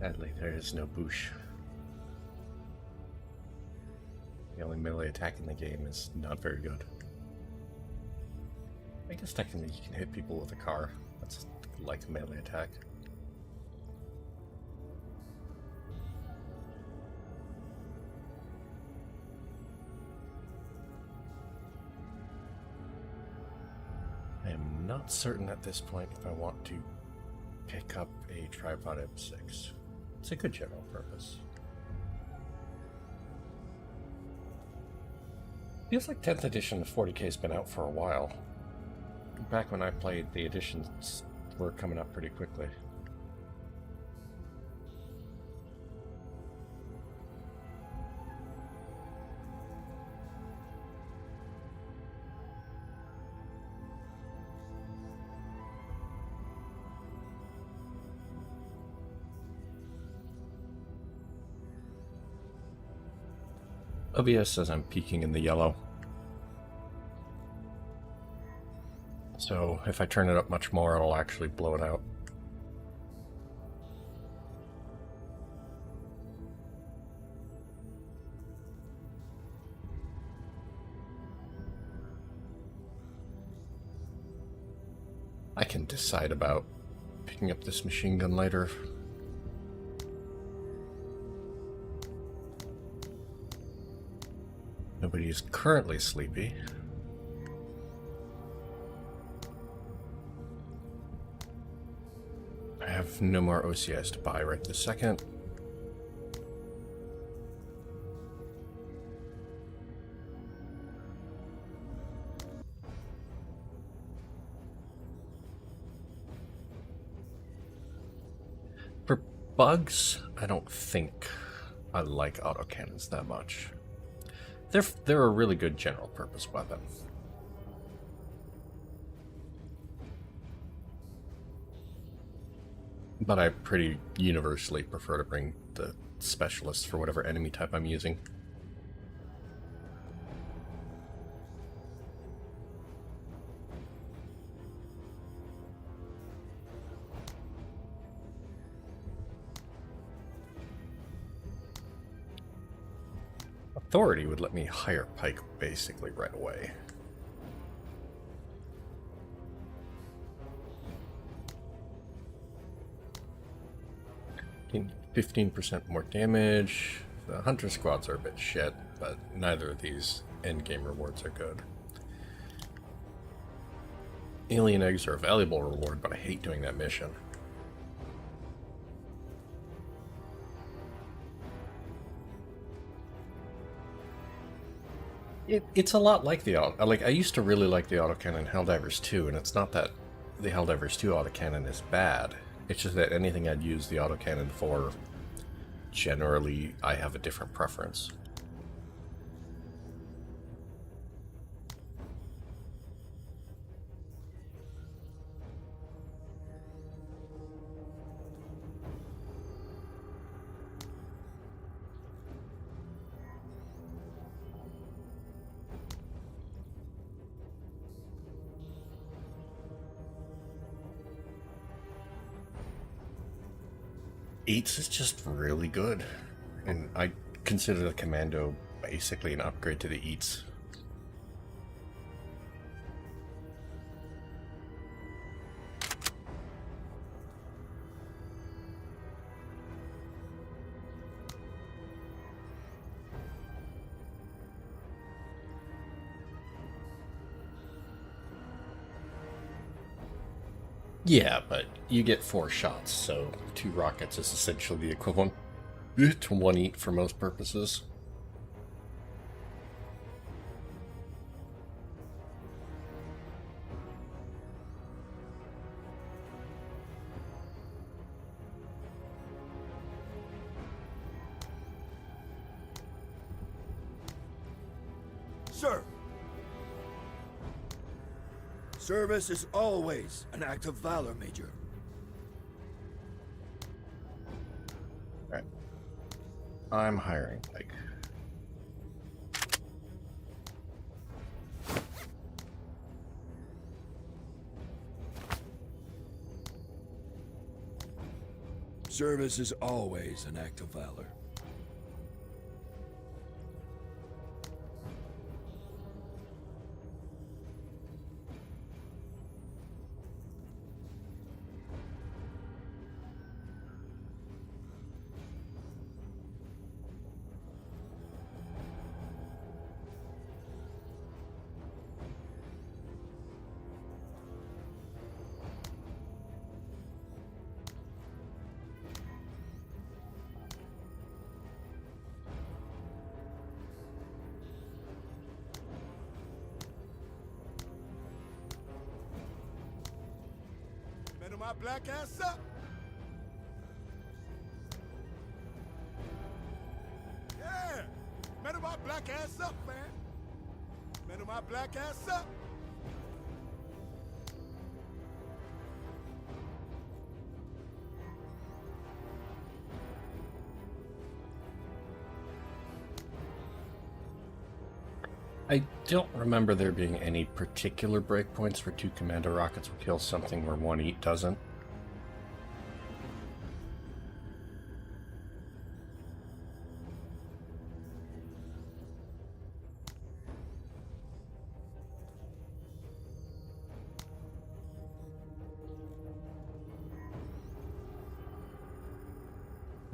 Sadly, there is no Boosh. The only melee attack in the game is not very good. I guess technically you can hit people with a car. That's like a melee attack. I am not certain at this point if I want to pick up a Tripod M6. It's a good general purpose. Feels like 10th edition of 40k has been out for a while. Back when I played, the editions were coming up pretty quickly. OBS says I'm peaking in the yellow. So if I turn it up much more, it'll actually blow it out. I can decide about picking up this machine gun later. Nobody is currently sleepy. I have no more OCS to buy right this second. For bugs, I don't think I like autocannons that much. They're a really good general purpose weapon. But I pretty universally prefer to bring the specialists for whatever enemy type I'm using. Authority would let me hire Pike basically right away. 15% more damage. The Hunter squads are a bit shit, but neither of these endgame rewards are good. Alien eggs are a valuable reward, but I hate doing that mission. It's a lot like the I used to really like the autocannon in Helldivers 2, and it's not that the Helldivers 2 autocannon is bad. It's just that anything I'd use the autocannon for, generally I have a different preference. Eights is just really good, and I consider the Commando basically an upgrade to the Eats. Yeah, but you get 4 shots, so 2 rockets is essentially the equivalent to 1 eat for most purposes. Sir! Service is always an act of valor, Major. Alright. I'm hiring Pike. Service is always an act of valor. Metal my black ass up! Yeah! Metal my black ass up, man! Metal my black ass up! I don't remember there being any particular breakpoints where 2 commander rockets will kill something where 1 eat doesn't.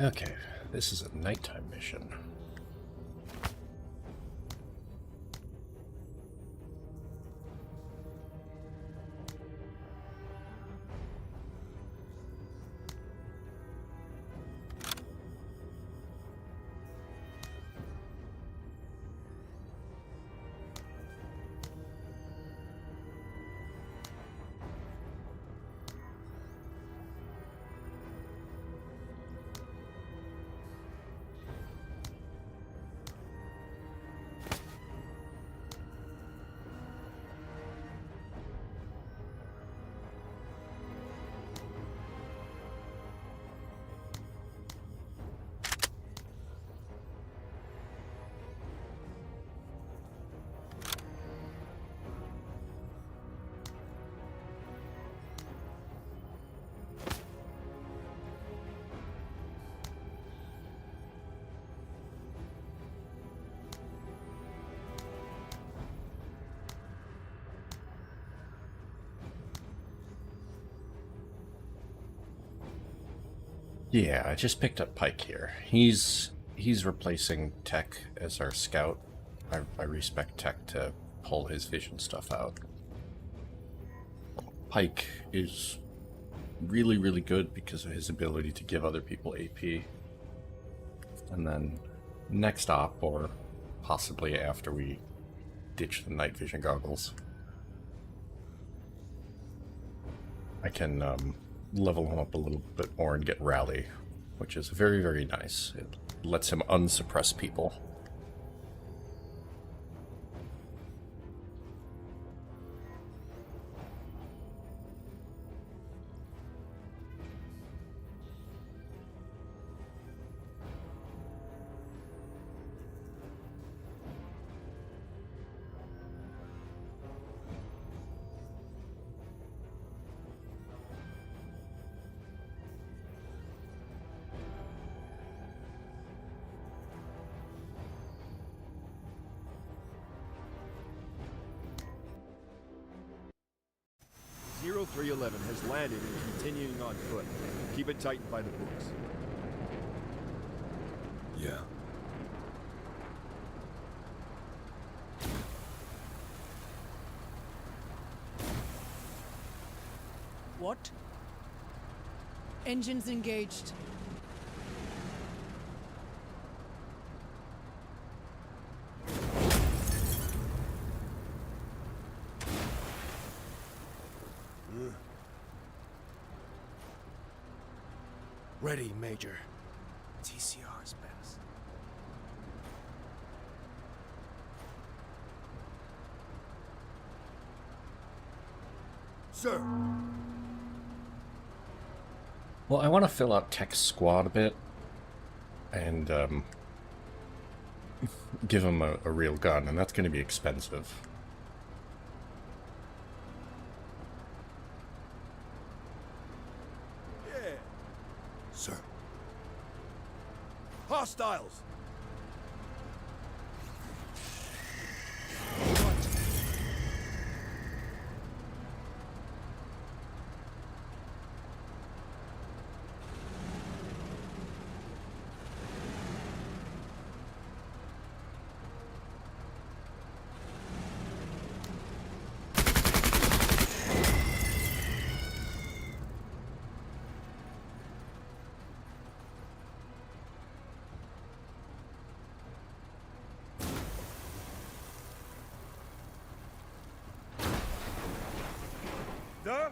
Okay, this is a nighttime mission. Yeah, I just picked up Pike here. He's replacing Tech as our scout. I respect Tech to pull his vision stuff out. Pike is really, really good because of his ability to give other people AP. And then next op, or possibly after we ditch the night vision goggles, I can level him up a little bit more and get Rally, which is very, very nice. It lets him unsuppress people. Zero 311 has landed and continuing on foot. Keep it tightened by the books. Yeah. What? Engines engaged. Ready, Major. TCR's best. Sir. Well, I want to fill out Tech's squad a bit and give him a real gun, and that's going to be expensive. Yeah. Sir. Hostiles! What? Duh?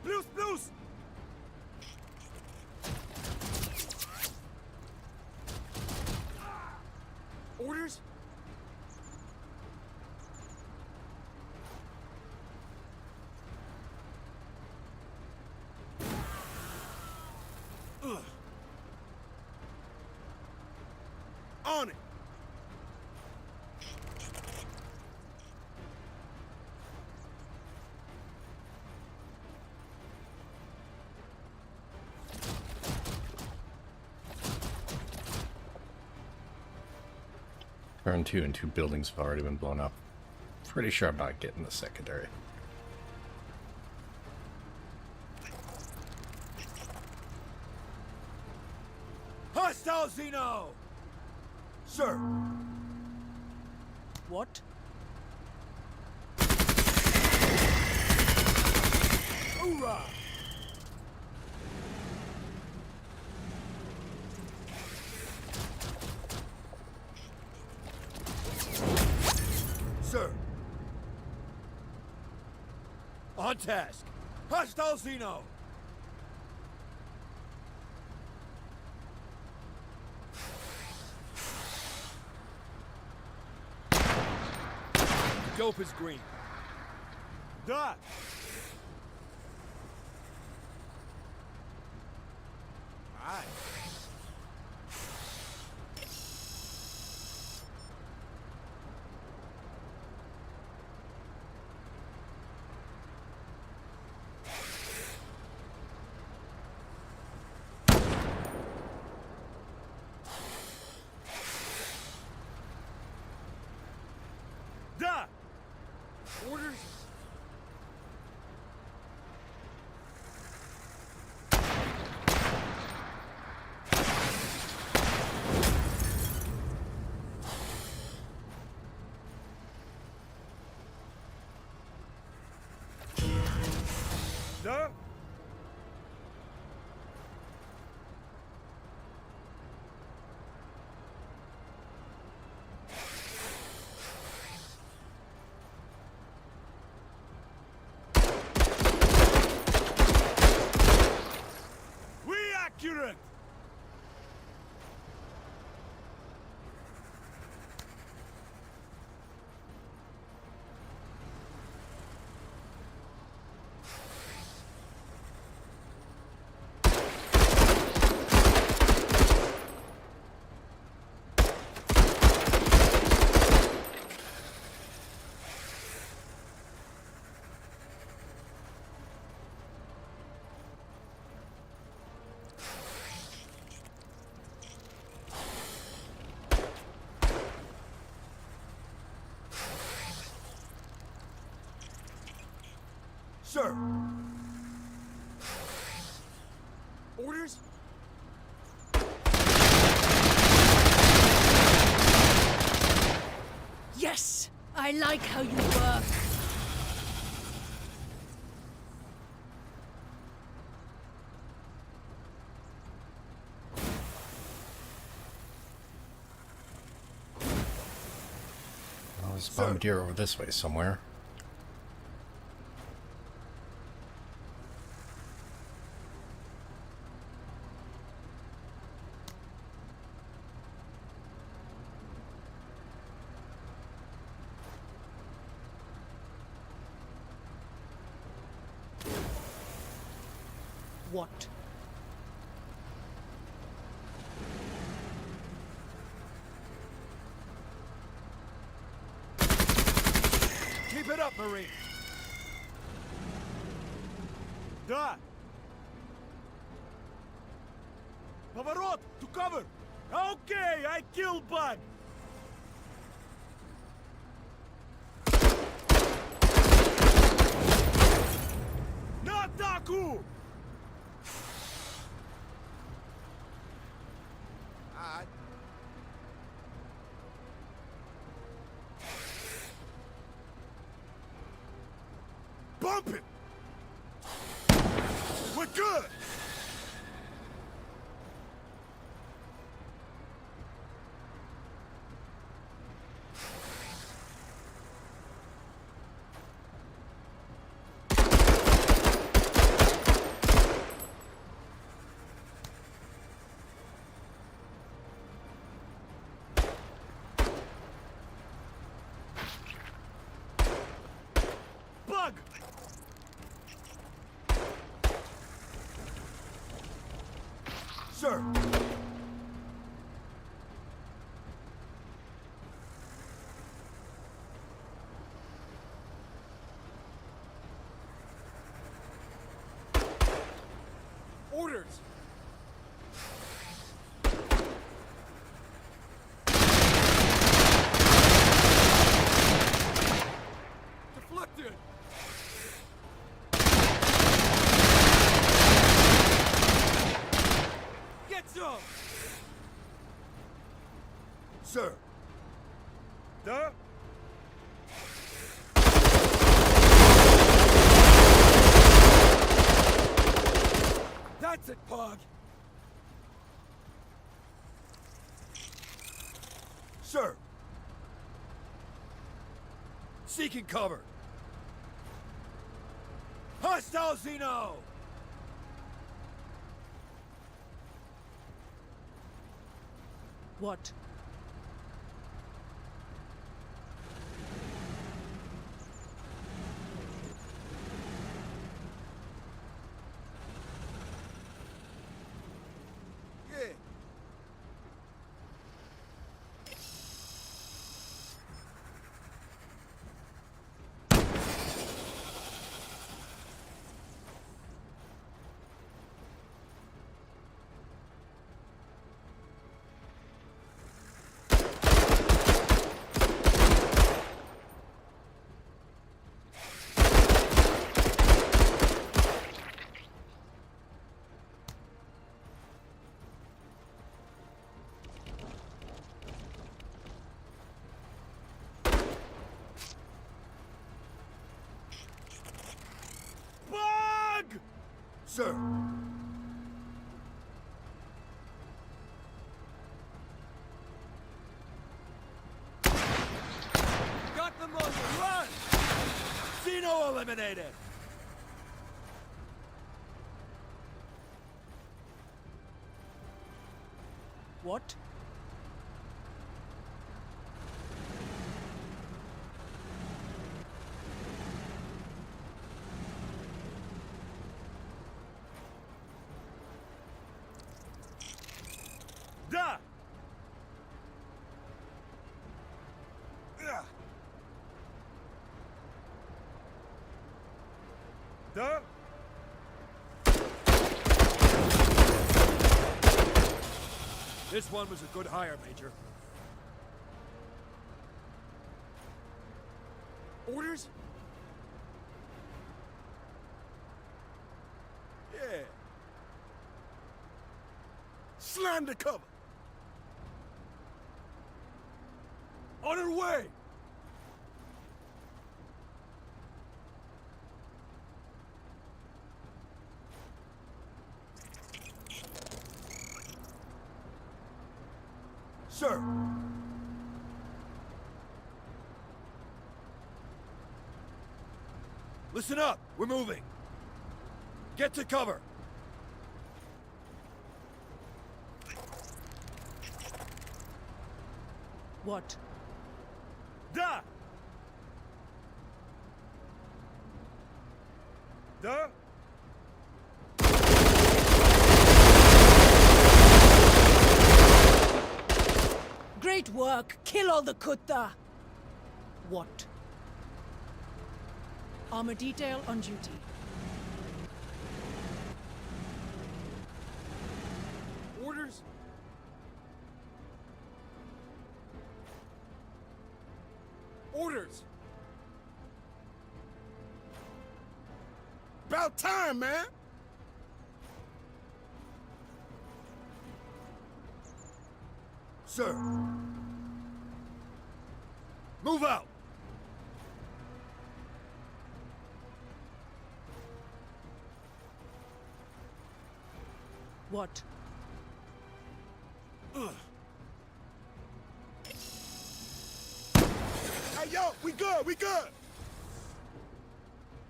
Blues, blues! Orders? Ugh. On it! Turn 2 and 2 buildings have already been blown up. Pretty sure I'm not getting the secondary. Hostile Xeno! Sir, What? hoorah! Sir. On task. Hostile Xeno! Dope is green. Duh! Aye. Duh! Orders? Duh? We accurate! Sir, Orders? Yes! I like how you work. Well, there's a bombardier over this way somewhere. What? keep it up, Marine. Duh! Поворот! To cover! Okay, I kill Bug! На атаку! Bump it! We're good! Bug! Sir! Orders! Deflected! Get some! Sir! Duh? That's it, Pog! Sir! Seeking cover! Hostile Xeno! What? Yeah. Bug! Sir! Got them on the run! Xeno eliminated! What? Da! Ugh. Da! This one was a good hire, Major. Orders? Yeah. Slam the cover! On her way! Sir! Listen up! We're moving! Get to cover! What? Da! Da! Great work! Kill all the Kutta! What? Armor detail on duty. Orders? Orders? Orders! About time, man! Sir. Move out! What? Hey, yo, we good, we good!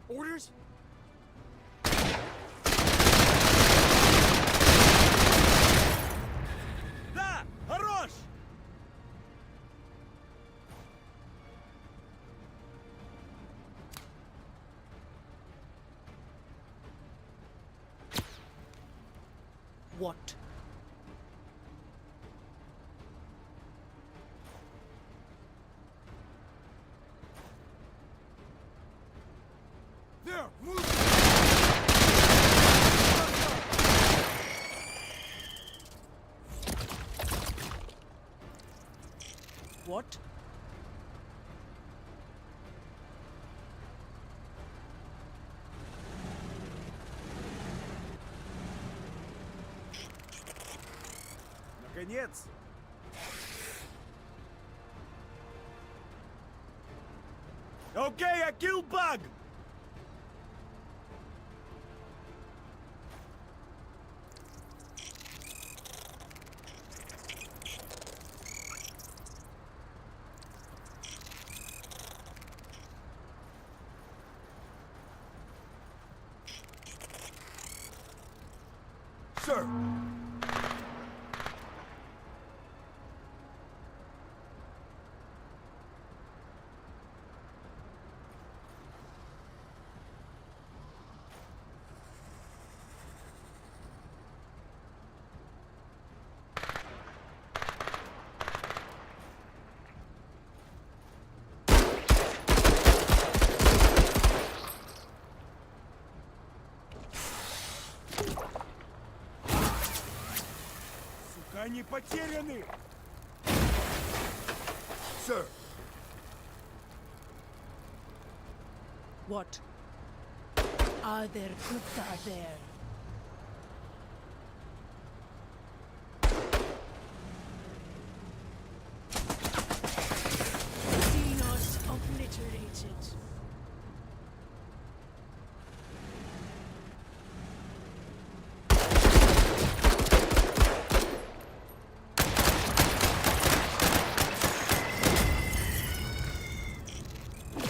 Orders? Да, хорош! What? There, move! What? Наконец! Okay, I killed Bug! Sir. Сука, они потеряны! Sir. What? Are there Kutta there? Xenos obliterated.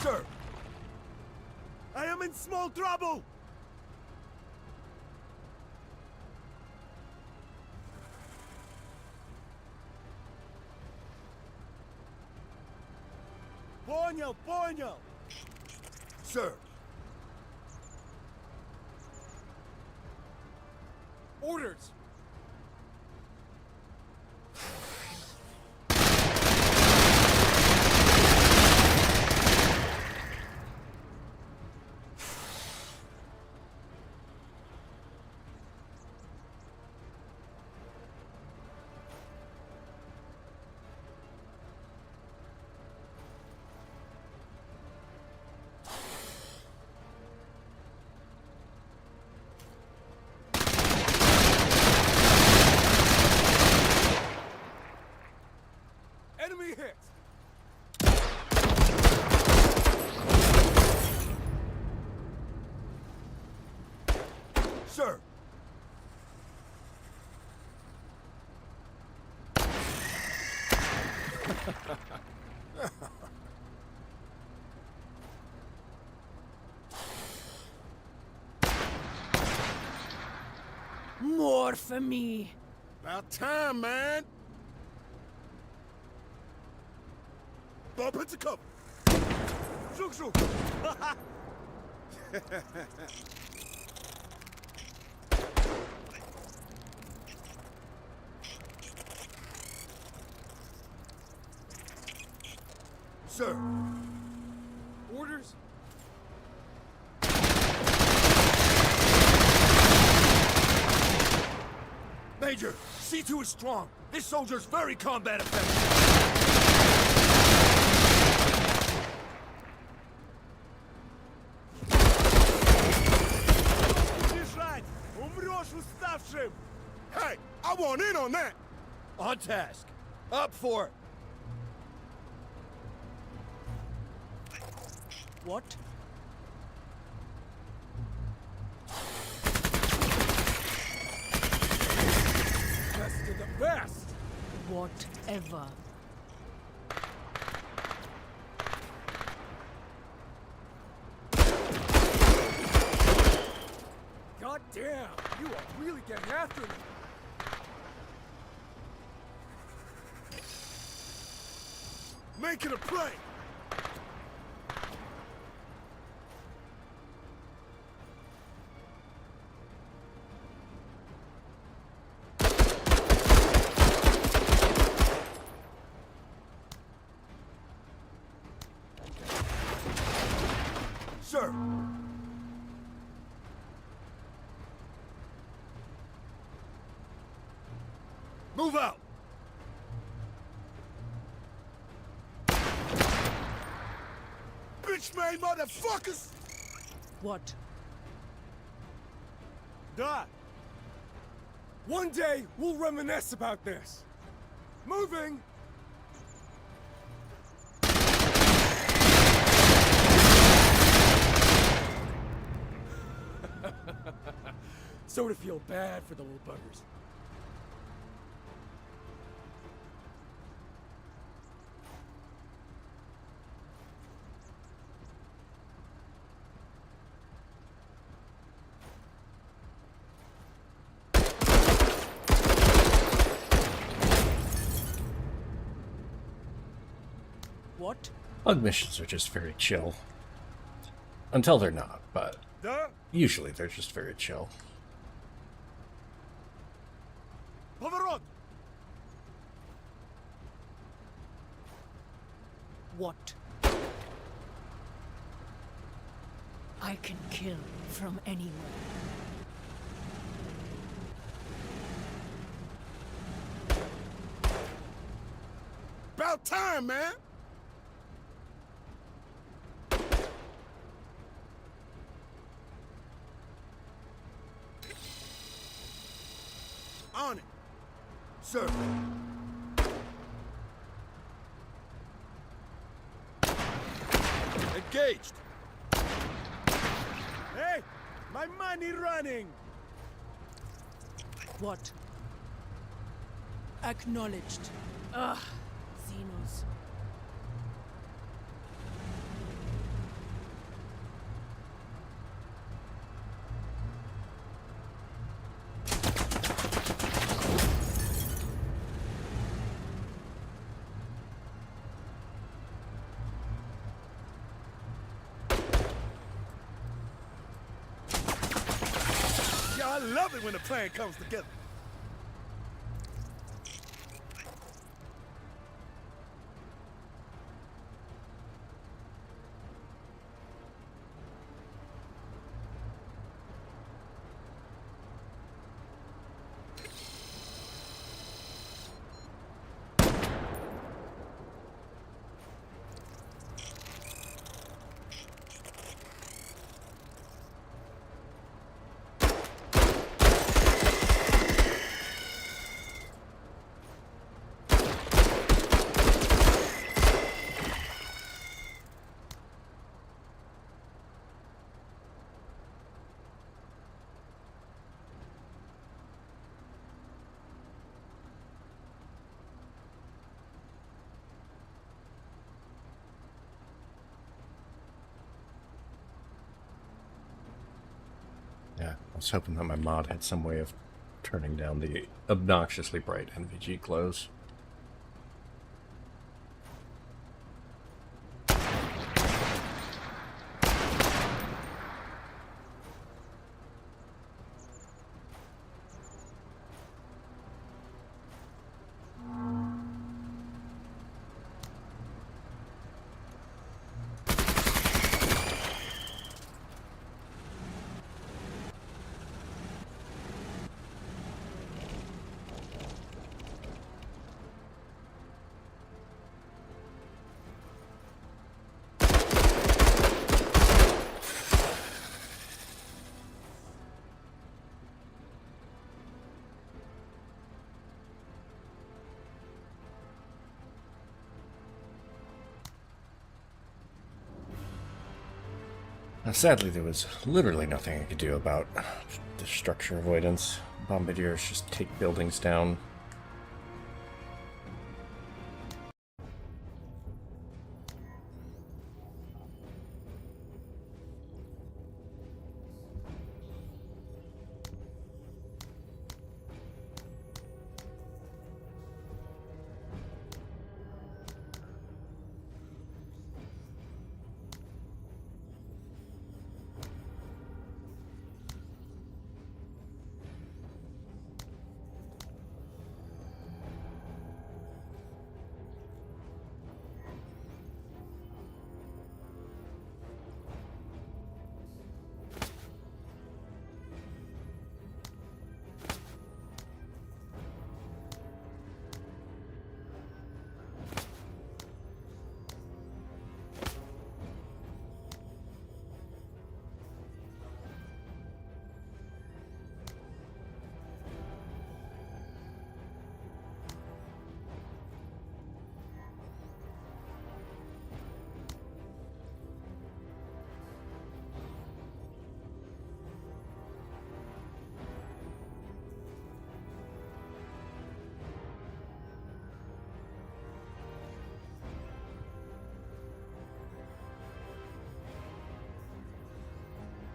Sir. I am in small trouble! Понял, понял! Sir. Orders! Enemy hit! Sir. More for me. About time, man! Bump into cover! Shoot, shoot! Sir. Orders? Major, C2 is strong. This soldier's very combat effective. Бежать! Умрешь уставшим! Hey, I want in on that! On task. Up for it. What? Best of the best! Whatever. God damn! You are really getting after me! Making a play! Sir. Move out. Bitch-made motherfuckers! What? Dot. One day, we'll reminisce about this. Moving! Sort of feel bad for the little buggers. What? Bug missions are just very chill. Until they're not, but Duh! usually they're just very chill. Поворот! What? I can kill from anywhere. About time, man! On it! Sir. Engaged. Hey! My money running! What? Acknowledged. Ugh, Xenos. Yeah, I love it when the plan comes together. Yeah, I was hoping that my mod had some way of turning down the obnoxiously bright NVG glows. Sadly, there was literally nothing I could do about the structure avoidance. Bombardiers just take buildings down.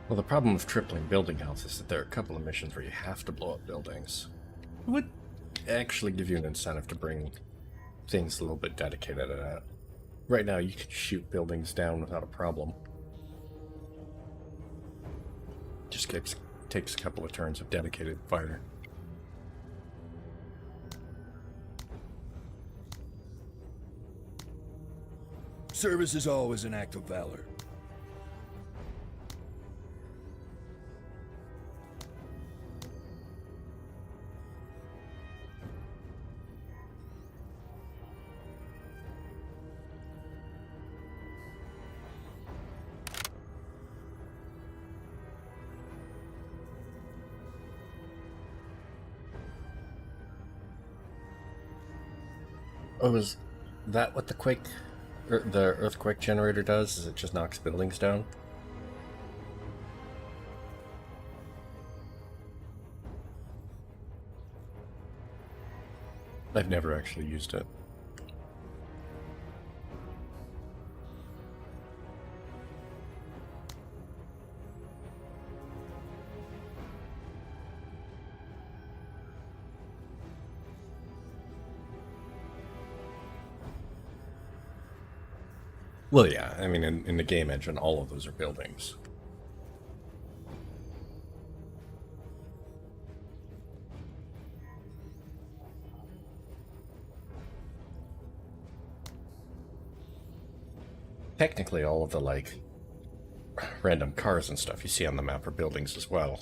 Well, the problem with tripling building health is that there are a couple of missions where you have to blow up buildings. It would actually give you an incentive to bring things a little bit dedicated to that. Right now, you can shoot buildings down without a problem. Just takes a couple of turns of dedicated fire. Service is always an act of valor. Oh, is that what the earthquake generator does? Is it just knocks buildings down? I've never actually used it. Well, yeah, I mean, in the game engine, all of those are buildings. Technically, all of the, like, random cars and stuff you see on the map are buildings as well.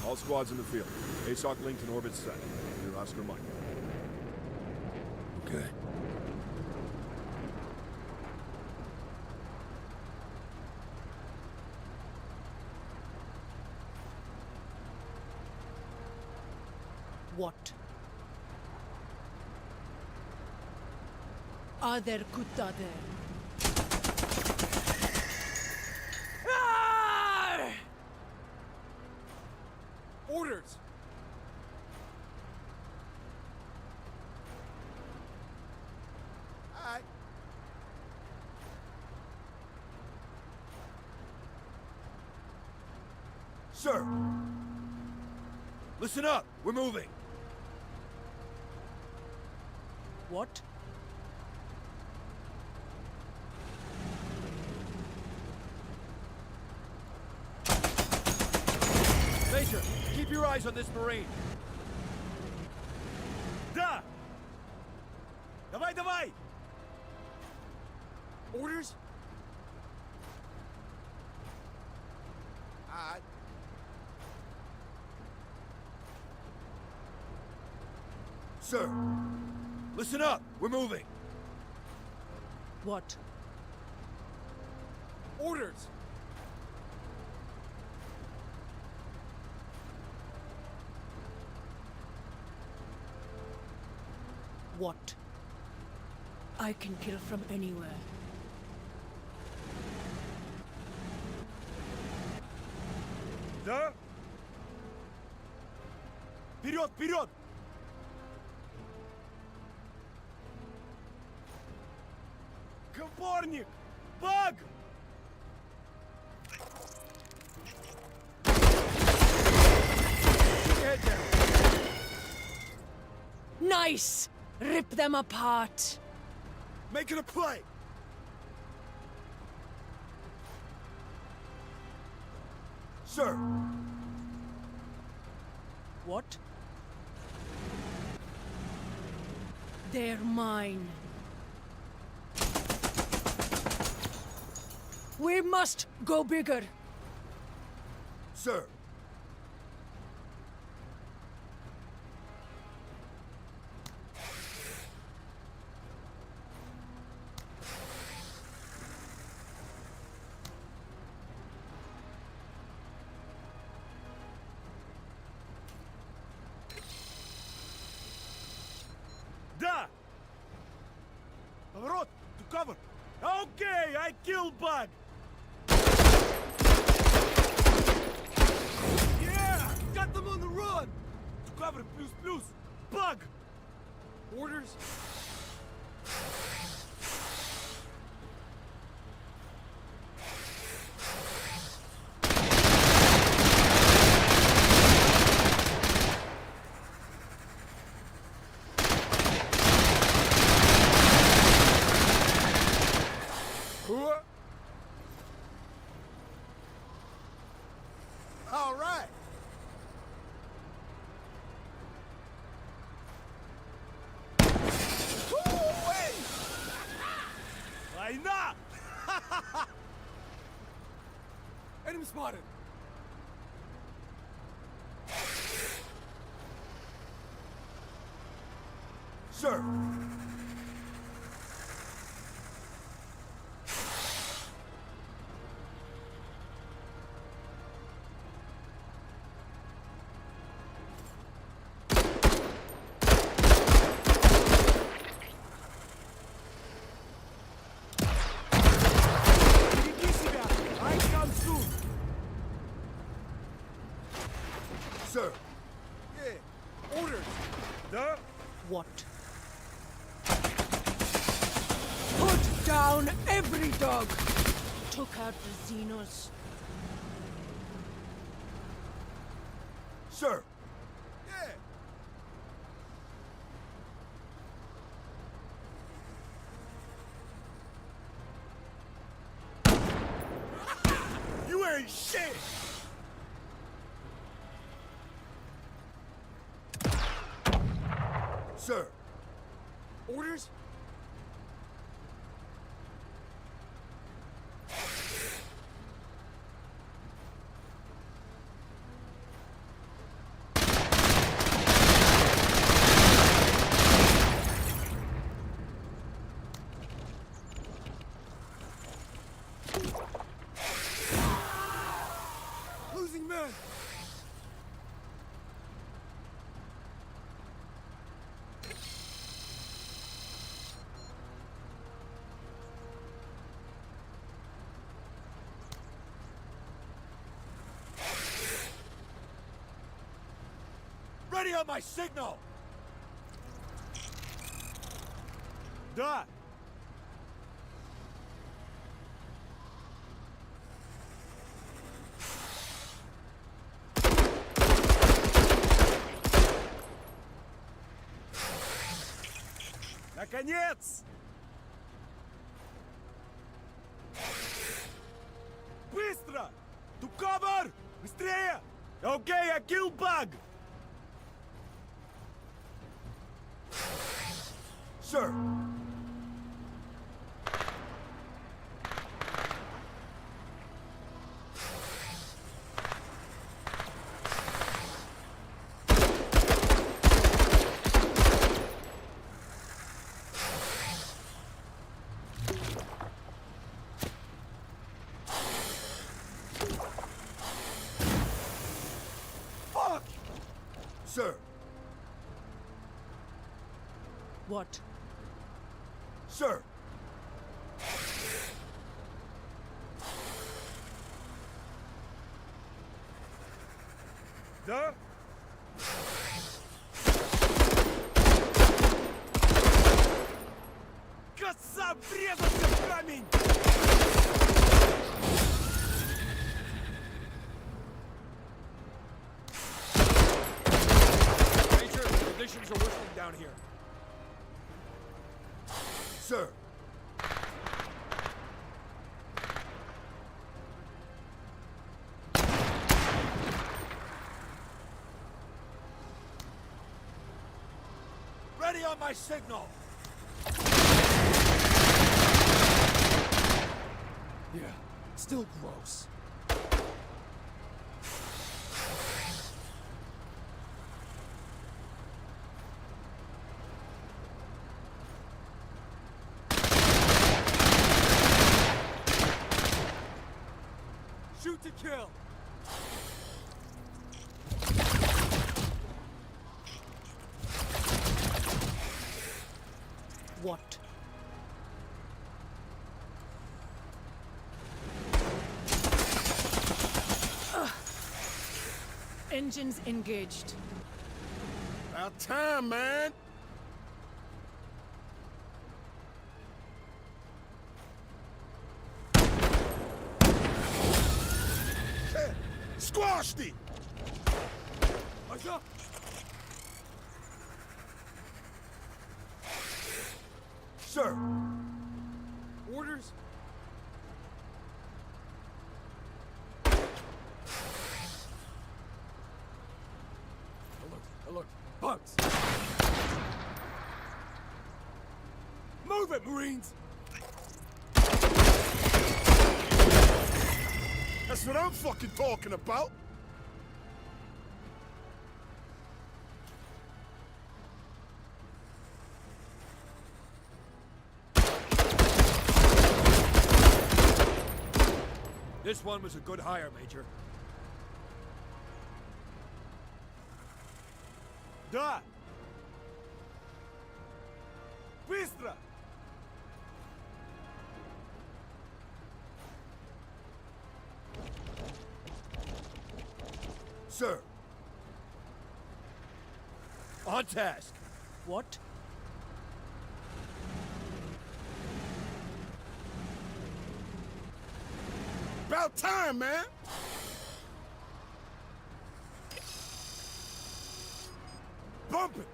All squads in the field. ASOC linked and orbit set. Near Oscar Mike. Okay. What? Are there Kutta there? Orders! Alright. Sir! Listen up! We're moving! What? Major, keep your eyes on this Marine! Da! Sir, listen up. We're moving. What? Orders! What? I can kill from anywhere. Да? Вперед, вперед! Комборник! Баг! Head down. Nice! Rip them apart! Making a play! Sir, What? They're mine. We must go bigger. sir. Да! Поворот! To cover! Okay, I kill Bug! Yeah! Got them on the run! To cover, plus, plus! Bug! Orders? All right. Война! Enemy spotted. Sir, Береги себя! I come soon! sir. Yeah. Orders! Да? What? Put down every dog! Took out the Xenos. Sir, Yeah. You ain't shit! sir. Orders? Losing men! Ready on my signal. Да! Наконец! Быстро! To cover! Быстрее! Okay, I kill Bug! Sir, What? Sir! Да? Коса врезался в камень! Major, conditions are worsening down here. Sir! Ready on my signal! Yeah, still gross. Shoot to kill! What? Engines engaged. About time, man! Hey, squashed it! What's up? Sir! Orders? Alert! Bugs! Move it, Marines! That's what I'm fucking talking about! This one was a good hire, Major. Да! Быстро! Sir! On task! What? About time, man! Bump it!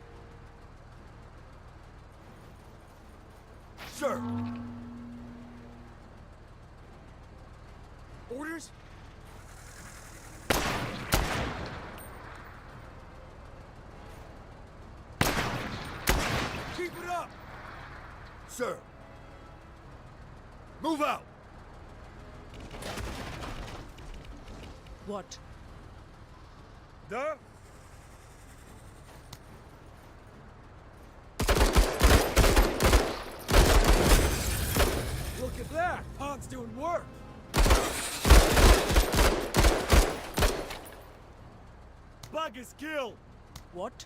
Sir! Orders? Keep it up! Sir! Move out! What? Да? Look at that! Han's doing work! Bug is killed! What?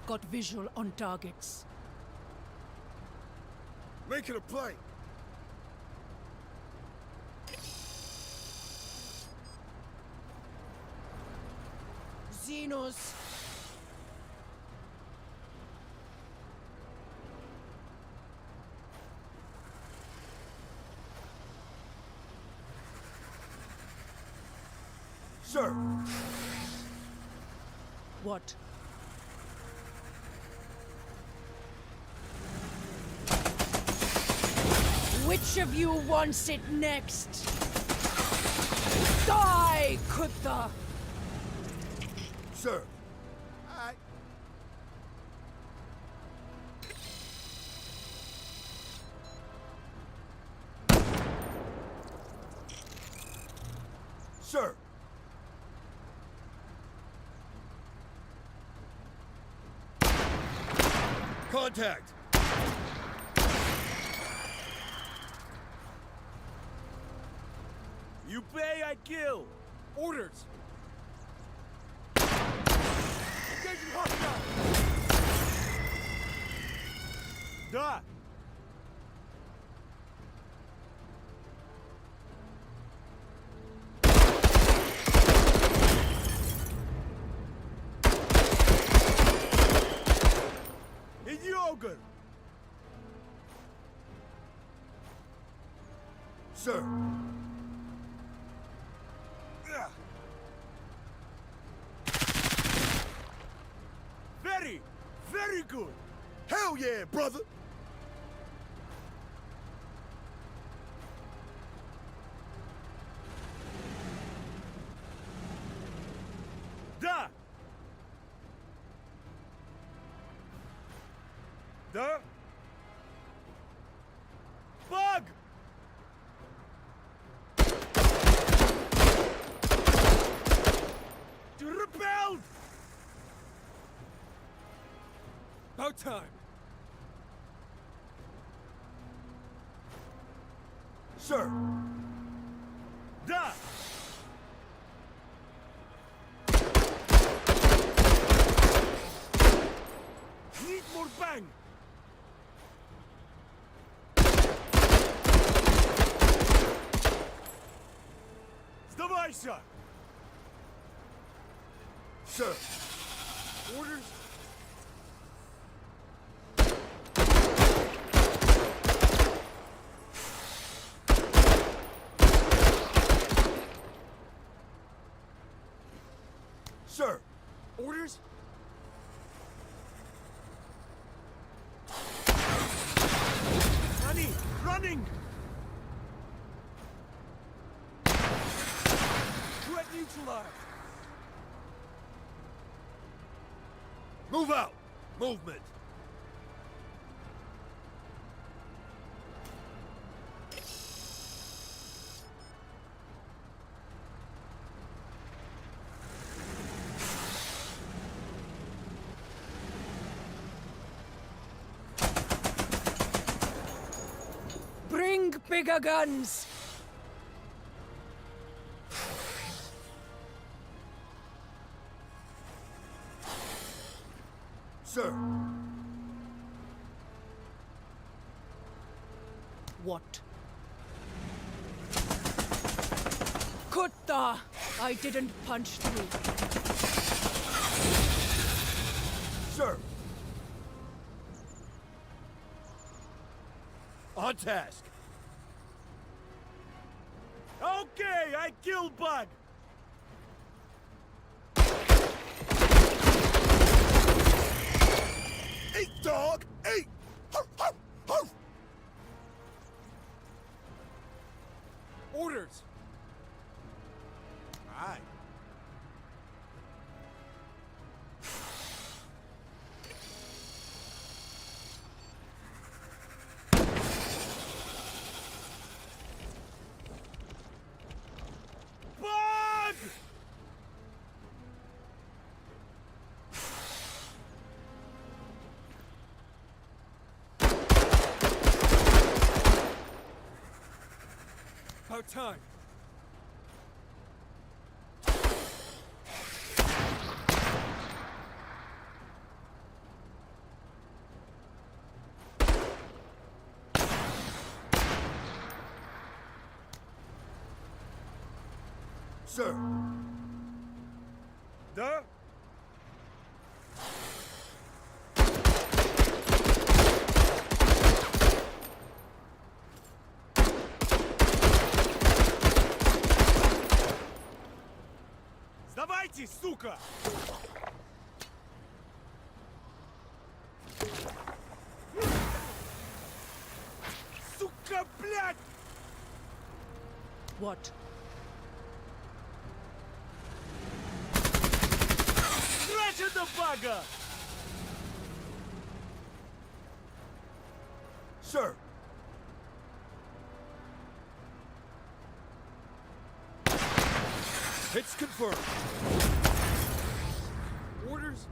Got visual on targets. Making a play! Xenos! Sir! What? Which of you wants it next? Die, Kutta! Sir! Alright. Sir! Contact! You pay, I kill. Orders. Engaging hostile. Da. Yogurt. Sir. Very, very good. Hell yeah, brother! Da. Da. Bug. Repelled. About time. Sir. Da. Need more bang. Сдавайся. Sir. Orders. Sir. Orders. Honey, running. Threat neutralized. Move out! Movement! Bring bigger guns! Sir. What? Kutta! I didn't punch through. Sir. On task. Okay, I kill Bug. Eat, dog! Eat! Huff, huff, huff. Orders. Aye. Bug! About time. Sir. Да? Сдавайтесь, сука! Сука, блядь! What? Краче до бага! Sir. Hits confirmed. Orders?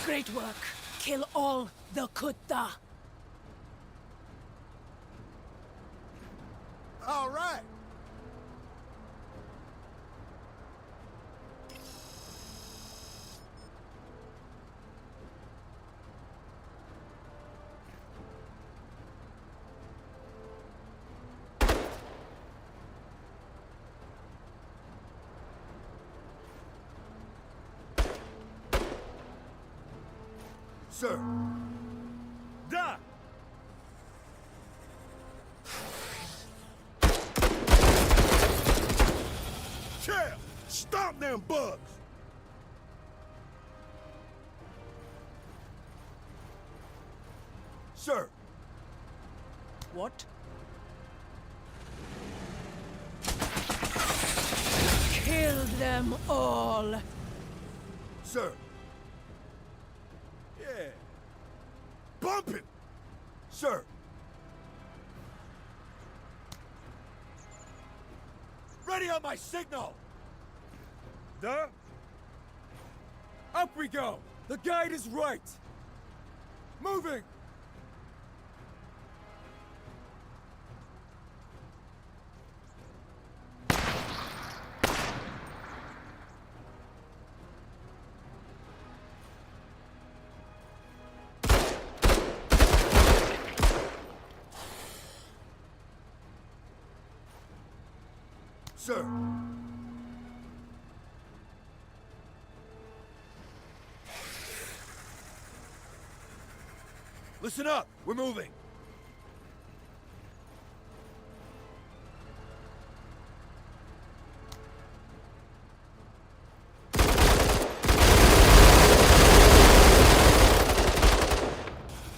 Great work. Kill all the Kutta. All right. Sir, Da! Chill! Stomp them bugs! sir, What? Kill them all! sir, Yeah. Bump him! sir. Ready on my signal! Da! Up we go! The guide is right! Moving! Sir. Listen up! We're moving!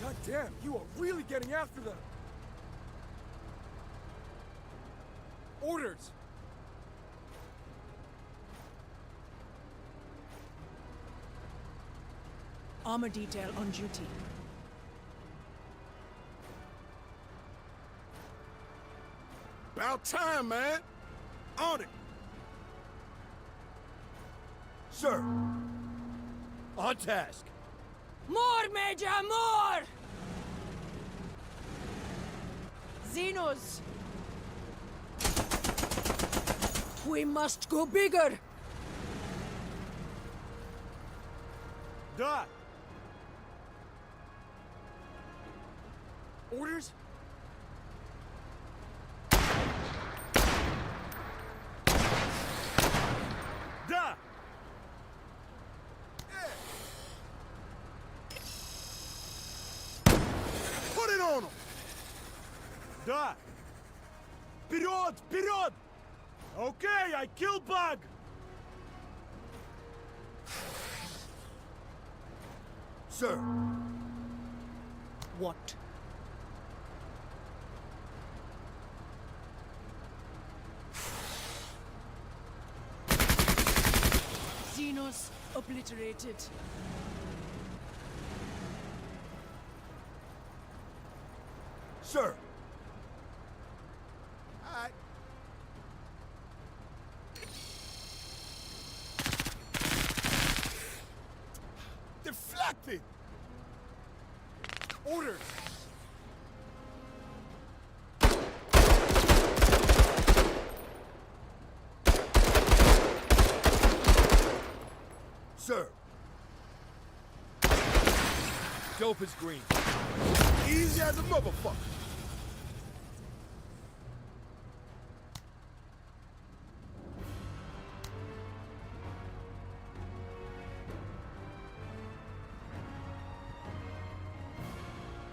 God damn, you are really getting after them! Orders! Armor detail on duty. About time, man! On it! Sir! On task! More, Major, more! Xenos! We must go bigger! Da! Orders? Da! Yeah. Put it on him! Да! Вперед! Вперед! Okay, I kill Bug! Sir! What? Xenos obliterated. Sir! Alright. Deflected! Orders! Sir! Dope is green. Easy as a motherfucker!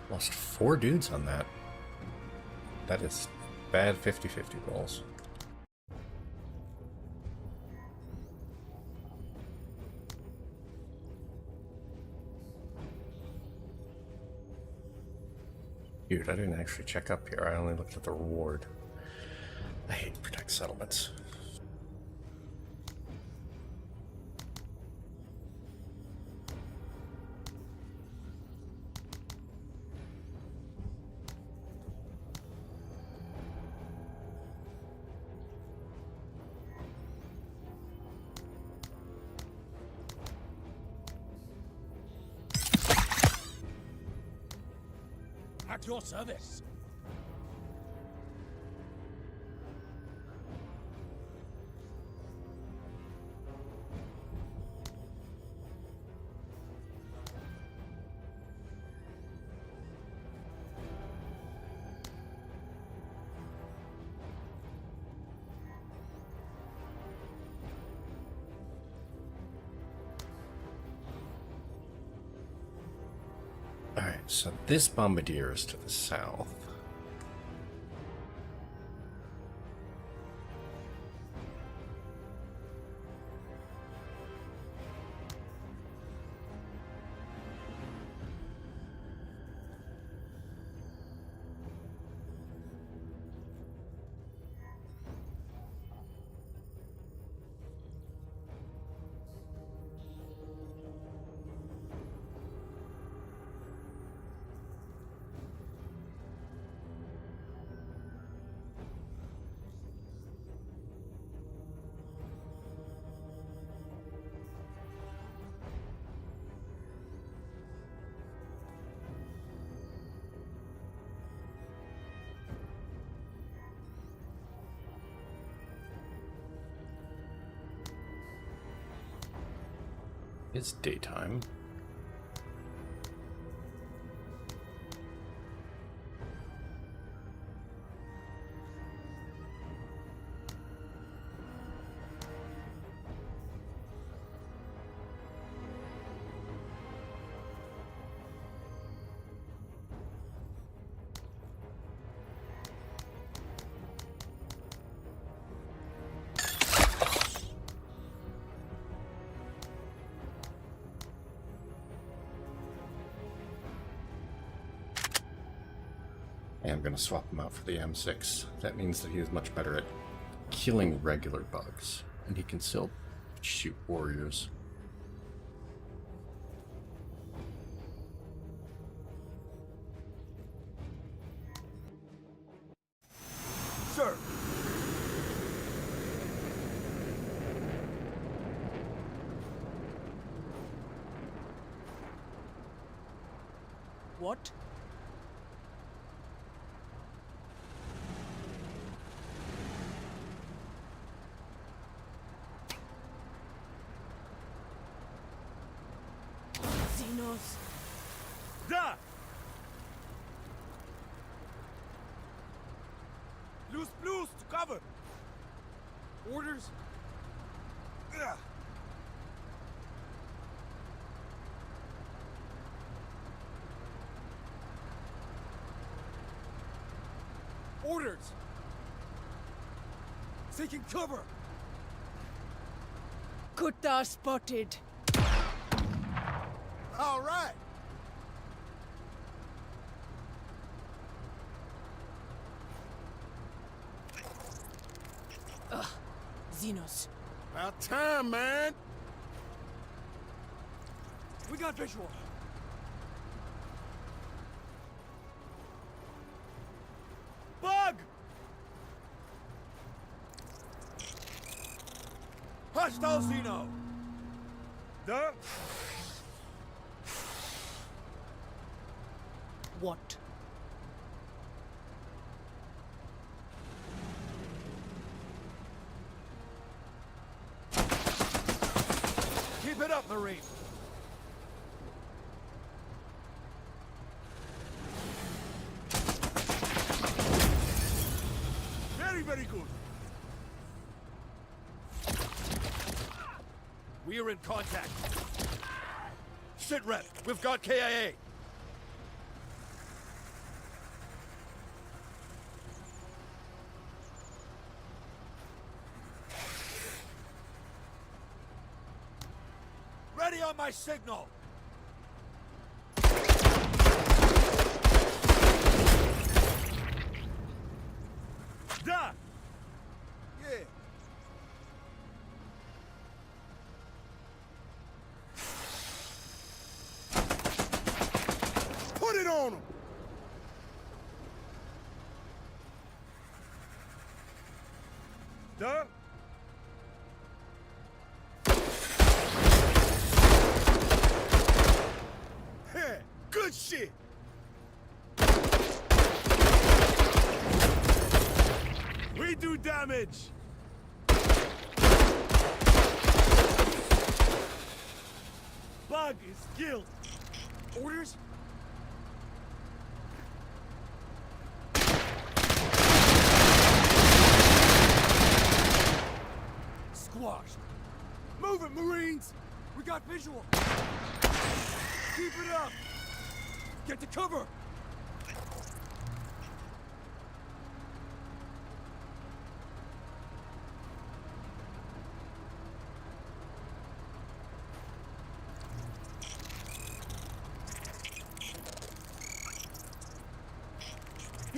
Lost 4 dudes on that. That is bad 50-50 rolls. Dude, I didn't actually check up here. I only looked at the reward. I hate protect settlements. At your service. So this bombardier is to the south. It's daytime. I'm going to swap him out for the M6. That means that he is much better at killing regular bugs, and he can still shoot warriors. Sir! What? Xenos. Da! Loose blues to cover! Orders? Ugh. Orders! Taking cover! Kuta spotted. All right! Xenos. About time, man! We got visual. Bug! Hostile Xeno! Duh! What? Keep it up, Marine! Very, very good. We are in contact. Sit rep, we've got KIA. Ready on my signal. Da! Yeah. Put it on him! Duh! Hey, good shit! We do damage! Bug is killed! Orders? Squashed! Move it, Marines! We got visual! Keep it up! Get to cover!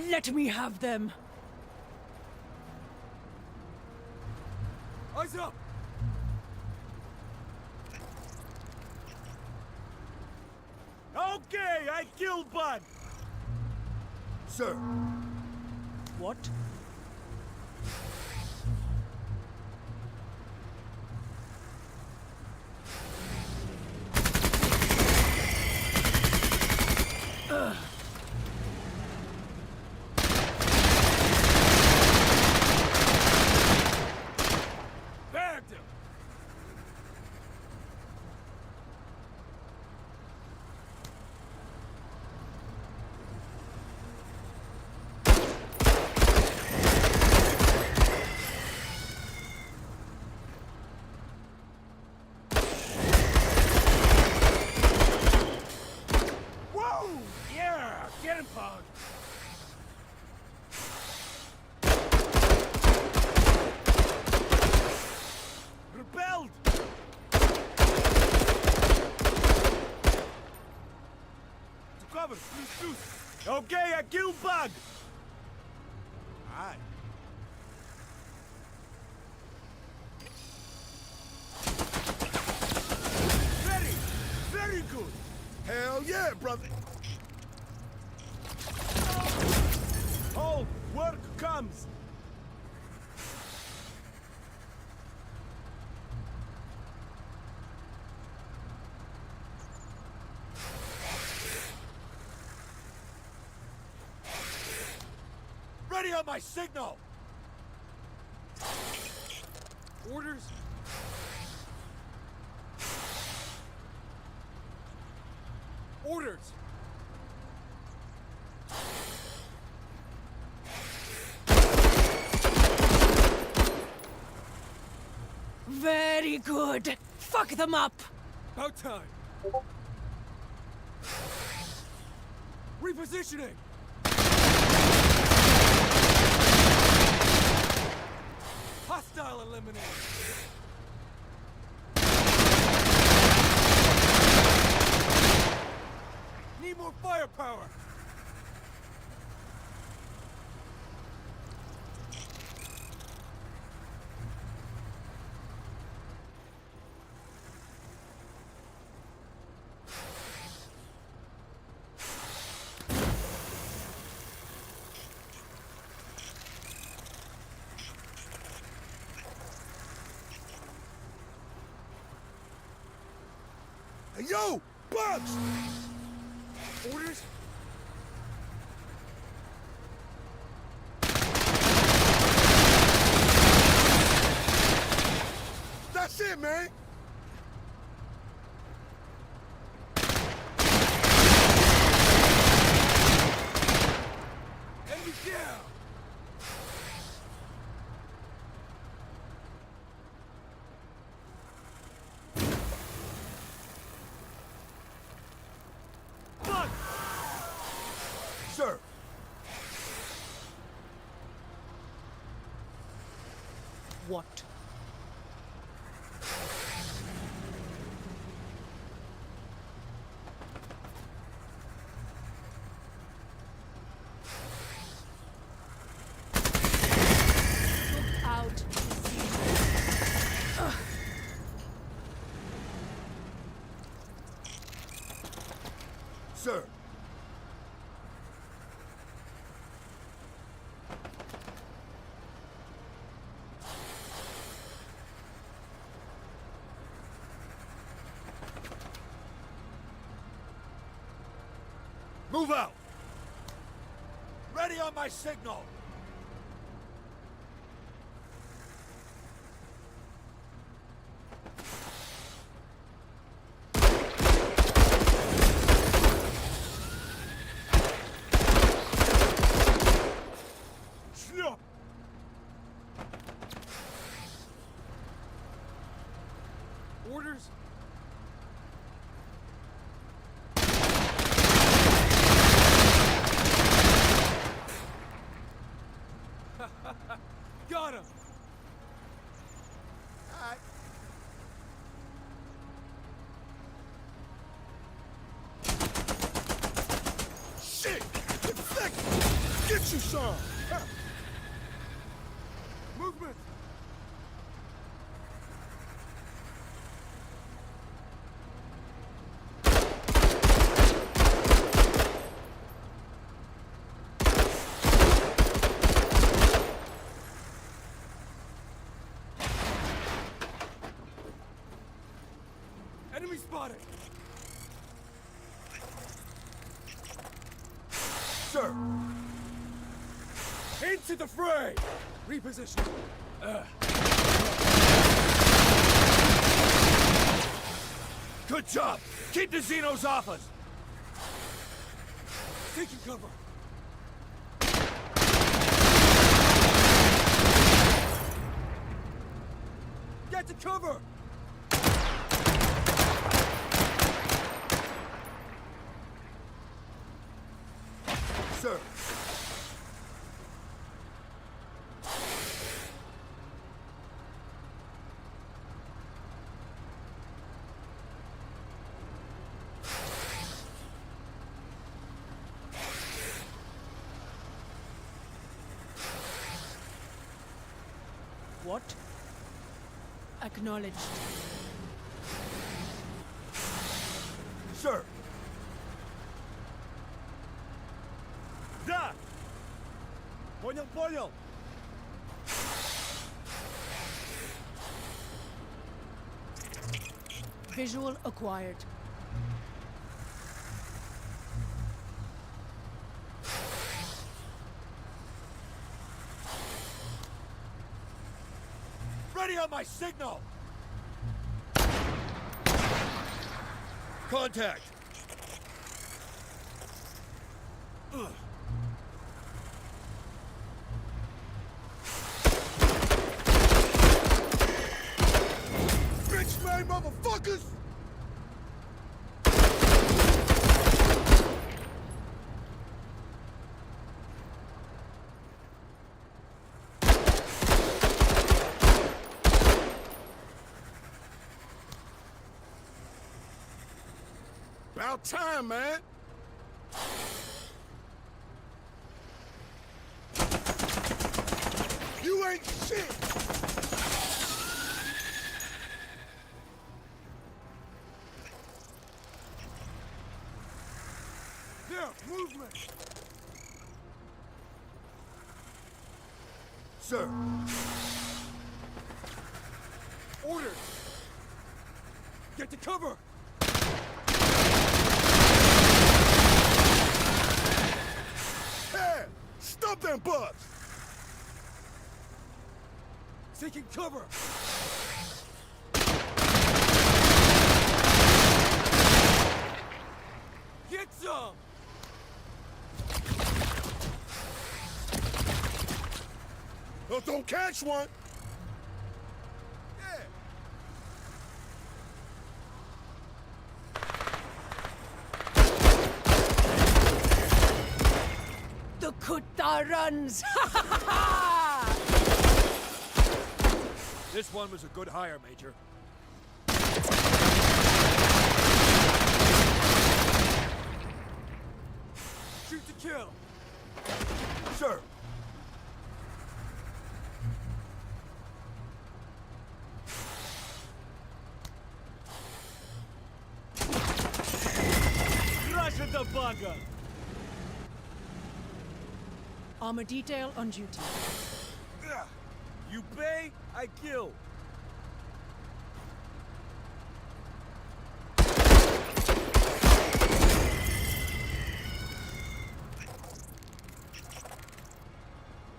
Let me have them. Eyes up! Okay, I killed Bud! Sir, What? Bagged him! Whoa! Yeah! Get him, Pog! Rebelled! To cover, please. Okay, I killed Bug! Aye. Very, very good! hell yeah, brother. Hold! Work comes! Ready on my signal! Orders? Orders! Very good. Fuck them up. About time! Repositioning! Hostile eliminated! Need more firepower! Hey, yo, Bugs! Orders? That's it, man. Enemy down! Bug! Sir, What? Look out. sir. Move out! Ready on my signal! Schlup! Orders? shit! Get sick! Get you some! Huh. Movement! Enemy spotted! Sir! Into the fray! Reposition. Good job! Keep the Xenos off us! Taking cover! Get to cover! Sir! What? Acknowledged. Sir! Да! Понял! Visual acquired. Ready on my signal! Contact! Ugh. Bitch made motherfuckers! About time, man! You ain't shit! There, movement! Sir! Orders! Get to cover! Hey! Stop them bugs! Taking cover! Get some! Oh, don't catch one! Yeah! The Kutta runs! This one was a good hire, Major. Shoot to kill! Sir! Russia the bugger! Armor detail on duty. You pay, I kill.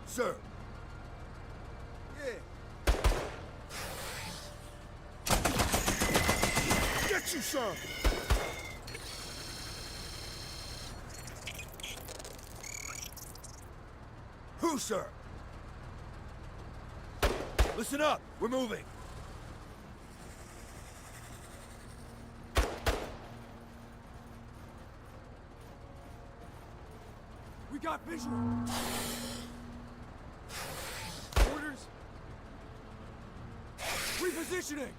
Sir. Yeah. Get you some. Who, sir? Listen up, we're moving. We got visual. Orders. Repositioning.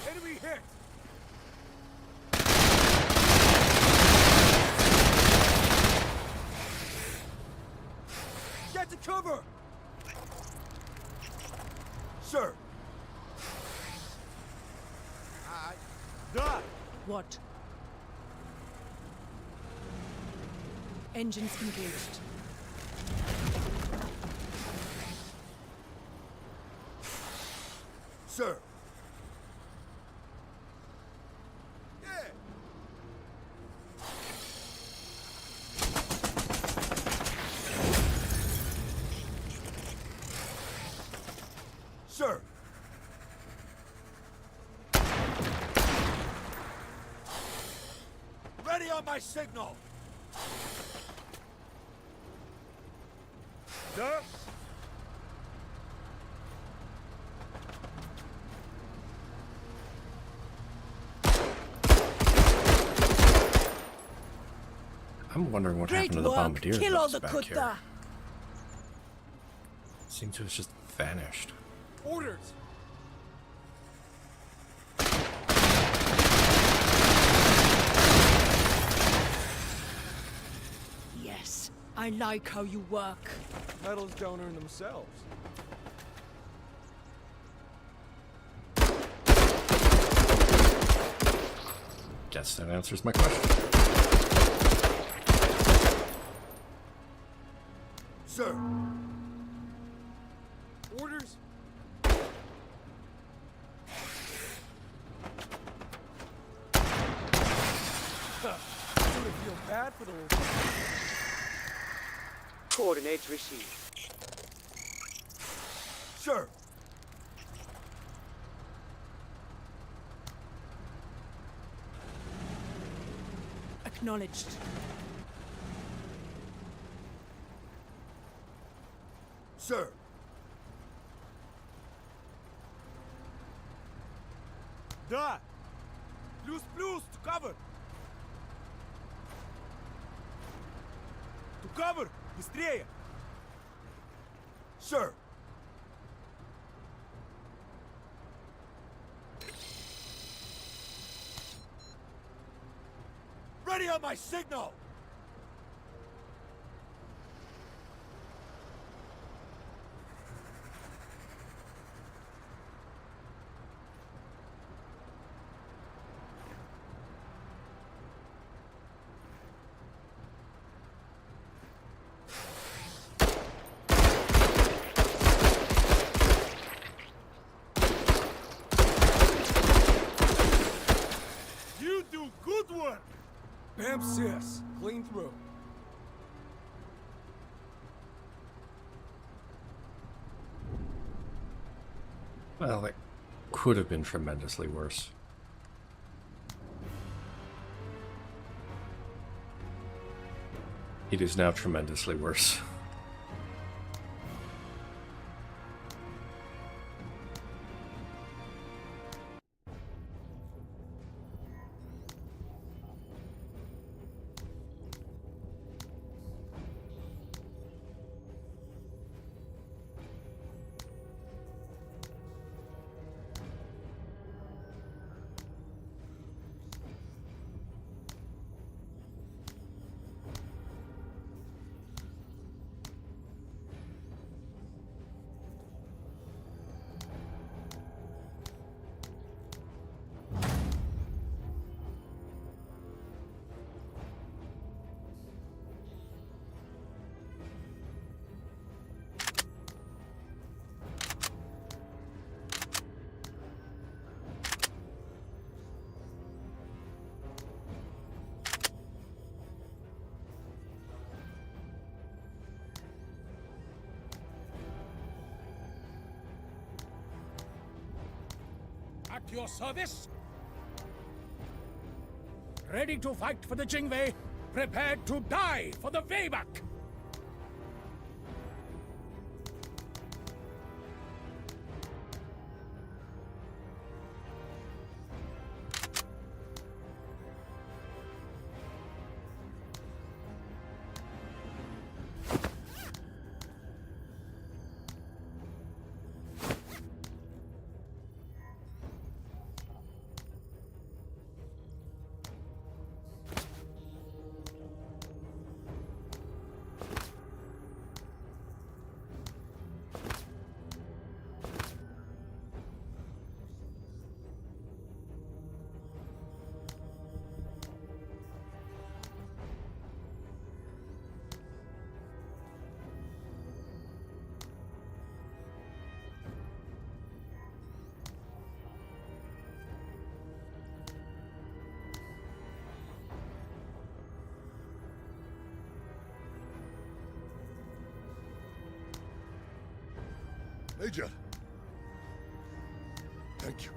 Enemy hit. What? Engines engaged. Sir, Yeah. sir. Ready on my signal. Duh. I'm wondering what Great happened to the work. bombardier Kill all that's the back here. Kutta. Seems to have just vanished. Orders. Yes, I like how you work. Medals don't earn themselves. Guess that answers my question. Sir, Orders. Sort of feel bad for the little. Coordinates received. sir. Acknowledged. Sir, Да. Плюс-плюс, to cover. To cover. Быстрее. sir. Ready on my signal. You do good work. Bam sis. Clean through. Well, it could have been tremendously worse. It is now tremendously worse. At your service. Ready to fight for the Jingwei, prepared to die for the Wehbach. Major. Thank you.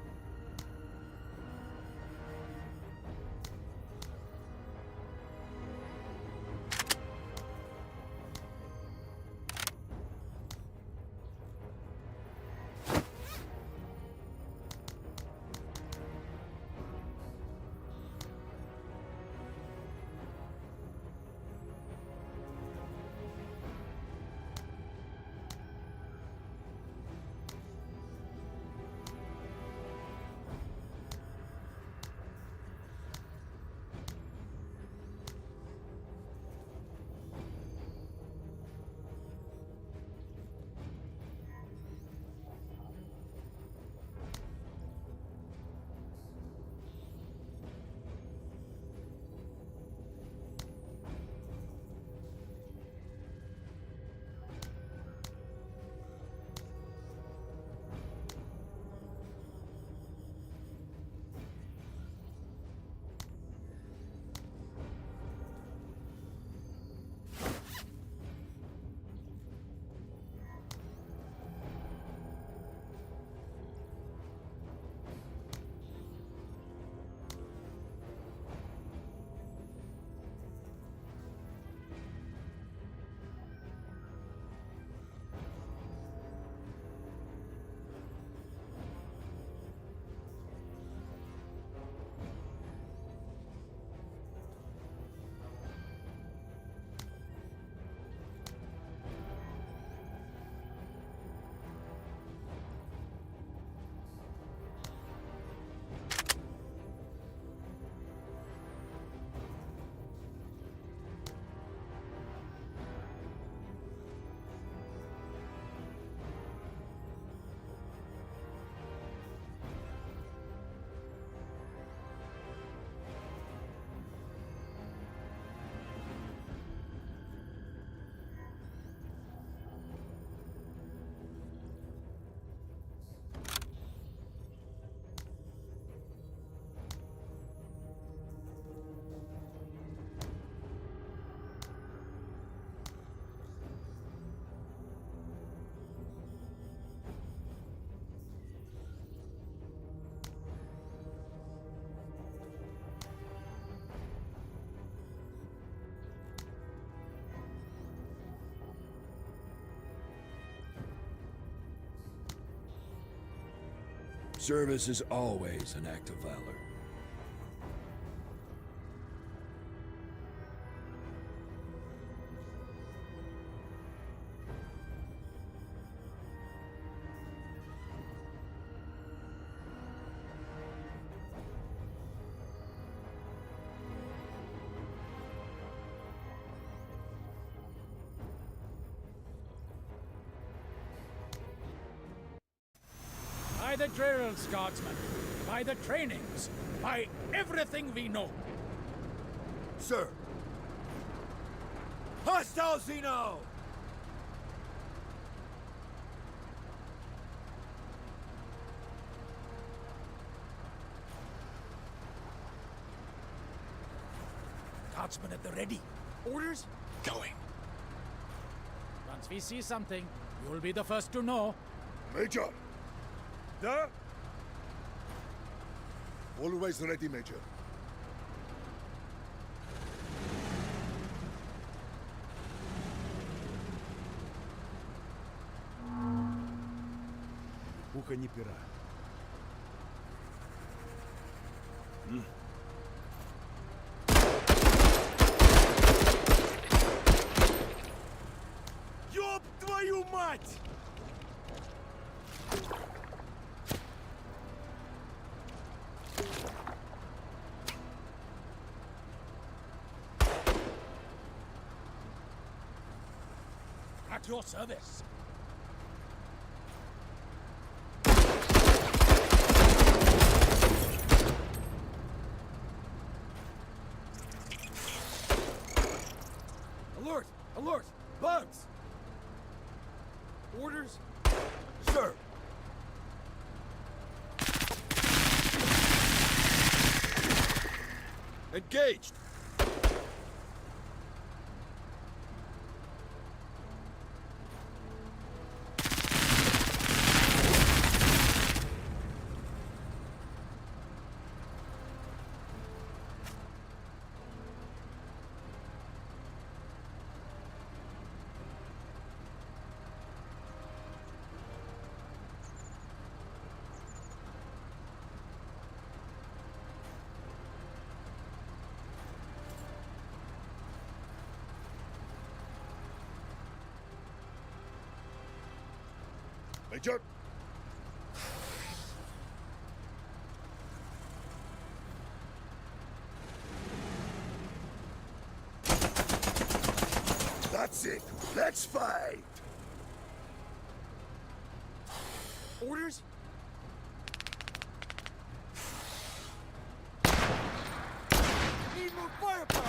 Service is always an act of valor. By the drills, Guardsman. By the trainings. By everything we know. Sir! Hostile Xeno! Guardsman at the ready. Orders? Going. Once we see something, you'll be the first to know. Major! There? Always ready, Major. Ухо не пера. Ёб твою мать! At your service. Alert! Alert! Bugs! Orders? Sir! Engaged! Major. That's it. Let's fight. Orders? Need more firepower!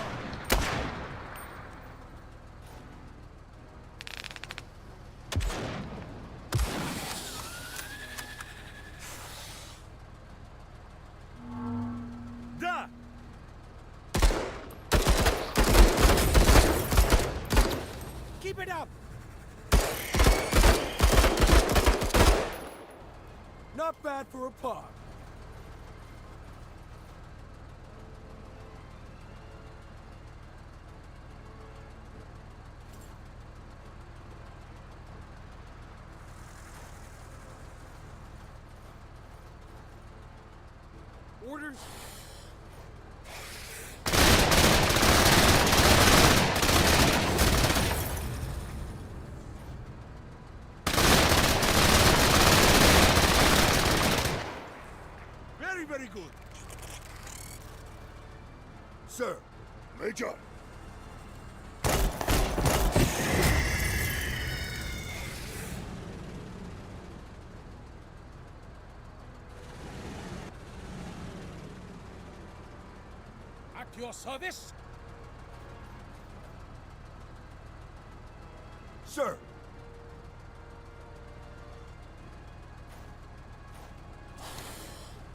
Da! Keep it up! Not bad for a park. Orders? Very, very good. Sir. Major. At your service? Sir.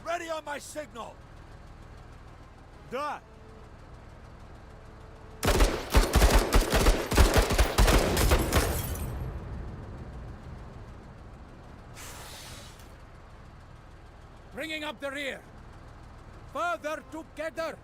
Ready on my signal. Da! Bringing up the rear. Further together.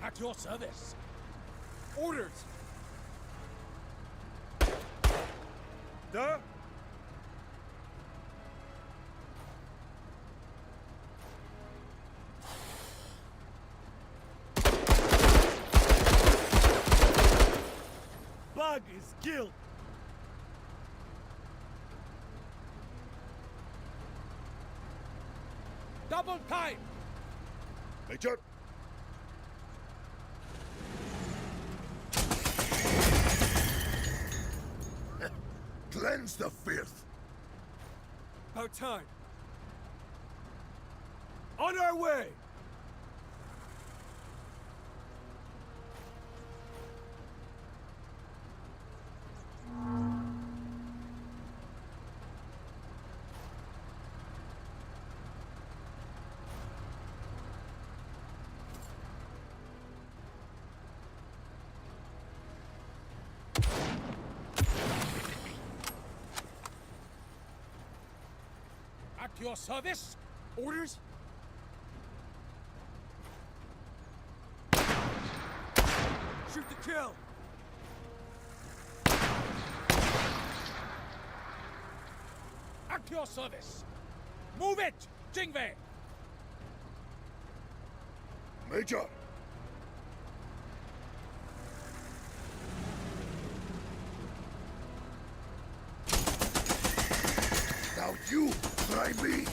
At your service. Orders. Da! Bug is killed. Double time. Major. Cleanse the filth. About time. On our way. At your service. Orders. Shoot to kill. At your service. Move it, Jingwei. Major. Now you try me.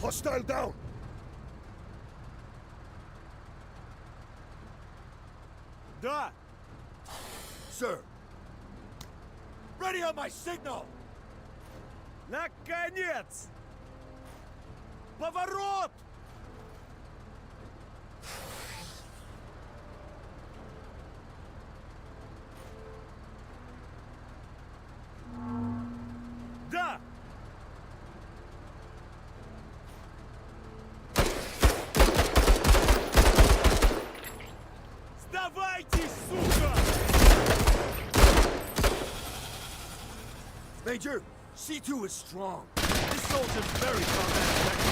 Hostile down. Da! Sir. Ready on my signal. Наконец! Поворот! Да! Сдавайтесь, сука! Major, C2 is strong. This soldier's very combat effective.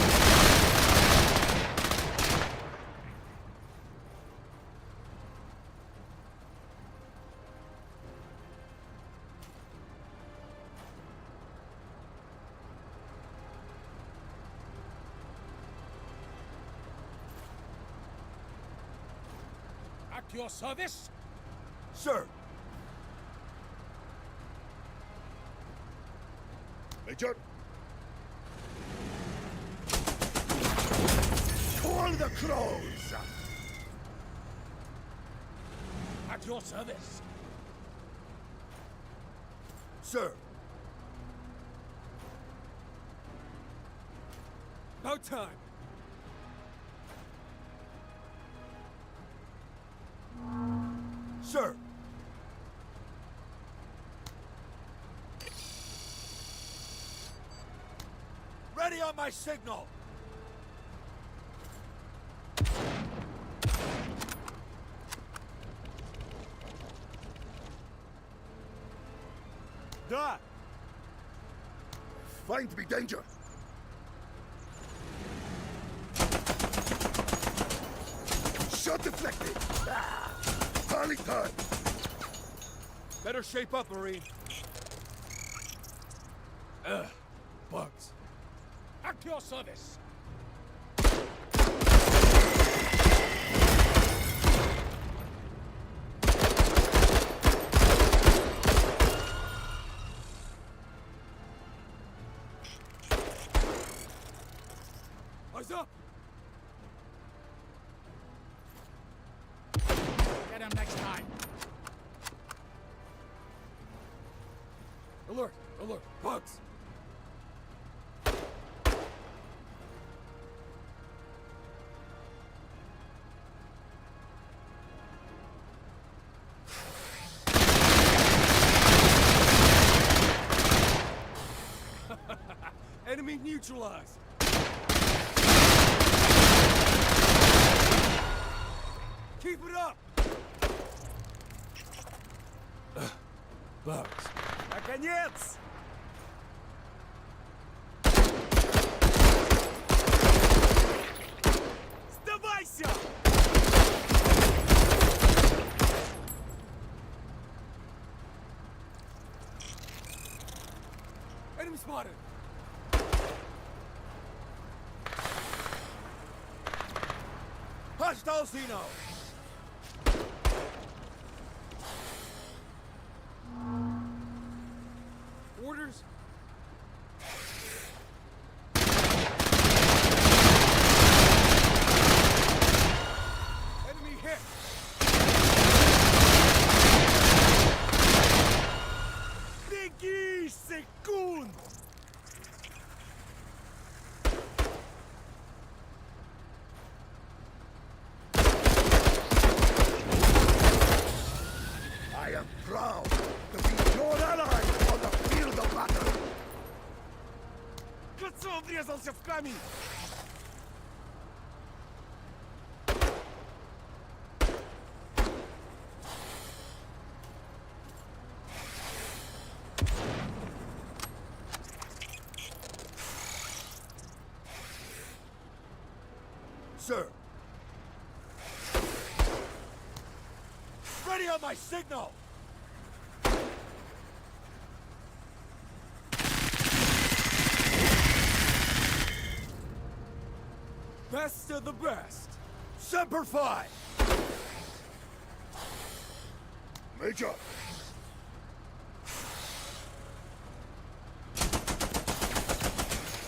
At your service? Sir! Major, Call the crows! At your service. Sir! About time. Sir! Ready on my signal! da! Find me danger! Shot deflected! Ah! Parley time! Better shape up, Marine. Bugs. At your service. Eyes up! Get him next time. Alert! Alert! Bugs! Enemy neutralized! Keep it up! Bugs. Наконец! Сдавайся! Enemy spotted! Hostile Xeno! Orders? Enemy hit! Biggie Sekund! I am proud to be your ally on the field of battle! Кацо врезался в камень! Sir! Ready on my signal! Best of the best! Semper Fi! Major!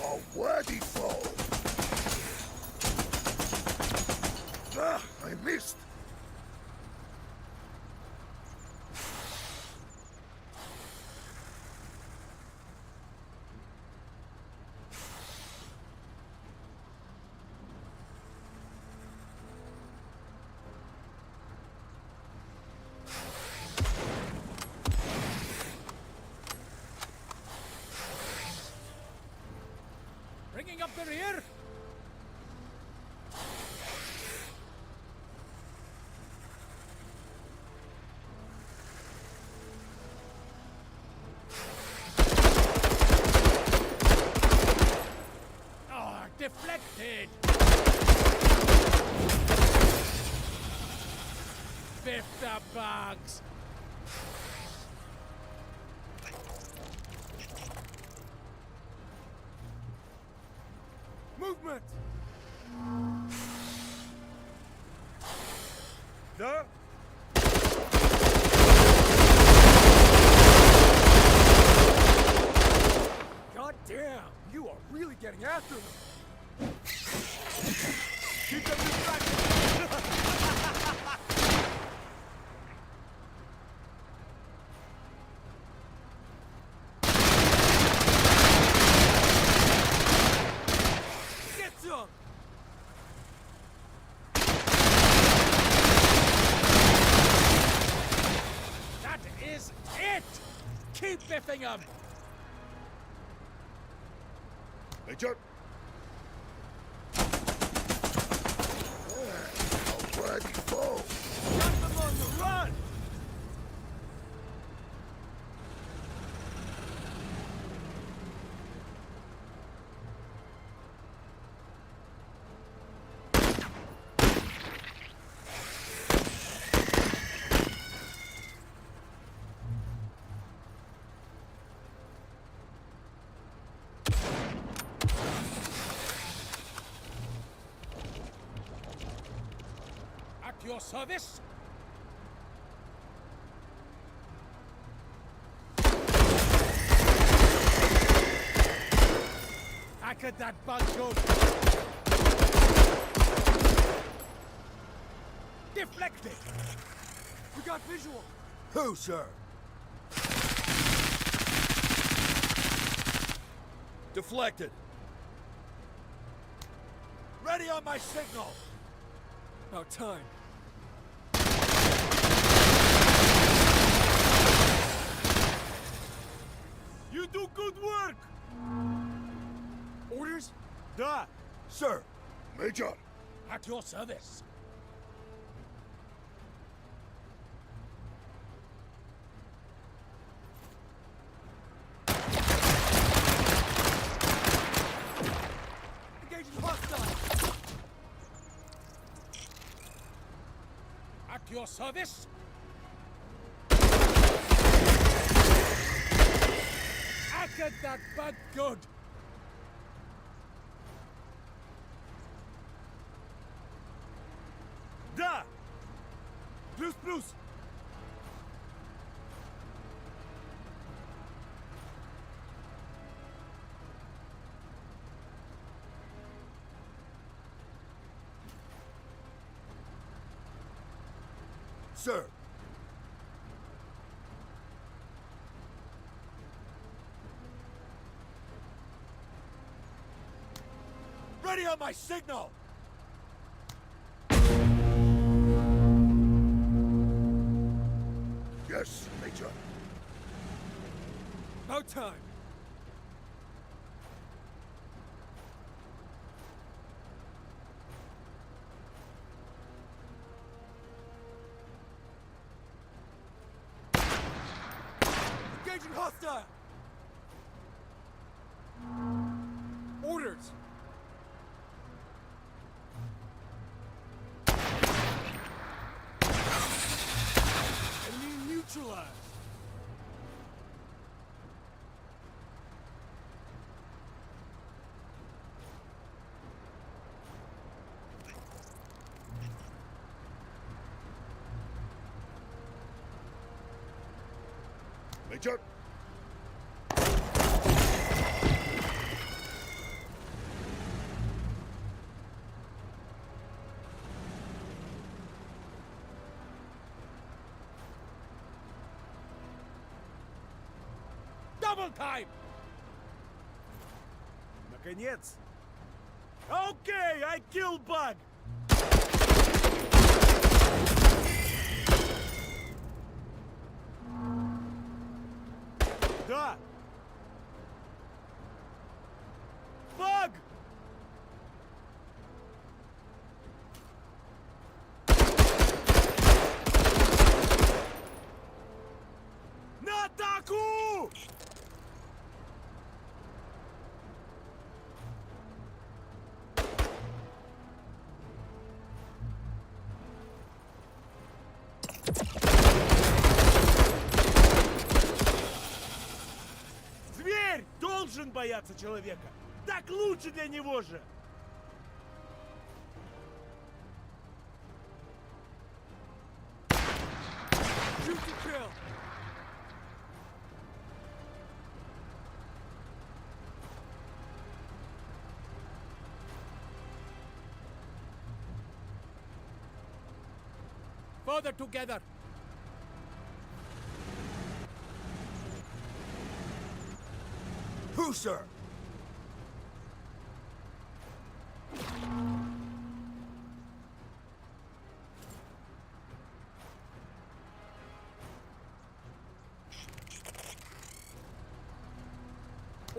A worthy foe! Ah, I missed! Bringing up the rear. Oh, deflected. Biff the bugs. Movement! Да? getting after them. Keep them distracted. Get some. That is it! Keep biffing them! Major. Already full. Got them on the run. At your service! Back at that bug good! Deflected! We got visual. Who, sir? Deflected. Ready on my signal. About time. You do good work. Orders? Da. Sir. Major. At your service! Engaging hostile. At your service! Back at that bug good! Да. Плюс-плюс. Sir. Ready on my signal! Yes, Major. About time. Engaging hostile! Orders! Enemy neutralized! Major! Double time! Наконец! Okay, I kill bug! Да! Bug! На атаку! Зверь должен бояться человека. Так лучше для него же. Shoot to kill. Further together. Who, sir?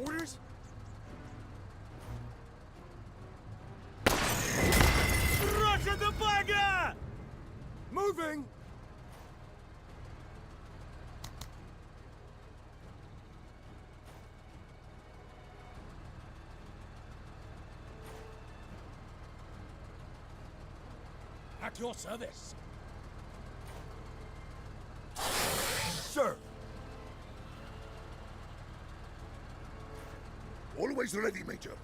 Orders? Russia the bugger! Moving! At your service. Sir! Always ready, Major.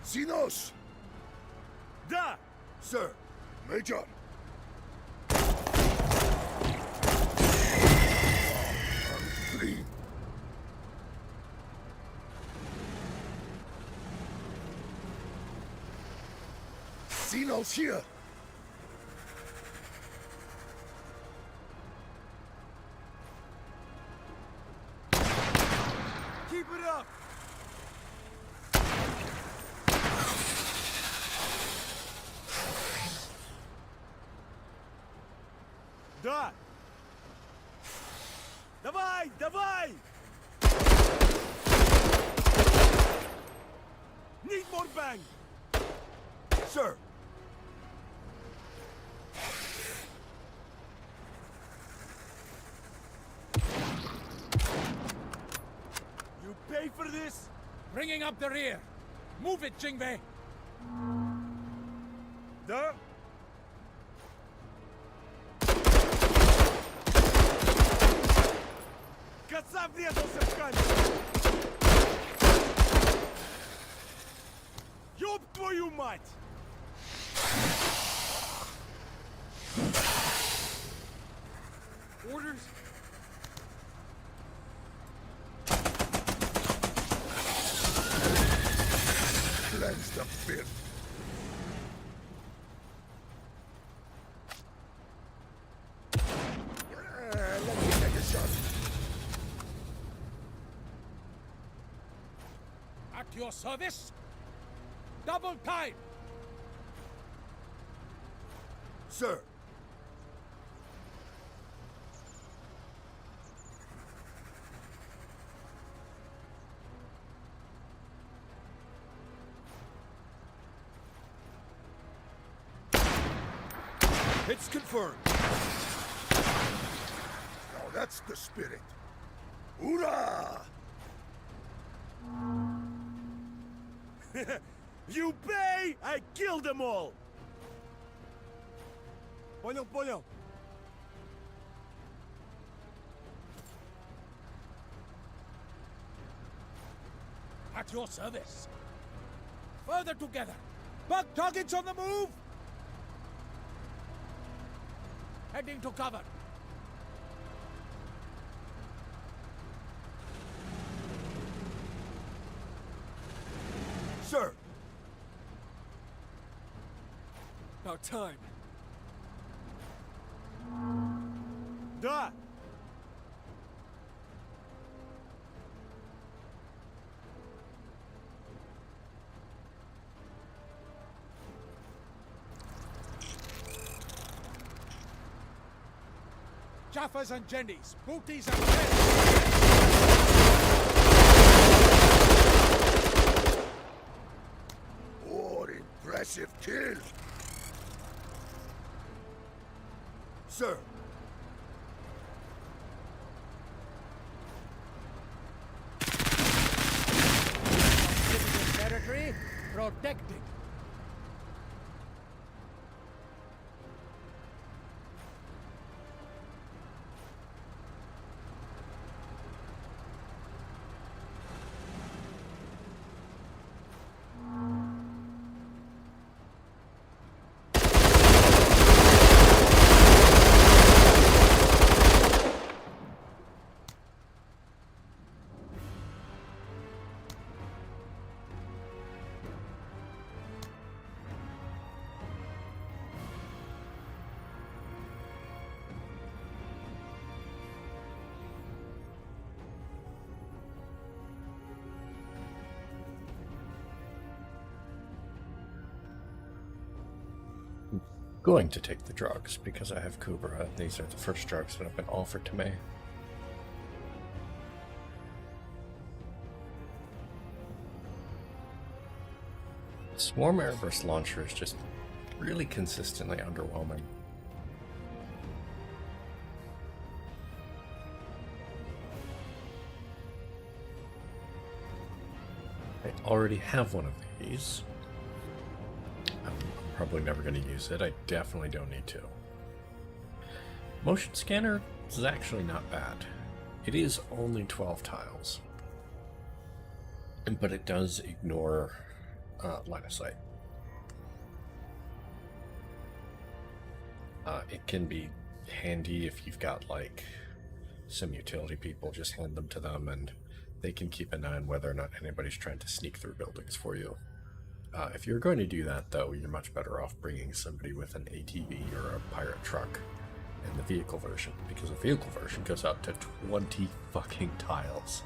Sinos! Da! Sir! Major! Clean. Sinos here! Keep it up! Да! Давай! Давай! Need more bang! Sir! You pay for this? Bringing up the rear. Move it, Jingwei. Да? Коца врезался в камень! Ёб твою мать! Orders? Cleanse the pit. Let me take a shot. At your service. Double time. Sir! It's confirmed. Now that's the spirit. Hoorah! You pay! I killed them all! Понял, понял. At your service. Further together. Bug targets on the move. Heading to cover. Sir! About time. Да! Jaffas and Jennies. Booties and Jennies. Oh, impressive kill. Sir! Territory protected. going to take the drugs because I have Kubra. These are the first drugs that have been offered to me. Swarm Airburst Launcher is just really consistently underwhelming. I already have one of these. I'm probably never going to use it. I definitely don't need to. Motion scanner is actually not bad. It is only 12 tiles. But it does ignore line of sight. It can be handy if you've got like some utility people, just hand them to them and they can keep an eye on whether or not anybody's trying to sneak through buildings for you. If you're going to do that though, you're much better off bringing somebody with an ATV or a pirate truck in the vehicle version, because the vehicle version goes out to 20 fucking tiles.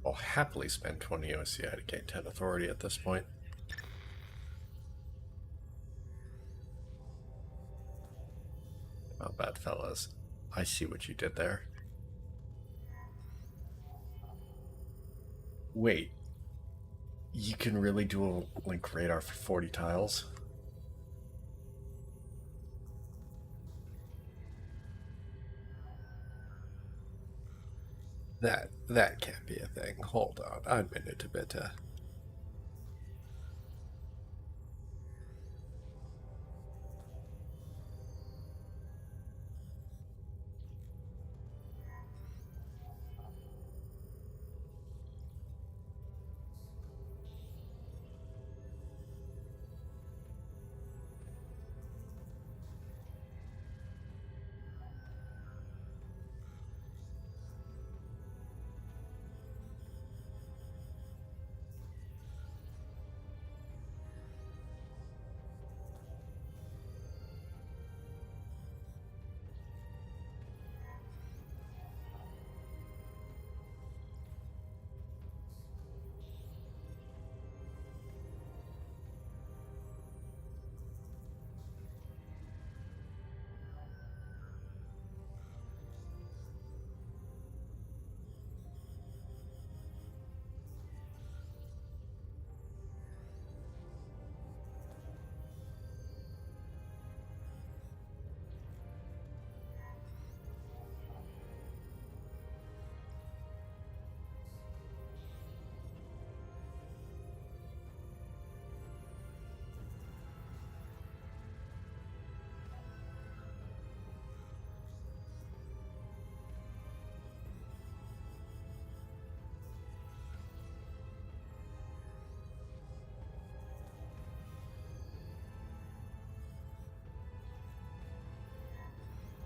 I'll happily spend 20 OCI to gain 10 authority at this point. Not bad, fellas. I see what you did there. Wait. You can really dual link radar for 40 tiles? That can't be a thing. Hold on, I'm in it a bit.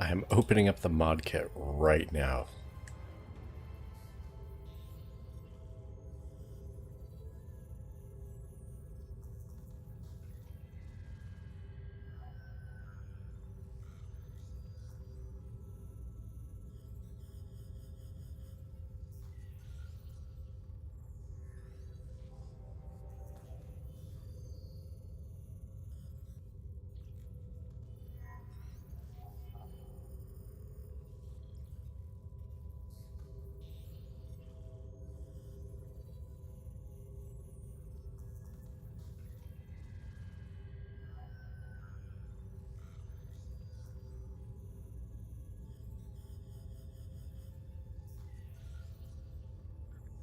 I am opening up the mod kit right now.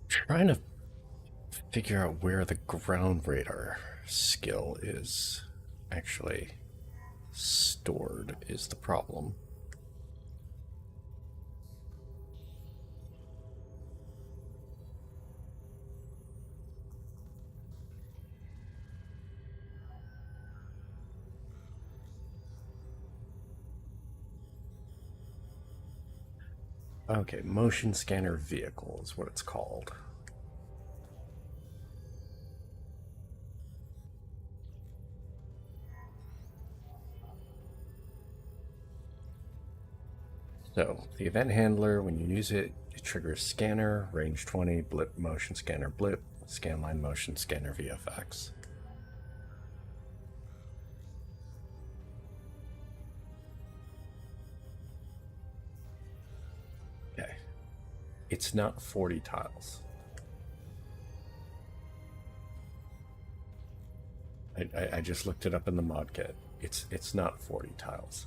Trying to figure out where the ground radar skill is actually stored is the problem. Okay, motion scanner vehicle is what it's called. So, the event handler, when you use it, it triggers scanner, range 20, blip, motion scanner, blip, scanline, motion scanner, VFX. Okay. It's not 40 tiles. I just looked it up in the mod kit. It's not 40 tiles.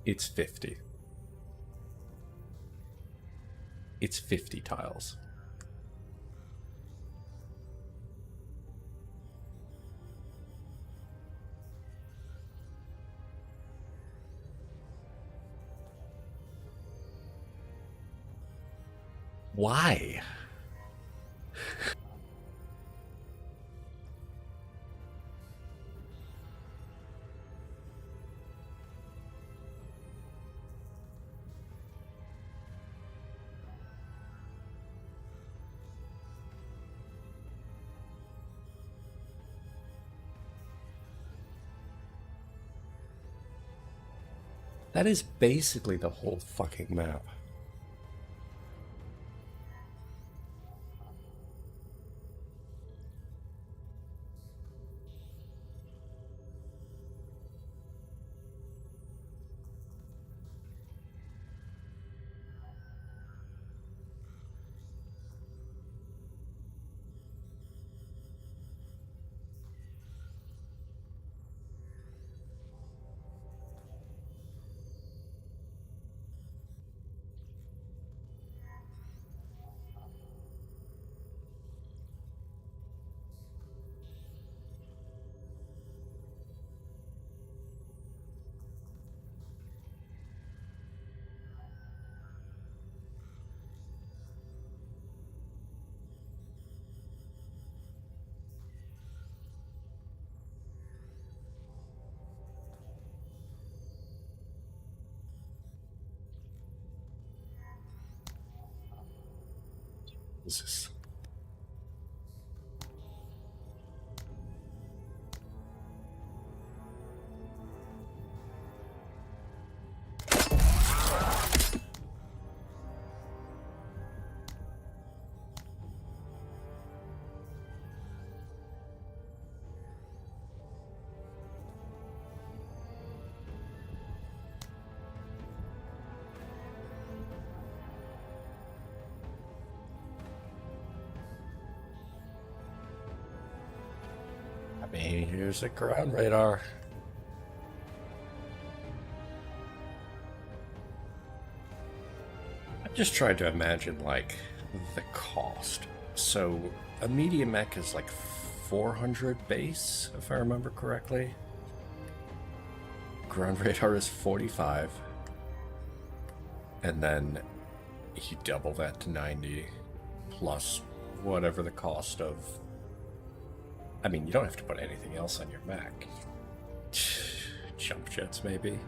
It's 50. It's 50 tiles. Why? That is basically the whole fucking map. Jesus. I mean, here's a ground radar. I'm just trying to imagine, like, the cost. So, a medium mech is like 400 base, if I remember correctly. Ground radar is 45. And then you double that to 90, plus whatever the cost of... I mean, you don't have to put anything else on your Mac. Jump jets, maybe.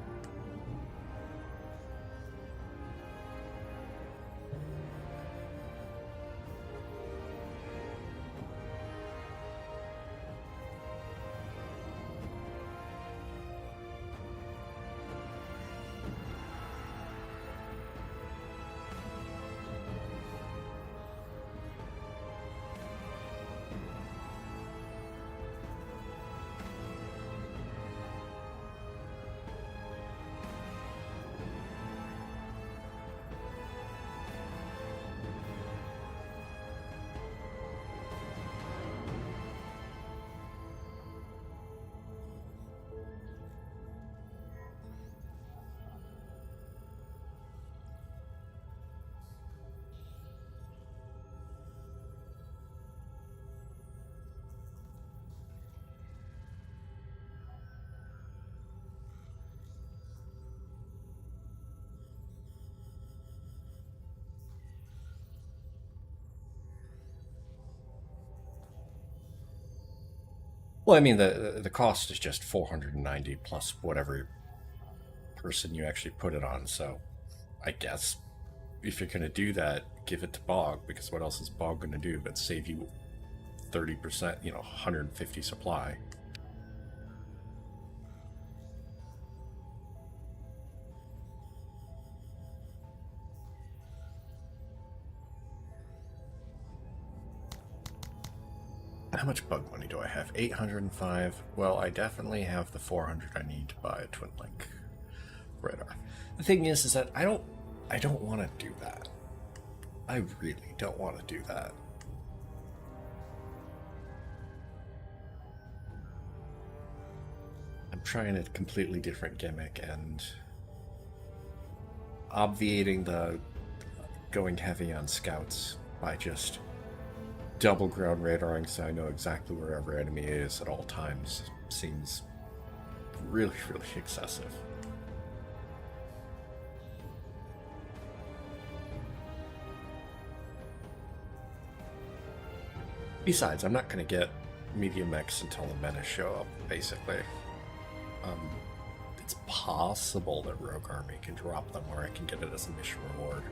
Well, I mean, the cost is just 490 plus whatever person you actually put it on. So, I guess if you're gonna do that, give it to Bog, because what else is Bog gonna do but save you 30%? 150 supply. How much bug money do I have? 805. Well, I definitely have the 400 I need to buy a twin link radar. The thing is that I don't want to do that. I really don't want to do that. I'm trying a completely different gimmick and obviating the going heavy on scouts by just double ground radaring so I know exactly where every enemy is at all times seems really, really excessive. Besides, I'm not going to get medium mechs until the meta show up, basically. It's possible that Rogue Army can drop them where I can get it as a mission reward.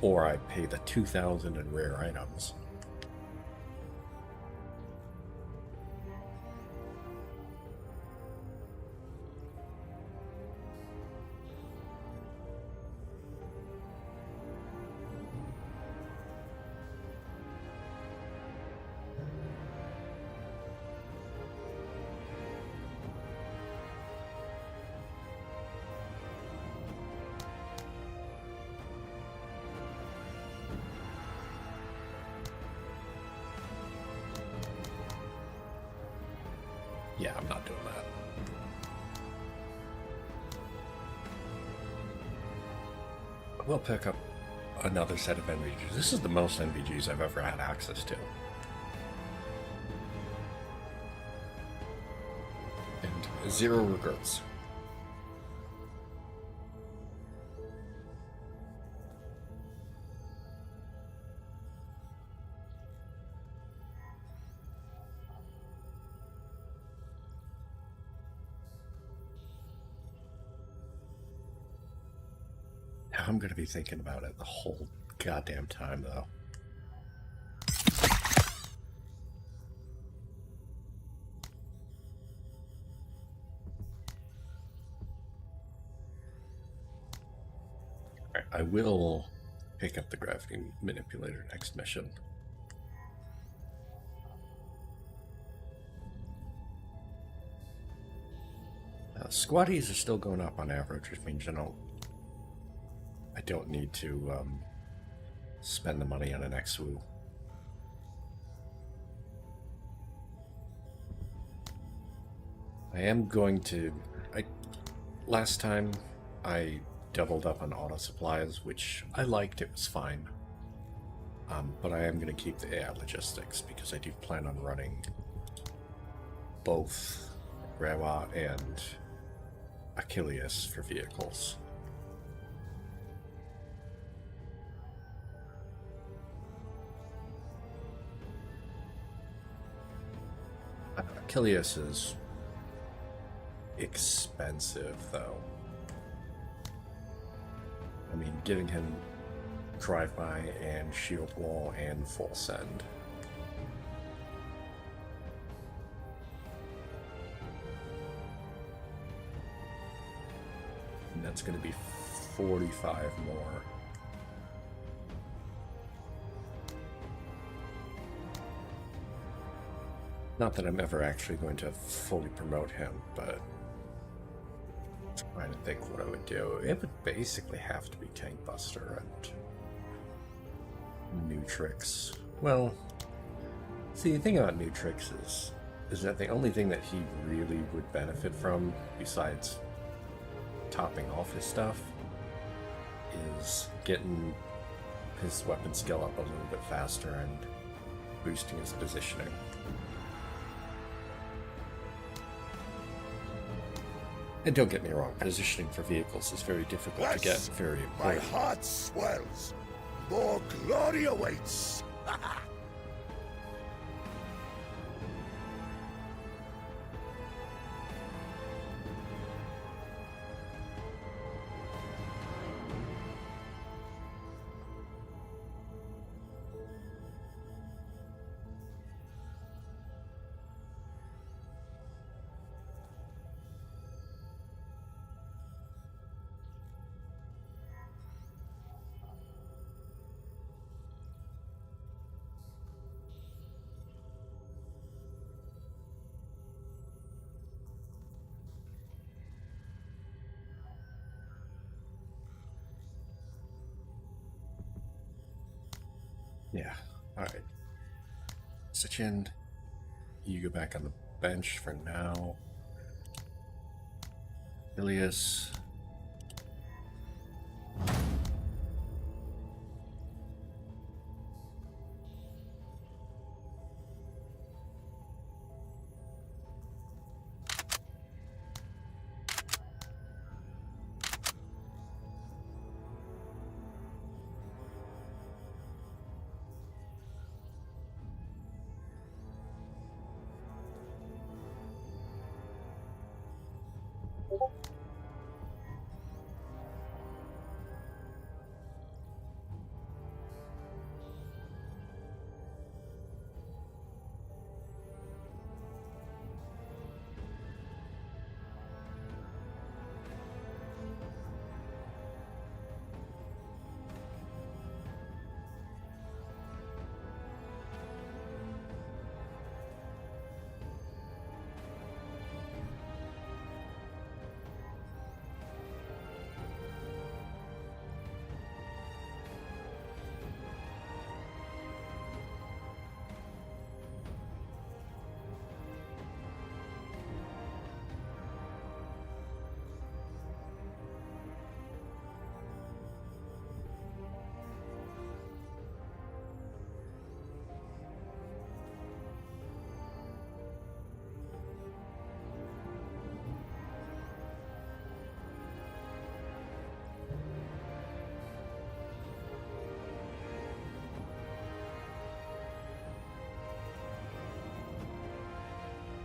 Or I pay the 2,000 in rare items. Yeah, I'm not doing that. We'll pick up another set of NVGs. This is the most NVGs I've ever had access to. And zero regrets. I'm going to be thinking about it the whole goddamn time, though. Alright, I will pick up the gravity manipulator next mission. Squaddies are still going up on average, which means I don't need to spend the money on an XWU. I am going to... last time I doubled up on auto supplies, which I liked, it was fine. But I am going to keep the AI logistics because I do plan on running both Rewa and Achilles for vehicles. Achilles is expensive, though. I mean, giving him drive-by and shield wall and full send. And that's going to be 45 more. Not that I'm ever actually going to fully promote him, but I'm trying to think what I would do. It would basically have to be Tank Buster and Nutrix. Well, see, the thing about Nutrix is that the only thing that he really would benefit from, besides topping off his stuff, is getting his weapon skill up a little bit faster and boosting his positioning. And don't get me wrong, positioning for vehicles is very difficult to get, very My important. heart swells. More glory awaits. Yeah. Alright. Sachin, you go back on the bench for now. Ilias.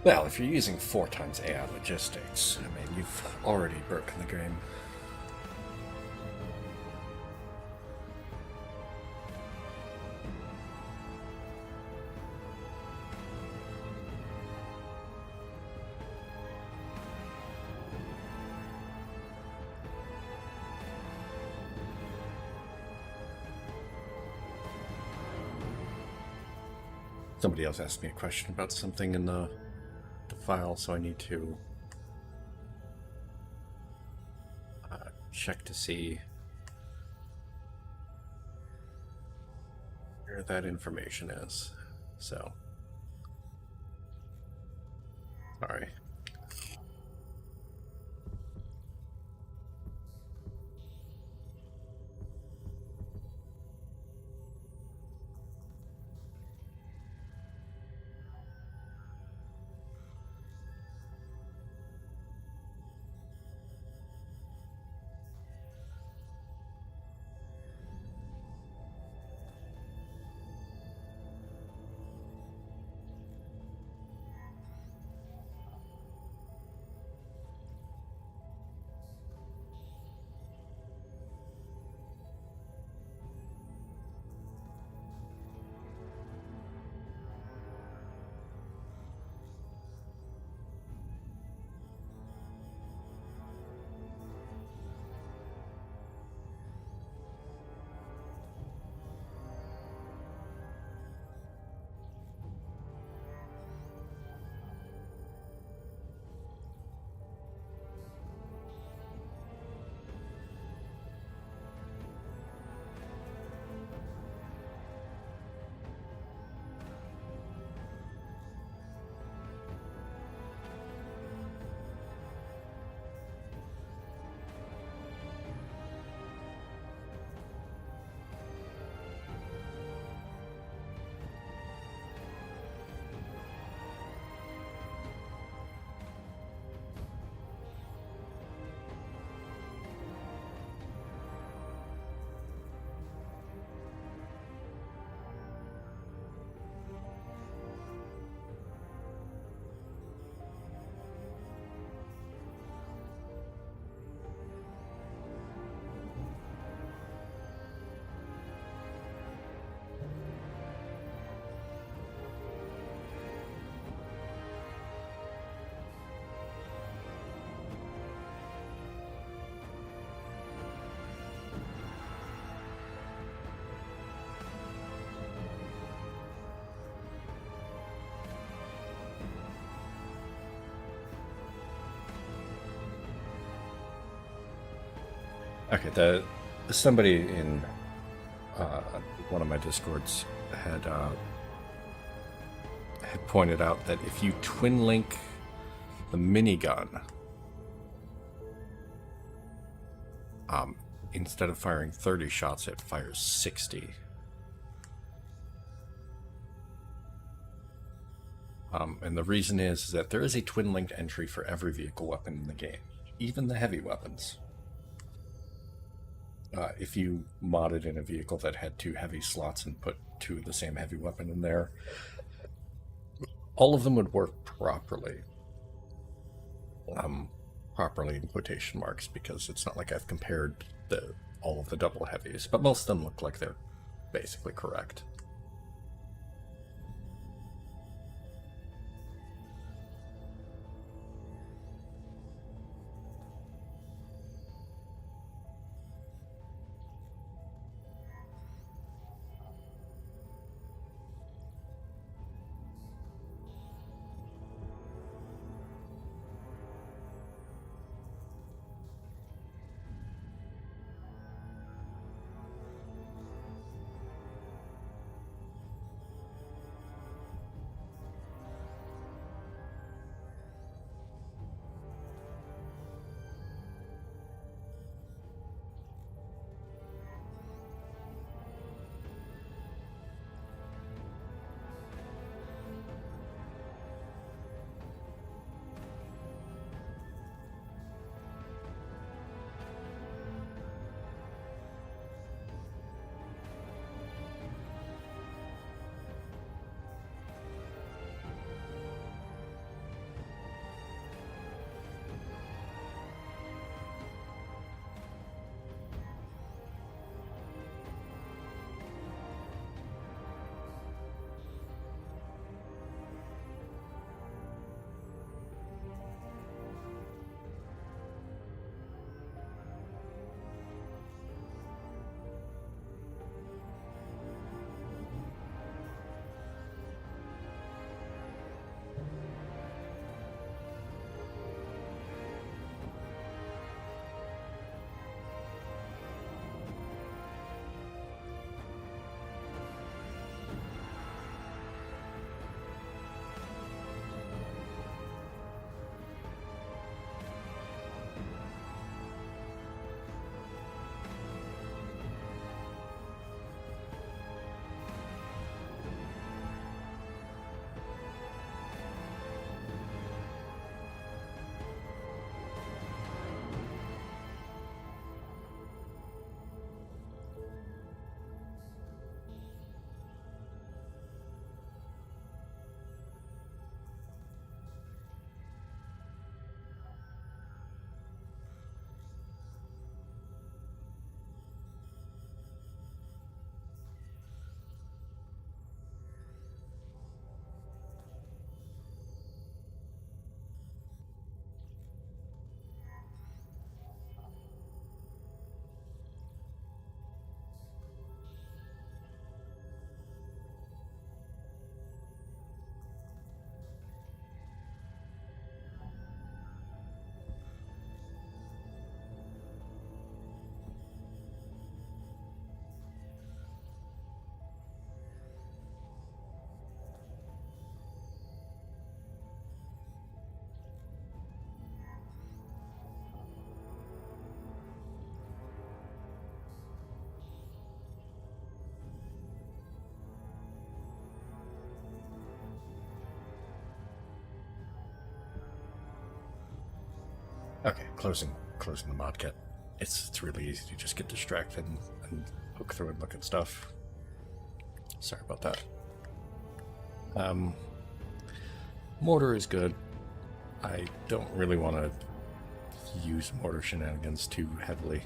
Well, if you're using 4 times AI logistics, I mean, you've already broken the game. Somebody else asked me a question about something in the file, so I need to check to see where that information is. So, sorry. Okay, somebody in one of my Discords had pointed out that if you twin link the minigun, instead of firing 30 shots, it fires 60. And the reason is that there is a twin-linked entry for every vehicle weapon in the game, even the heavy weapons. If you modded in a vehicle that had 2 heavy slots and put 2 of the same heavy weapon in there, all of them would work properly. Properly in quotation marks, because it's not like I've compared all of the double heavies, but most of them look like they're basically correct. Okay, closing the mod kit. It's really easy to just get distracted and look through and look at stuff. Sorry about that. Mortar is good. I don't really want to use mortar shenanigans too heavily.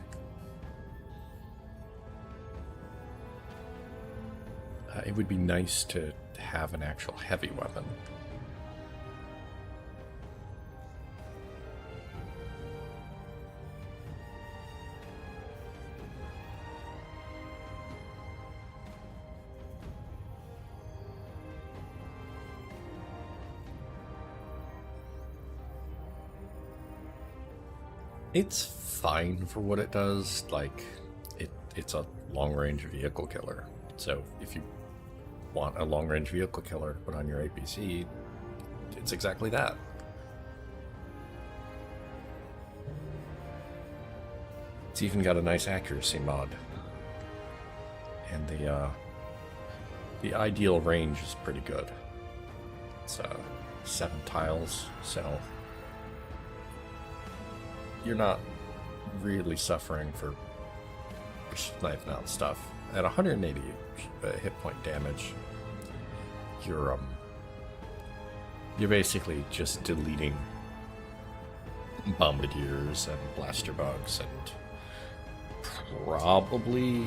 It would be nice to have an actual heavy weapon. It's fine for what it does. Like, it's a long-range vehicle killer. So if you want a long-range vehicle killer to put on your APC, it's exactly that. It's even got a nice accuracy mod. And the ideal range is pretty good. It's 7 tiles, so you're not really suffering for sniping out stuff. At 180 hit point damage, you're basically just deleting bombardiers and blaster bugs and probably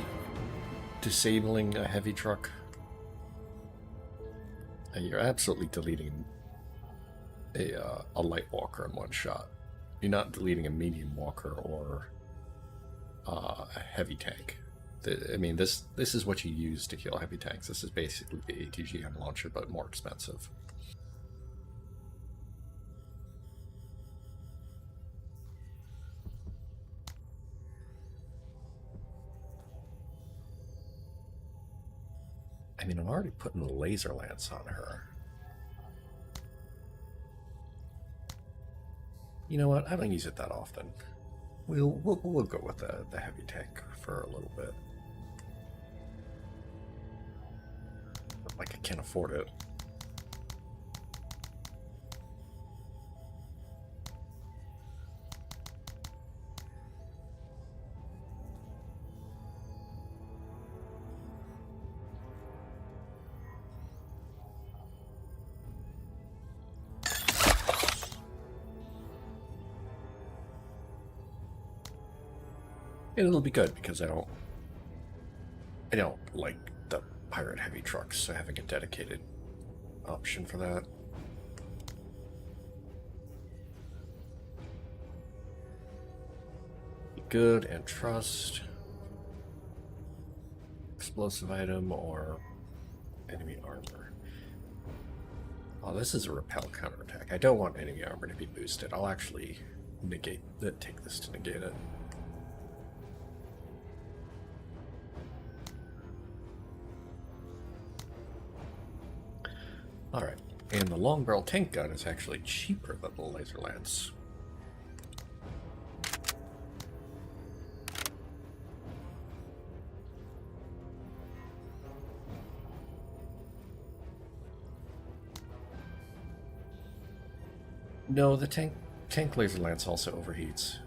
disabling a heavy truck. And you're absolutely deleting a light walker in one shot. You're not deleting a medium walker or a heavy tank. I mean, this is what you use to kill heavy tanks. This is basically the ATGM launcher, but more expensive. I mean, I'm already putting the laser lance on her. You know what? I don't use it that often. We'll go with the heavy tank for a little bit. Like I can't afford it. It'll be good because I don't like the pirate heavy trucks, so having a dedicated option for that. Good and trust. Explosive item or enemy armor. Oh, this is a repel counterattack. I don't want enemy armor to be boosted. I'll actually take this to negate it. Alright, and the long barrel tank gun is actually cheaper than the laser lance. No, the tank laser lance also overheats.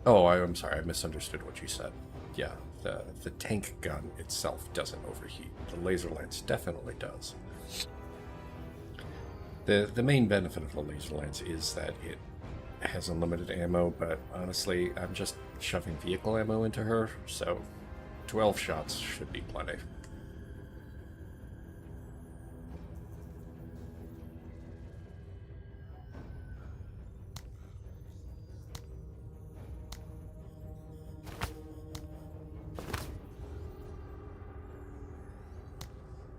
Oh, I'm sorry, I misunderstood what you said. Yeah, the tank gun itself doesn't overheat. The laser lance definitely does. The main benefit of the laser lance is that it has unlimited ammo, but honestly, I'm just shoving vehicle ammo into her, so 12 shots should be plenty.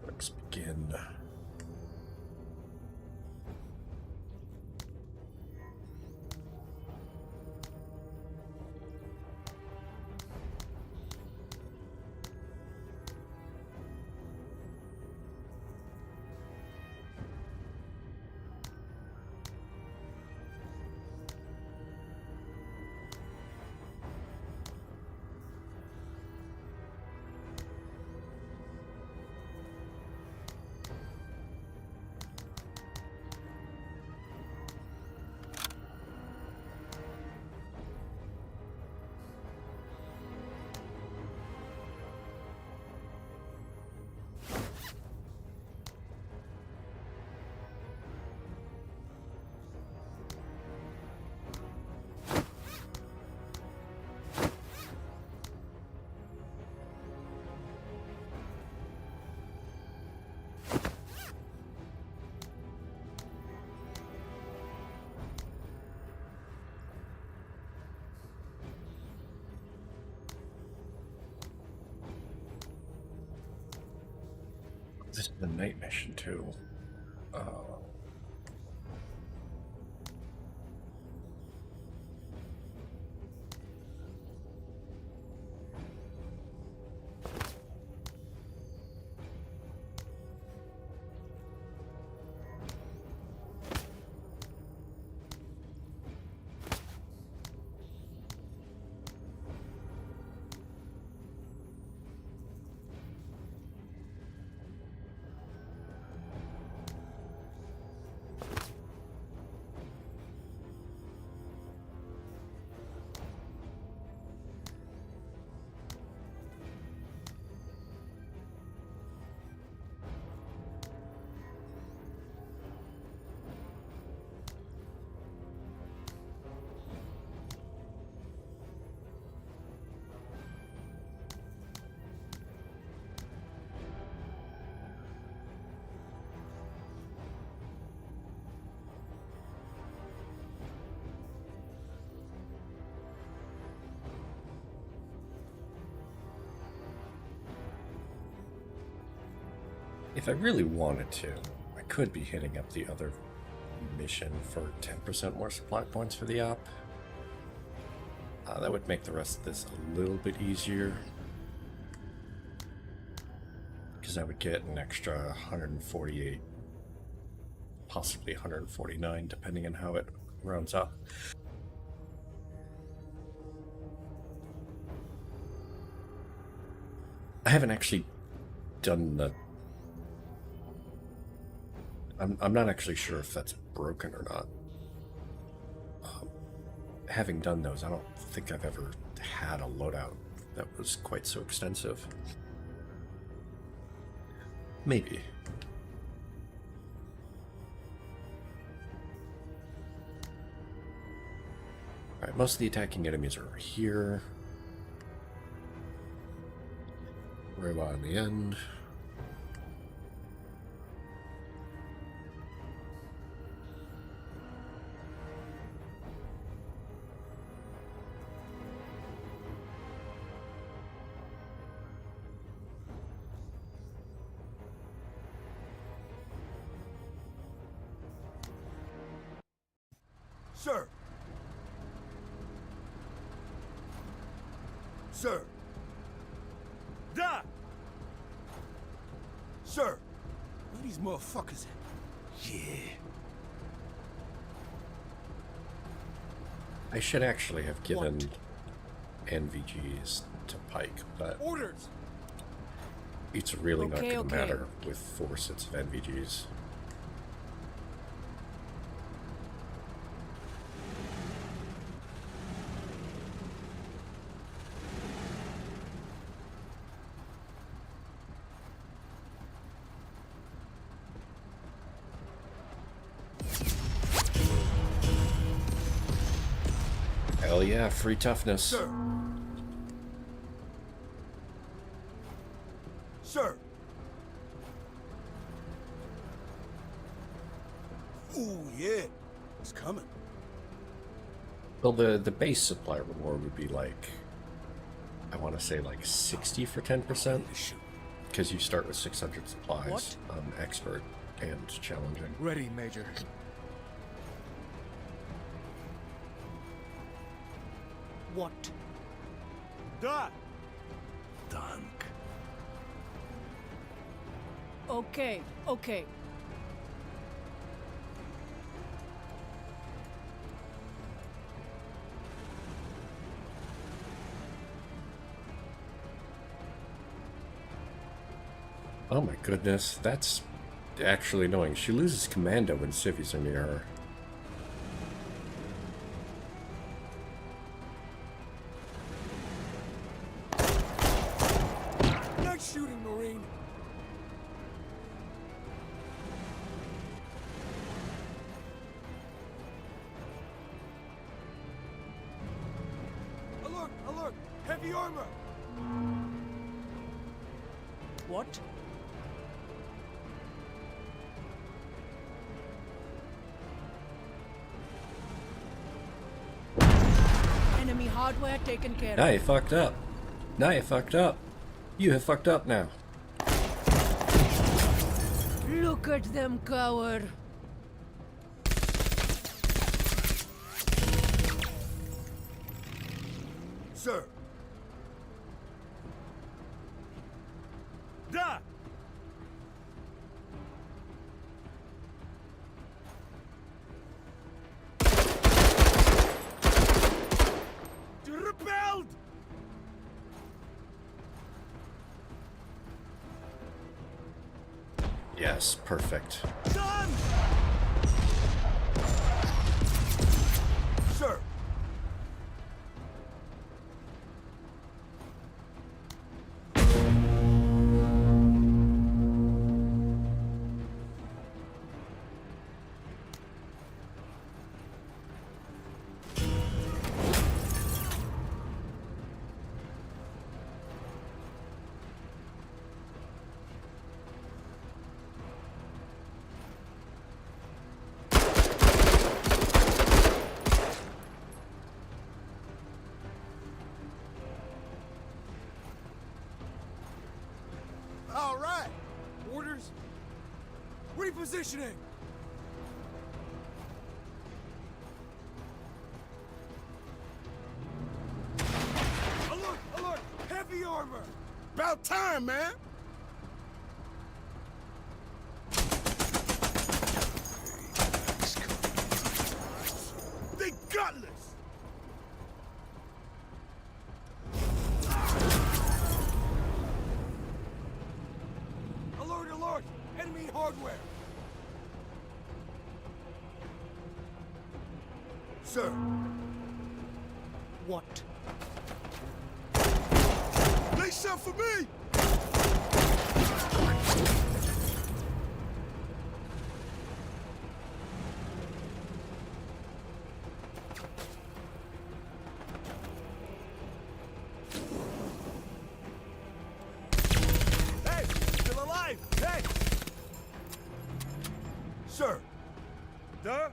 Let's begin. This is the night mission too. If I really wanted to, I could be hitting up the other mission for 10% more supply points for the op. That would make the rest of this a little bit easier. Because I would get an extra 148, possibly 149, depending on how it rounds up. I haven't actually done the... I'm not actually sure if that's broken or not. Having done those, I don't think I've ever had a loadout that was quite so extensive. Maybe. Alright, most of the attacking enemies are here. Robot in the end. Sir! Sir! Da! Sir! Where these motherfuckers at? Yeah. I should actually have given NVGs to Pike, but Orders! it's really not Okay, going to okay. matter with 4 sets of NVGs. Hell yeah, free toughness. Sir! Sir! Ooh, yeah. It's coming. Well, the base supply reward would be like, I want to say like 60 for 10%, Shoot. because you start with 600 supplies What? on expert and challenging. Ready, Major. What? Da! Dunk. Okay, okay. Oh my goodness, that's actually annoying. She loses commando when civvies are near her. Nice shooting, Marine. Alert! Alert! Heavy armor! What? Enemy hardware taken care Now of. you fucked up. Now you fucked up. You have fucked up now. Look at them cower. Sir! Da! Repelled! Yes, perfect. Done! Sir! All right. Orders? Repositioning! Alert! Alert! Heavy armor! About time, man! They gutless! Alert! Alert! Enemy hardware! Sir! What? They sent for me! Hey! Still alive! Hey! Sir! Duh?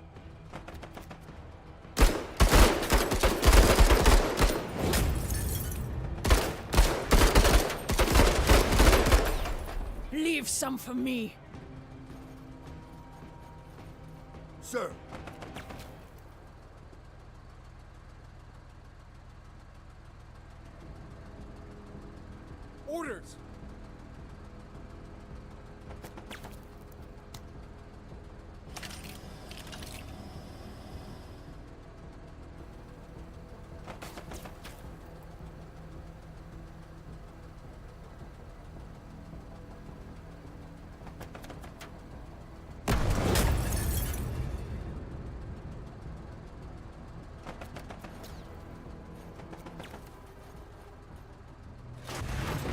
Leave some for me. Sir! Orders!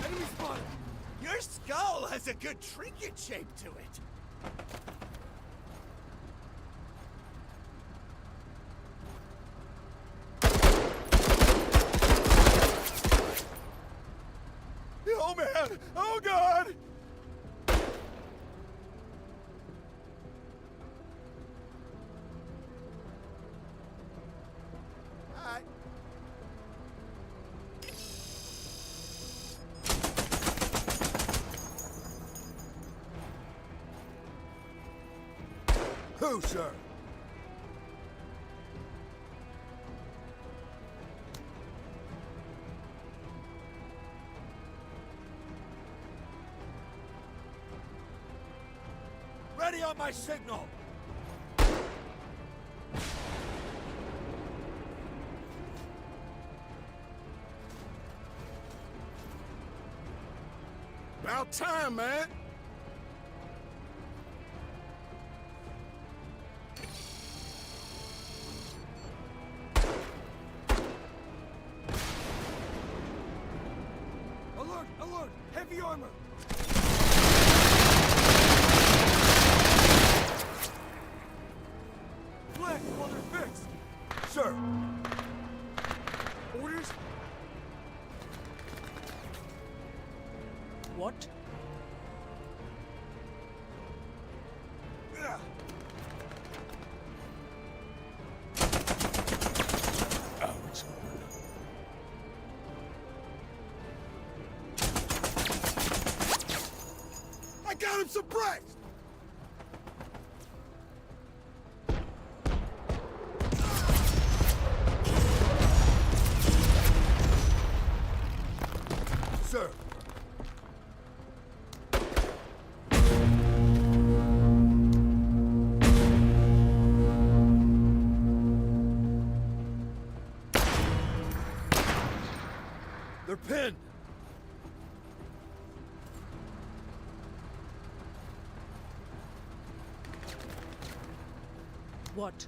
Enemy spotted! Your skull has a good trinket shape to it. Oh man! Oh god! Alright. Who, sir? Ready on my signal! About time, man! Alert! Alert! Heavy armor! Black while they're fixed! Sir! Orders? What? Ugh. Oh, it's over. I got him suppressed! Sir! They're pinned! What?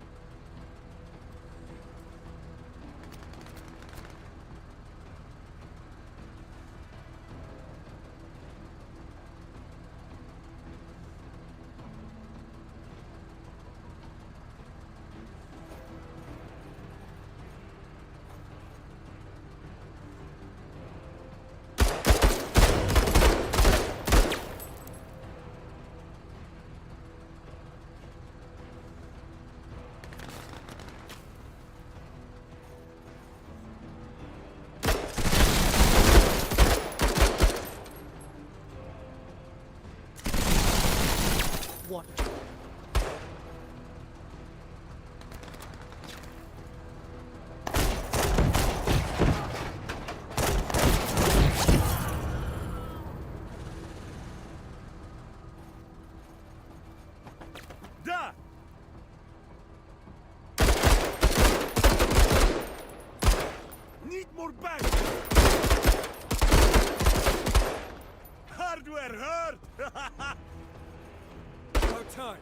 time.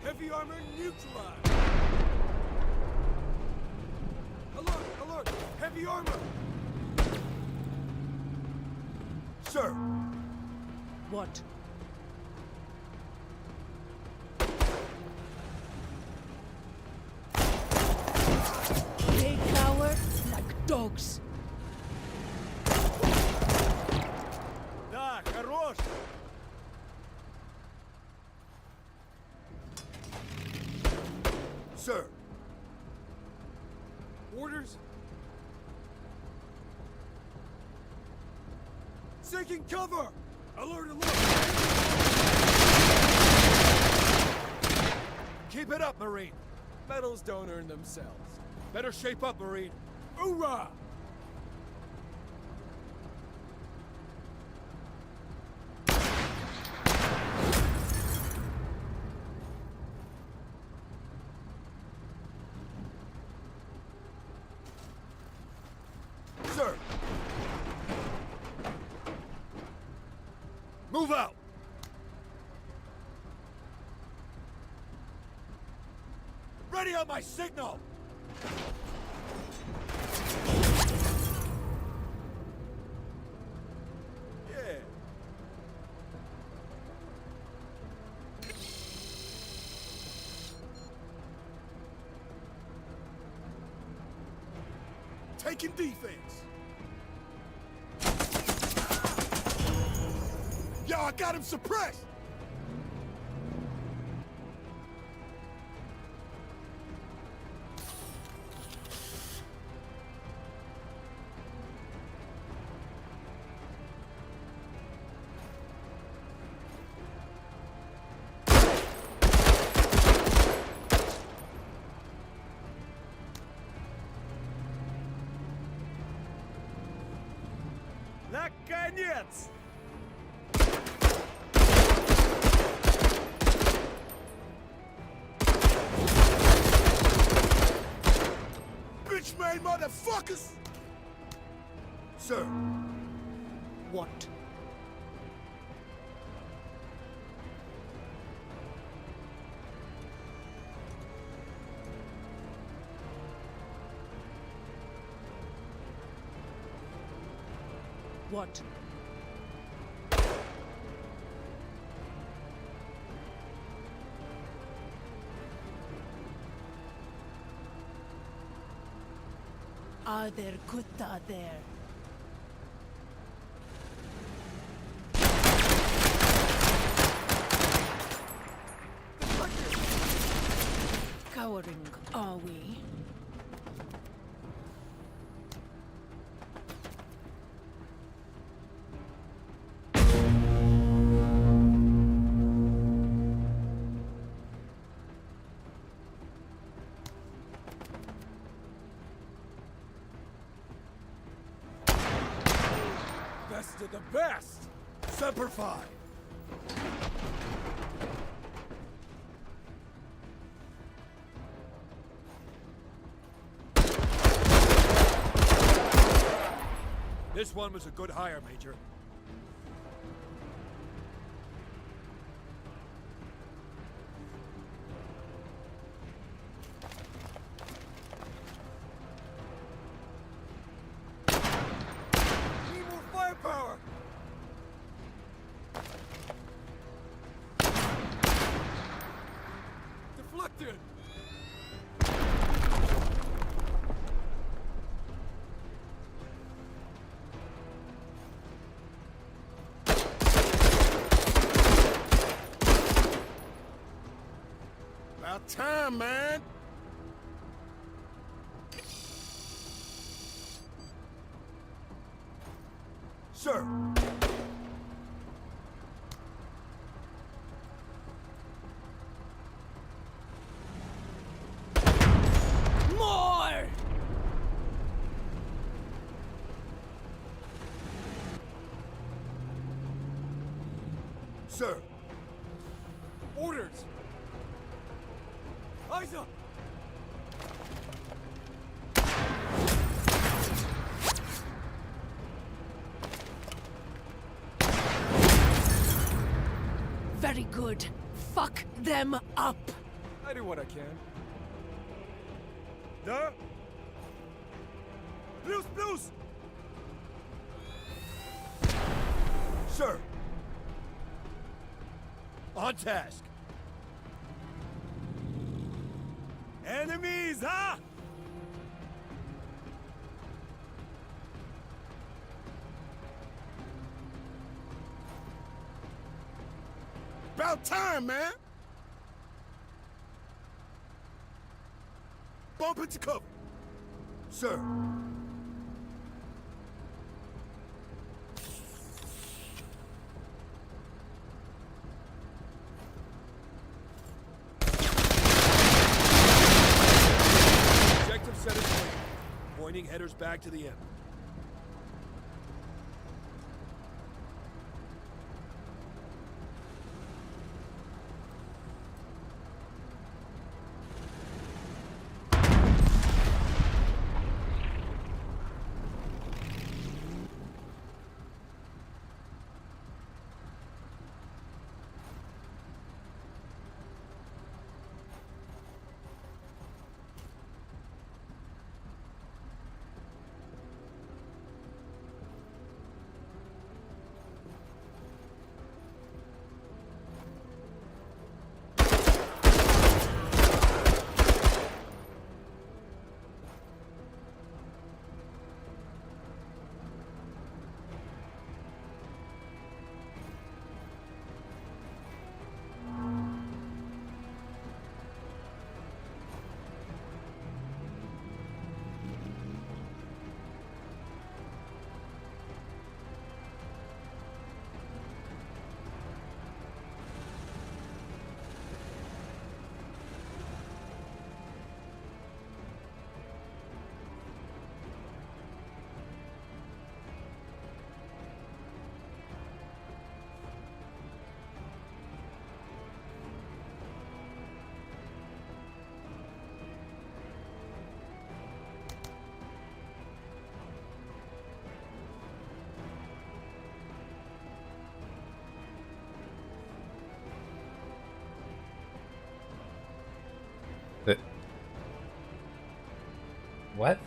Heavy armor neutralized. Alert! Alert! Heavy armor! Sir! What? They cower like dogs. Да, хорош! Sir! Orders? Seeking cover! Alert, alert! Keep it up, Marine! Medals don't earn themselves. Better shape up, Marine. Hoorah! Sir! Move out! Ready on my signal! Yeah. Taking defense. Yo, I got him suppressed! Наконец! Bitch-made motherfuckers! Sir, What? What? Are there Kutta there? Cowering, are we? best of the best! Semper Fi! This one was a good hire, Major. Need more firepower! Deflected! About time, man! Sir! Sir. Orders! Eyes up! Very good. Fuck them up. I do what I can. Duh! Blues, blues! Sir. On task. Enemies, huh? About time, man! Bump into cover. Sir. Objective set is clear. Pointing headers back to the end. What?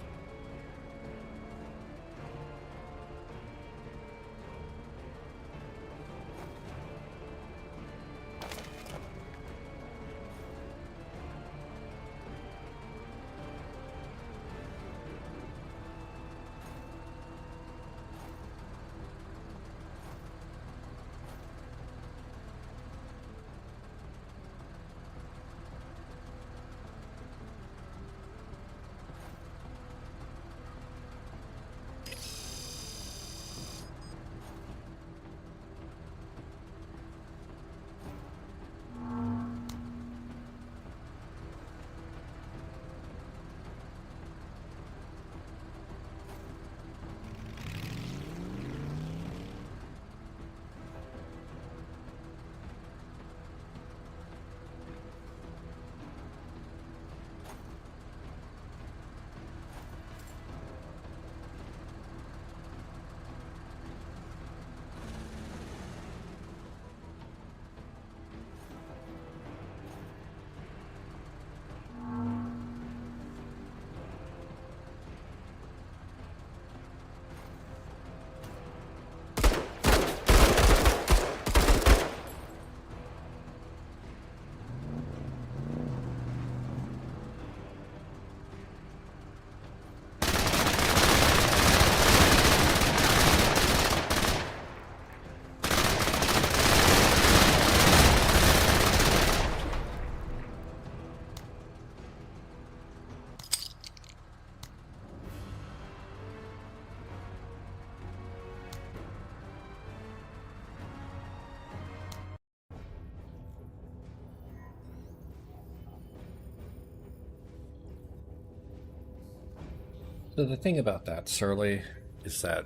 So the thing about that, Surly, is that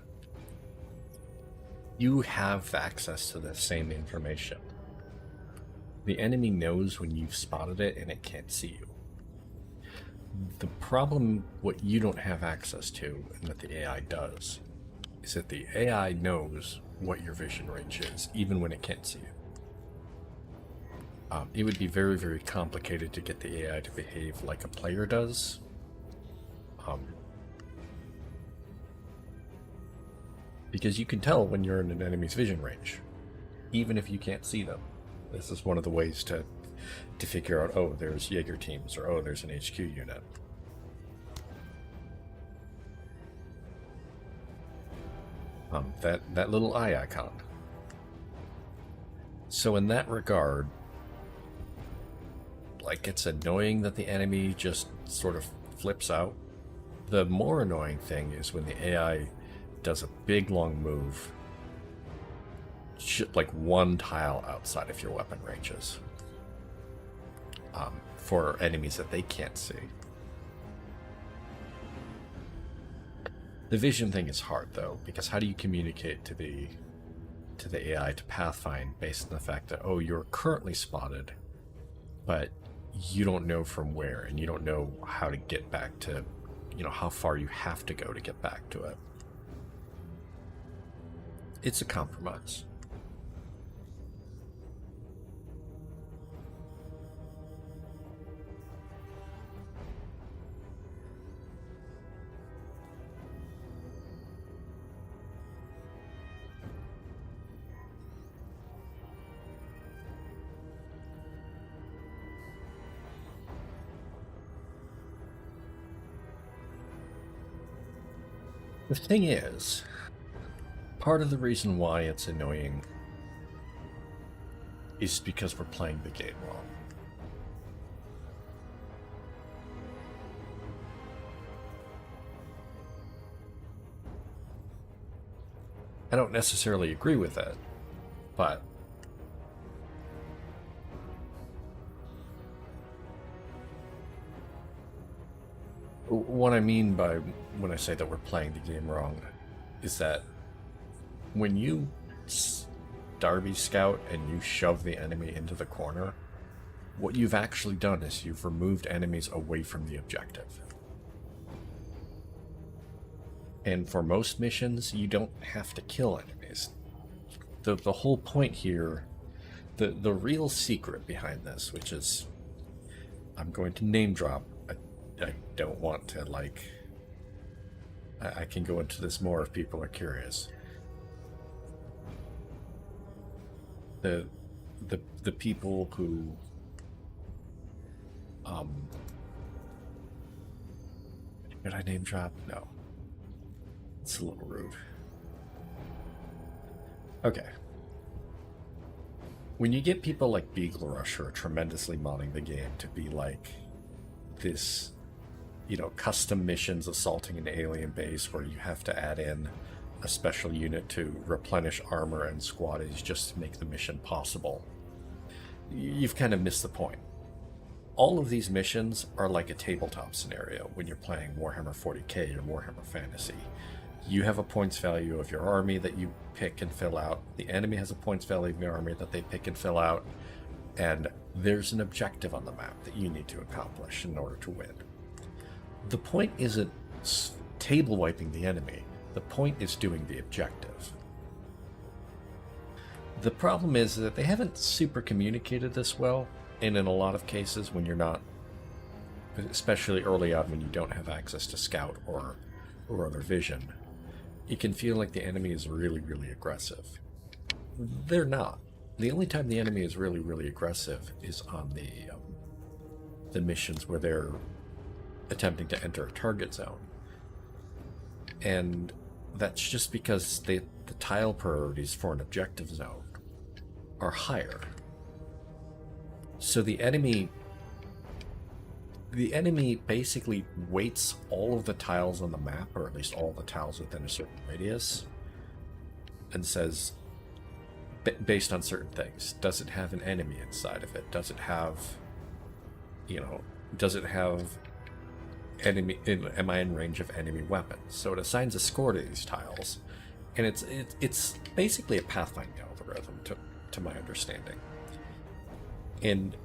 you have access to the same information. The enemy knows when you've spotted it and it can't see you. The problem, what you don't have access to, and that the AI does, is that the AI knows what your vision range is, even when it can't see you. It would be very, very complicated to get the AI to behave like a player does. Because you can tell when you're in an enemy's vision range, even if you can't see them. This is one of the ways to figure out, oh, there's Jaeger teams, or oh, there's an HQ unit. That little eye icon. So in that regard, like, it's annoying that the enemy just sort of flips out. The more annoying thing is when the AI does a big long move, like one tile outside of your weapon ranges, for enemies that they can't see. The vision thing is hard though, because how do you communicate to the AI to pathfind based on the fact that, oh, you're currently spotted, but you don't know from where, and you don't know how to get back to, you know, how far you have to go to get back to it. It's a compromise. The thing is, part of the reason why it's annoying is because we're playing the game wrong. I don't necessarily agree with it, but what I mean by when I say that we're playing the game wrong is that when you Darby Scout and you shove the enemy into the corner, what you've actually done is you've removed enemies away from the objective. And for most missions, you don't have to kill enemies. The whole point here, the real secret behind this, which is, I'm going to name drop, I don't want to, like, I can go into this more if people are curious. The people who did I name drop? No. It's a little rude. Okay. When you get people like Beagle Rush who are tremendously modding the game to be like this, you know, custom missions assaulting an alien base where you have to add in a special unit to replenish armor and squaddies just to make the mission possible, you've kind of missed the point. All of these missions are like a tabletop scenario when you're playing Warhammer 40k or Warhammer Fantasy. You have a points value of your army that you pick and fill out. The enemy has a points value of your army that they pick and fill out. And there's an objective on the map that you need to accomplish in order to win. The point isn't table wiping the enemy. The point is doing the objective. The problem is that they haven't super communicated this well, and in a lot of cases when you're not, especially early on when you don't have access to scout or other vision, it can feel like the enemy is really, really aggressive. They're not. The only time the enemy is really, really aggressive is on the missions where they're attempting to enter a target zone. And that's just because the tile priorities for an objective zone are higher. So the enemy basically weights all of the tiles on the map, or at least all the tiles within a certain radius, and says, based on certain things, does it have an enemy inside of it? Does it have, you know, does it have enemy, am I in range of enemy weapons? So it assigns a score to these tiles, and it's basically a pathfinding algorithm to my understanding. And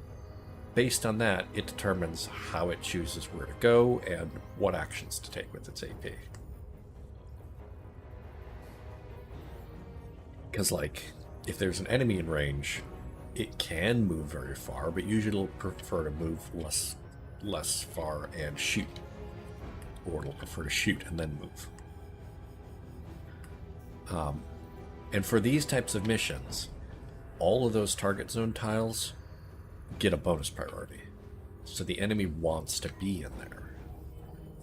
based on that, it determines how it chooses where to go and what actions to take with its AP. Because, like, if there's an enemy in range, it can move very far, but usually it'll prefer to move less far and shoot. Or it'll prefer to shoot and then move. And for these types of missions, all of those target zone tiles get a bonus priority. So the enemy wants to be in there.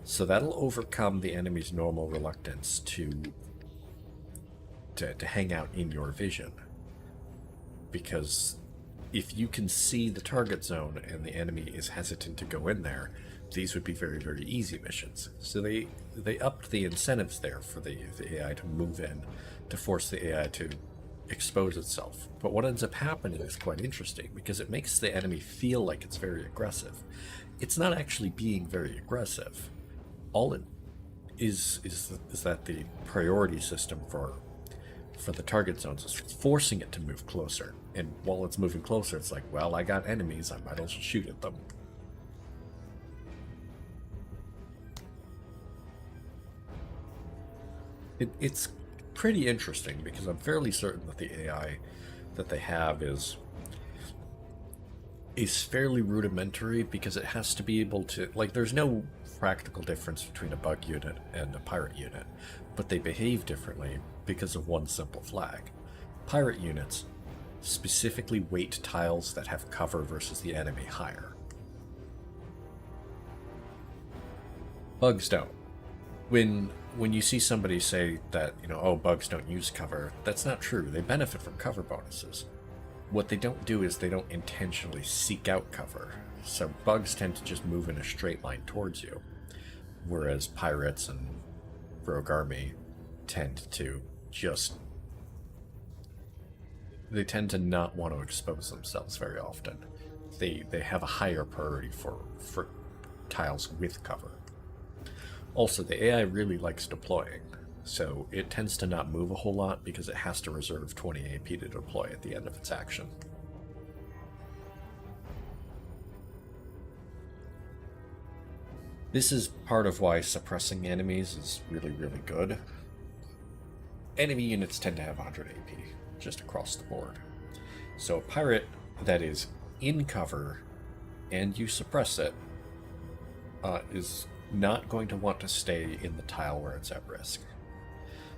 So that'll overcome the enemy's normal reluctance to hang out in your vision. Because if you can see the target zone and the enemy is hesitant to go in there, these would be very, very easy missions. So they upped the incentives there for the AI to move in, to force the AI to expose itself. But what ends up happening is quite interesting, because it makes the enemy feel like it's very aggressive. It's not actually being very aggressive. All it is that the priority system for the target zones is forcing it to move closer. And while it's moving closer, it's like, well, I got enemies, I might as well shoot at them. It's pretty interesting, because I'm fairly certain that the AI that they have is fairly rudimentary, because it has to be able to, like, there's no practical difference between a bug unit and a pirate unit, but they behave differently because of one simple flag. Pirate units specifically weight tiles that have cover versus the enemy higher. Bugs don't. When you see somebody say that, oh, bugs don't use cover, that's not true. They benefit from cover bonuses. What they don't do is they don't intentionally seek out cover. So bugs tend to just move in a straight line towards you, whereas pirates and rogue army tend to they tend to not want to expose themselves very often. They have a higher priority for tiles with cover. Also, the AI really likes deploying, so it tends to not move a whole lot because it has to reserve 20 AP to deploy at the end of its action. This is part of why suppressing enemies is really, really good. Enemy units tend to have 100 AP, just across the board. So a pirate that is in cover and you suppress it is not going to want to stay in the tile where it's at risk.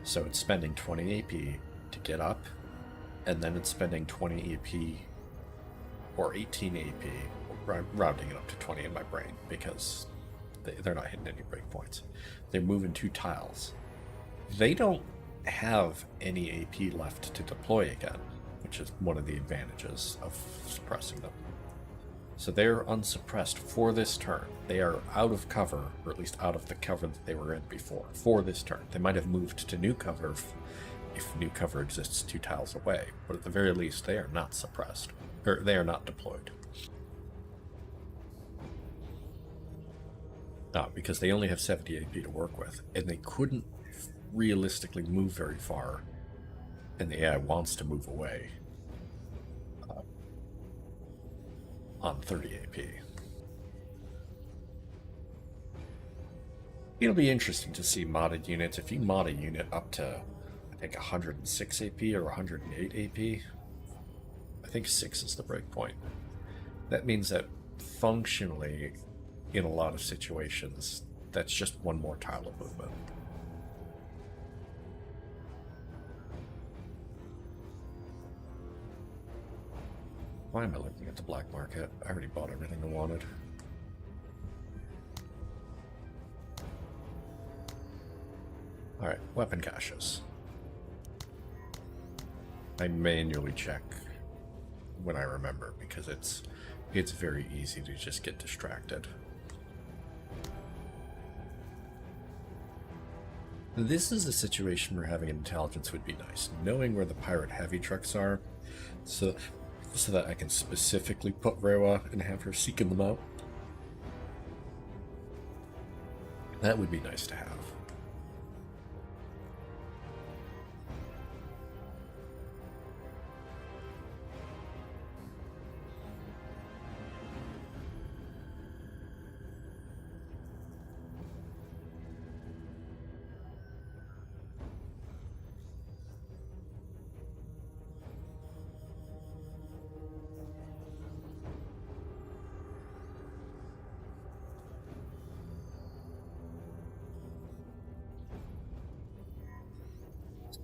So it's spending 20 AP to get up, and then it's spending 20 AP or 18 AP, rounding it up to 20 in my brain because they're not hitting any breakpoints. They're moving 2 tiles. They don't have any AP left to deploy again, which is one of the advantages of suppressing them. So they're unsuppressed for this turn. They are out of cover, or at least out of the cover that they were in before, for this turn. They might have moved to new cover if new cover exists 2 tiles away, but at the very least they are not suppressed, or they are not deployed. Because they only have 70 AP to work with, and they couldn't realistically move very far, and the AI wants to move away on 30 AP. It'll be interesting to see modded units. If you mod a unit up to, I think, 106 AP or 108 AP, I think 6 is the breakpoint. That means that functionally, in a lot of situations, that's just one more tile of movement. Why am I looking at the black market? I already bought everything I wanted. Alright, weapon caches. I manually check when I remember, because it's very easy to just get distracted. This is a situation where having intelligence would be nice. Knowing where the pirate heavy trucks are, so that I can specifically put Rewa and have her seeking them out. That would be nice to have.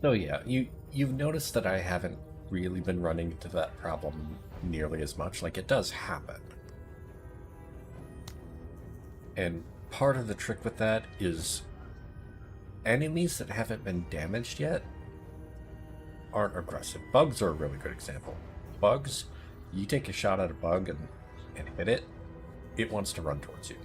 So yeah, you've noticed that I haven't really been running into that problem nearly as much. Like, it does happen. And part of the trick with that is enemies that haven't been damaged yet aren't aggressive. Bugs are a really good example. Bugs, you take a shot at a bug and hit it, it wants to run towards you.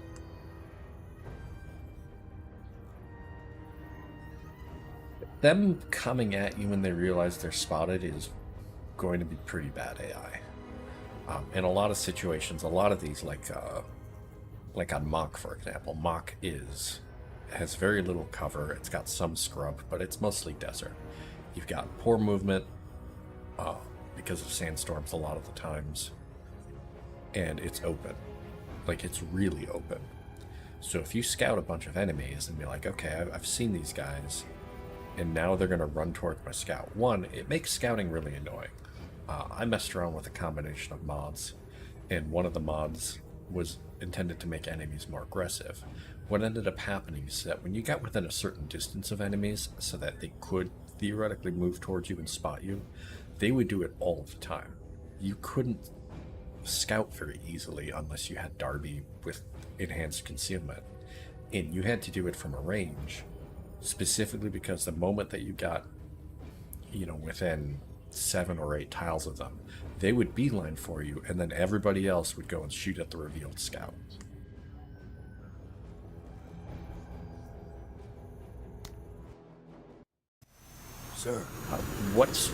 Them coming at you when they realize they're spotted is going to be pretty bad AI. In a lot of situations, a lot of these, like on Mach, for example, Mach has very little cover. It's got some scrub, but it's mostly desert. You've got poor movement because of sandstorms a lot of the times, and it's open. Like, it's really open. So if you scout a bunch of enemies and be like, okay, I've seen these guys, and now they're going to run toward my scout. One, it makes scouting really annoying. I messed around with a combination of mods, and one of the mods was intended to make enemies more aggressive. What ended up happening is that when you got within a certain distance of enemies, so that they could theoretically move towards you and spot you, they would do it all the time. You couldn't scout very easily unless you had Darby with enhanced concealment, and you had to do it from a range, specifically because the moment that you got, within 7 or 8 tiles of them, they would beeline for you, and then everybody else would go and shoot at the revealed scout. Sir. What's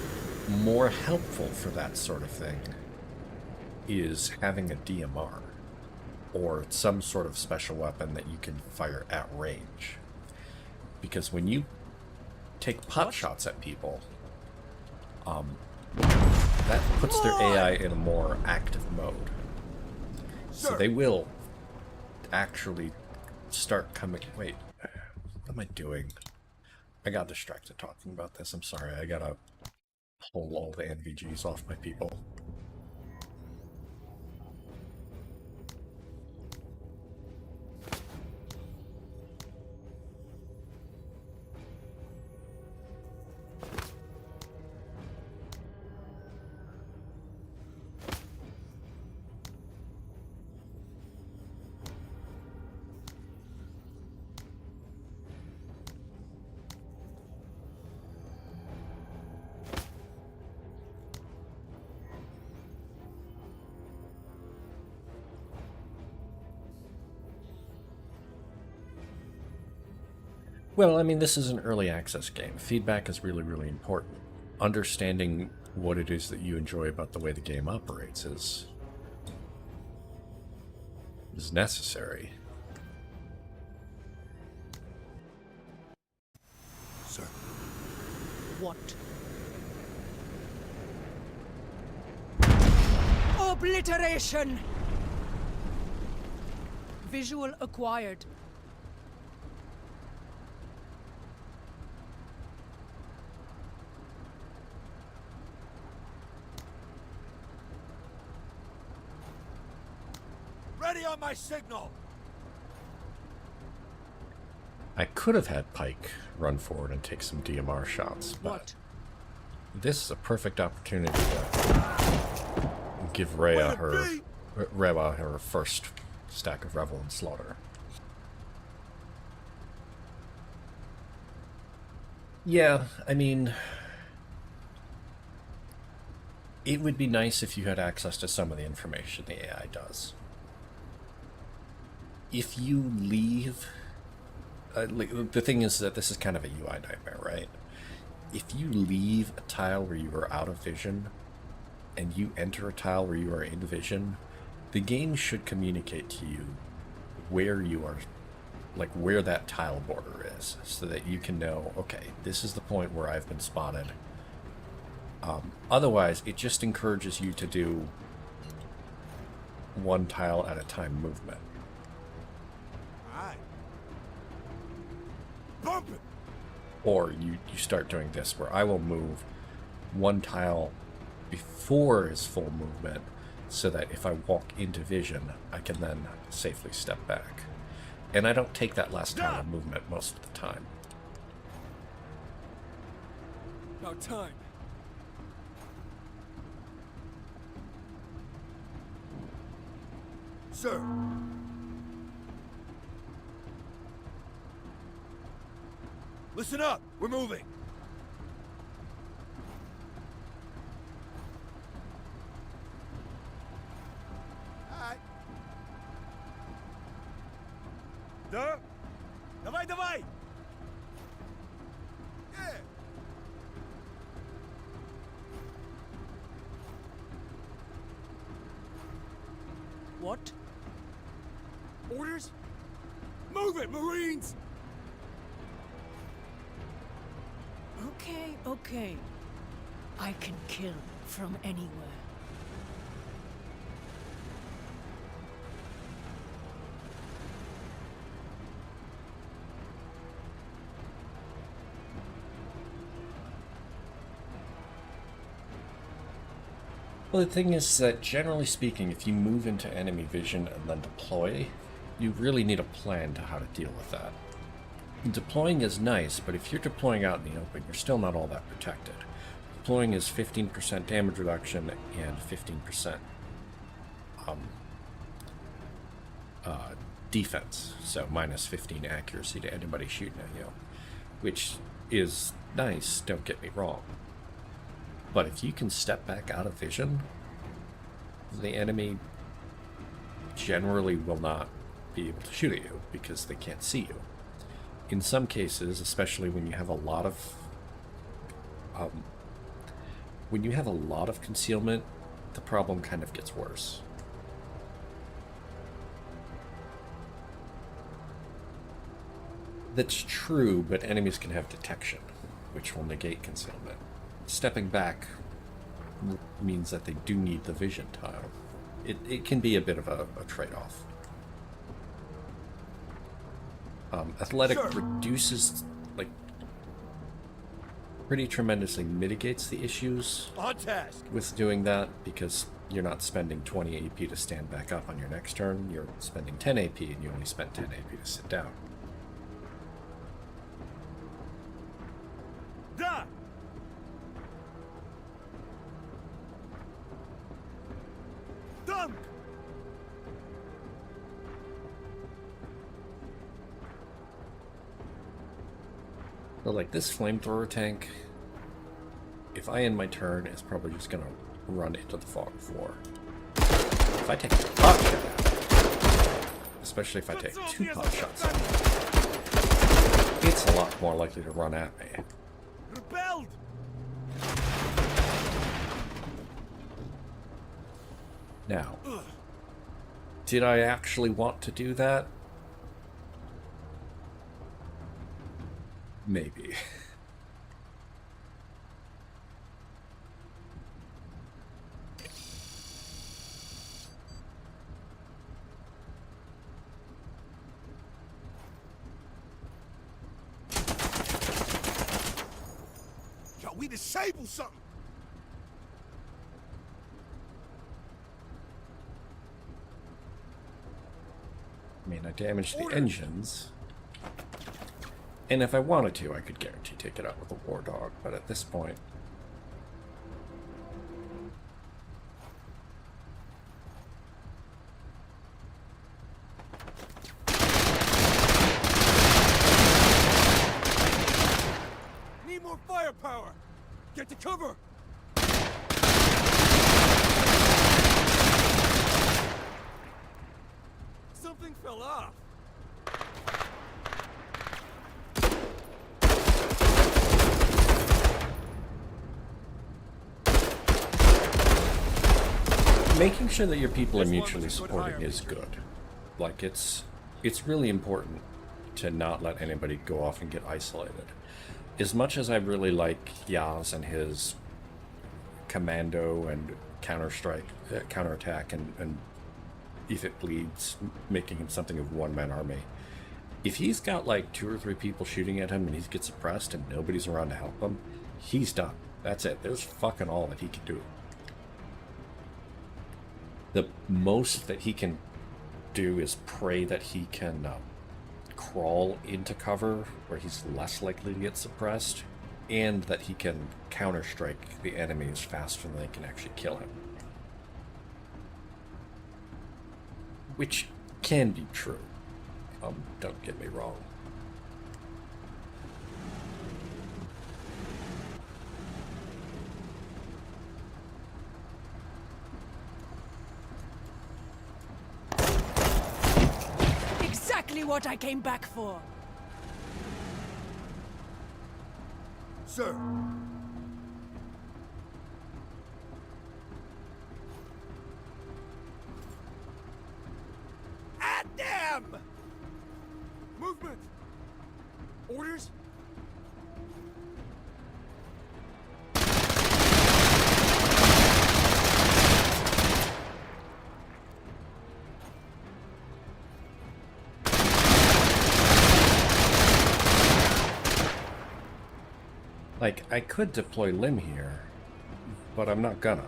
more helpful for that sort of thing is having a DMR, or some sort of special weapon that you can fire at range. Because when you take pot shots at people, that puts their AI in a more active mode. So they will actually start coming... Wait, what am I doing? I got distracted talking about this. I'm sorry, I gotta pull all the NVGs off my people. Well, I mean, this is an early access game. Feedback is really, really important. Understanding what it is that you enjoy about the way the game operates is necessary. Sir. What? Obliteration! Visual acquired. Ready on my signal! I could have had Pike run forward and take some DMR shots, but What? this is a perfect opportunity to give Rhea her first stack of Revel and Slaughter. Yeah, I mean, it would be nice if you had access to some of the information the AI does. If you leave... the thing is that this is kind of a UI nightmare, right? If you leave a tile where you are out of vision, and you enter a tile where you are in vision, the game should communicate to you where you are, like where that tile border is, so that you can know, okay, this is the point where I've been spotted. Otherwise, it just encourages you to do one tile at a time movement. Aye. Bump it! Or you start doing this, where I will move one tile before his full movement, so that if I walk into vision, I can then safely step back. And I don't take that last tile of movement most of the time. About time. Sir. Listen up. We're moving. Alright. Да? Давай, давай! Yeah. What? Orders? Move it, Marines! Okay, okay. I can kill from anywhere. Well, the thing is that generally speaking, if you move into enemy vision and then deploy, you really need a plan to how to deal with that. Deploying is nice, but if you're deploying out in the open, you're still not all that protected. Deploying is 15% damage reduction and 15% defense, so minus 15 accuracy to anybody shooting at you, which is nice, don't get me wrong. But if you can step back out of vision, the enemy generally will not be able to shoot at you because they can't see you. In some cases, especially when you have a lot of concealment, the problem kind of gets worse. That's true, but enemies can have detection, which will negate concealment. Stepping back means that they do need the vision tile. It can be a bit of a trade-off. Athletic Sure. reduces, like, pretty tremendously mitigates the issues On task. with doing that, because you're not spending 20 AP to stand back up on your next turn. You're spending 10 AP and you only spent 10 AP to sit down. Da! Done! But like this flamethrower tank, if I end my turn, it's probably just gonna run into the fog of war. If I take a pot shot at it, especially if I take 2 pot shots at it, it's a lot more likely to run at me. Repelled! Now, did I actually want to do that? Maybe. Yo, we disabled something. I mean, I damaged the engines. And if I wanted to, I could guarantee take it out with a war dog, but at this point... Need more firepower! Get to cover! Something fell off! Making sure that your people are This one mutually was a good supporting hire, is Major. good. Like, it's really important to not let anybody go off and get isolated. As much as I really like Yaz and his commando and counterattack, and if it bleeds, making him something of a one-man army, if he's got like 2 or 3 people shooting at him and he gets suppressed and nobody's around to help him, he's done. That's it. There's fucking all that he can do. The most that he can do is pray that he can crawl into cover where he's less likely to get suppressed, and that he can counter-strike the enemies faster than they can actually kill him. Which can be true. Don't get me wrong. Exactly what I came back for. Sir. At them! Movement! Orders? Like, I could deploy Lim here, but I'm not gonna.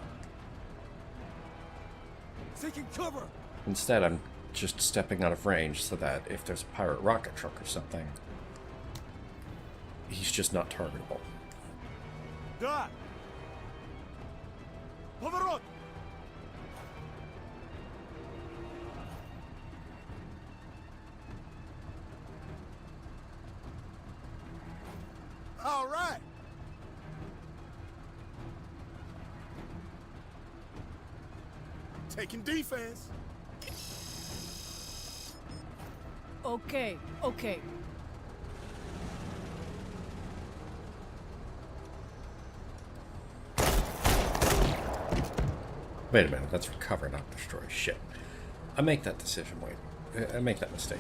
Taking cover! Instead, I'm just stepping out of range so that if there's a pirate rocket truck or something, he's just not targetable. Da! Pоворот! All right. Taking defense. Okay, okay. Wait a minute, that's recover, not destroy. Shit. I make that decision, I make that mistake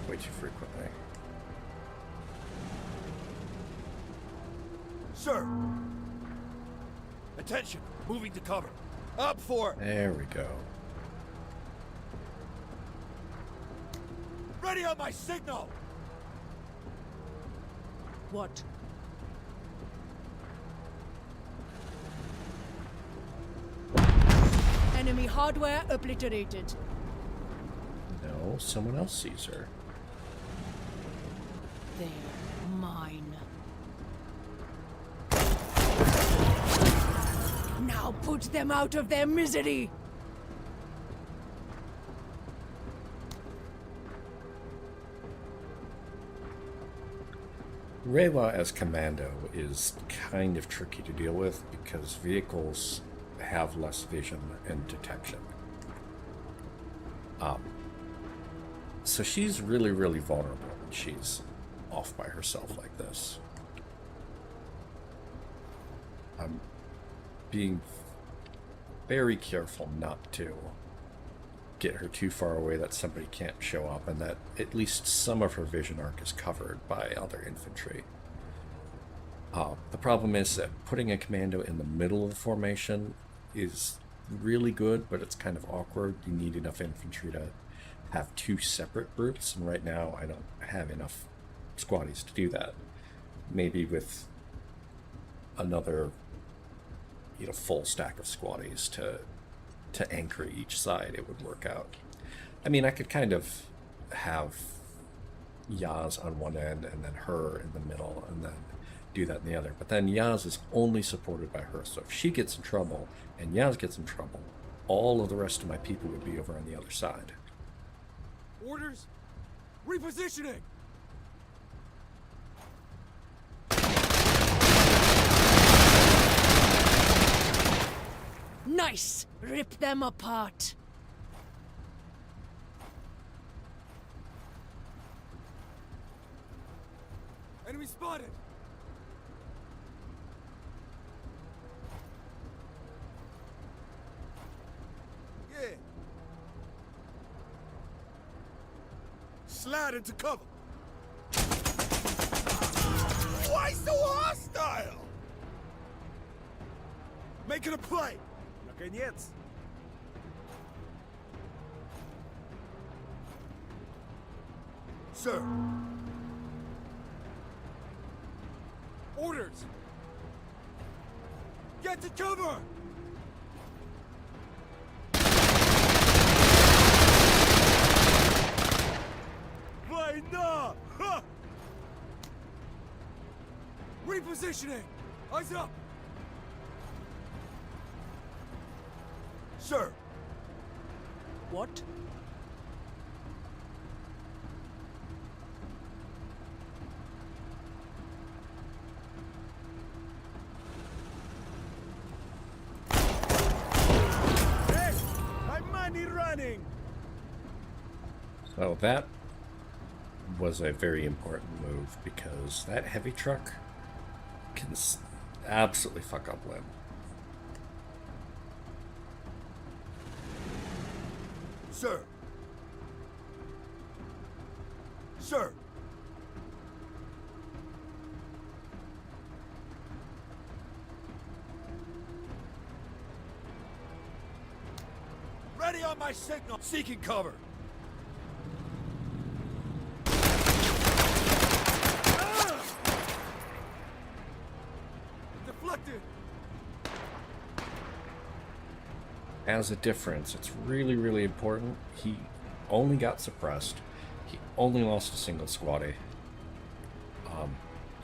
way too frequently. Sir. Attention. Moving to cover. Up for it. There we go. Ready on my signal. What? Enemy hardware obliterated. No, someone else sees her. They're mine. Now put them out of their misery! Reiwa as commando is kind of tricky to deal with because vehicles have less vision and detection. So she's really, really vulnerable when she's off by herself like this. I'm being very careful not to get her too far away that somebody can't show up and that at least some of her vision arc is covered by other infantry. The problem is that putting a commando in the middle of the formation is really good, but it's kind of awkward. You need enough infantry to have two separate groups, and right now I don't have enough squaddies to do that. Maybe with another, full stack of squaddies to anchor each side, it would work out. I mean, I could kind of have Yaz on one end and then her in the middle and then do that in the other. But then Yaz is only supported by her. So if she gets in trouble and Yaz gets in trouble, all of the rest of my people would be over on the other side. Orders. Repositioning. Nice! Rip them apart! Enemy spotted. Yeah. Slide into cover. Why so hostile? Making a play. Наконец. Sir. Orders. Get to cover. Война! Ха! Positioning! Eyes up! Sir! What? Hey! My money running! So that was a very important move because that heavy truck can absolutely fuck up Lynn. Sir! Sir! Ready on my signal! Seeking cover! Ah! Deflected! As a difference, it's really, really important. He only got suppressed. He only lost a single squatty.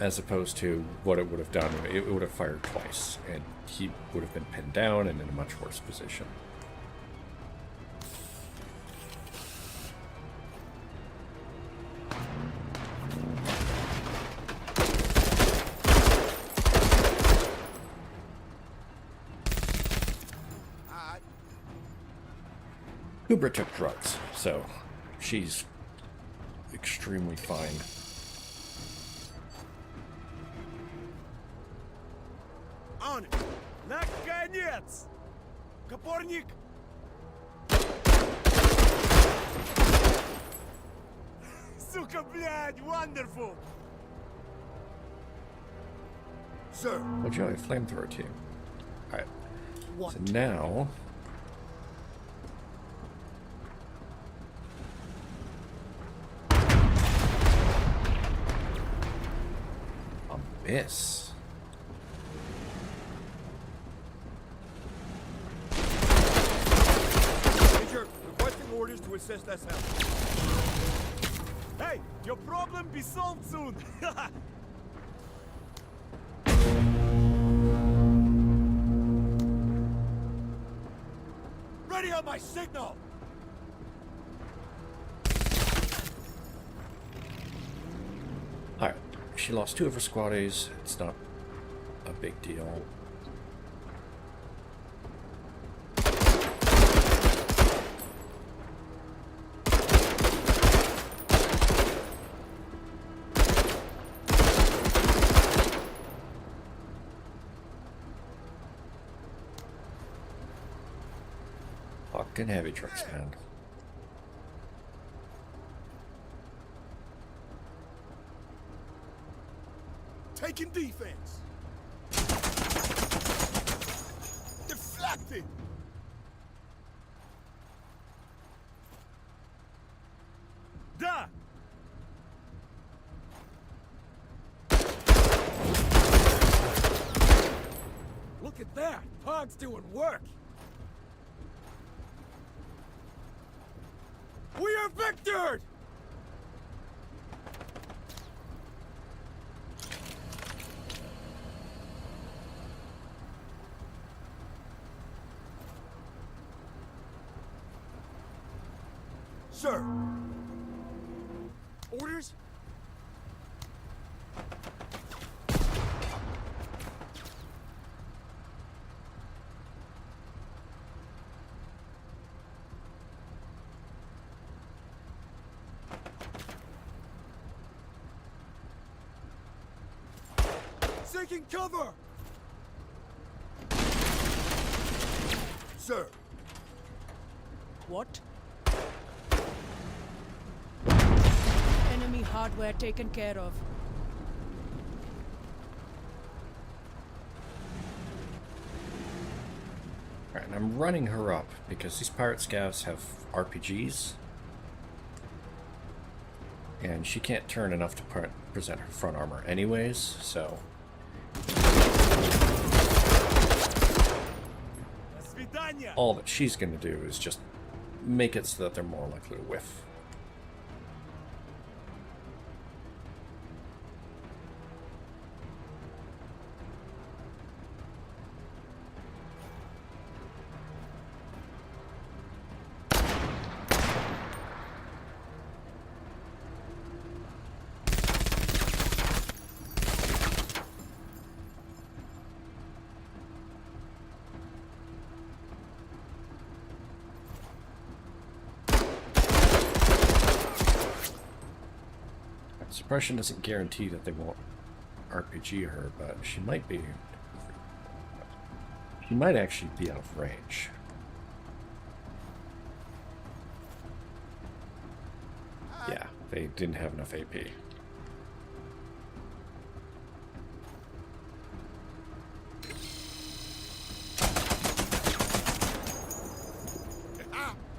As opposed to what it would have done, it would have fired twice, and he would have been pinned down and in a much worse position. Kubra took drugs, so she's extremely fine. On it! Наконец! Копорник! Сука, блядь, wonderful! Sir! Oh, Joey, flamethrower team. Alright. What? So now. A miss. Major, requesting orders to assist SM. Hey, your problem be solved soon! Ready on my signal! Alright. She lost 2 of her squaddies. It's not a big deal. Fucking heavy trucks, man. Taking defense. Deflected. Da! Look at that! Pog's doing work! We are victored! Sir! Orders? Taking cover! Sir! What? Enemy hardware taken care of. Alright, and I'm running her up because these pirate scavs have RPGs. And she can't turn enough to present her front armor anyways, so... all that she's going to do is just make it so that they're more likely to whiff. Suppression doesn't guarantee that they won't RPG her, but she might be. She might actually be out of range. Yeah, they didn't have enough AP.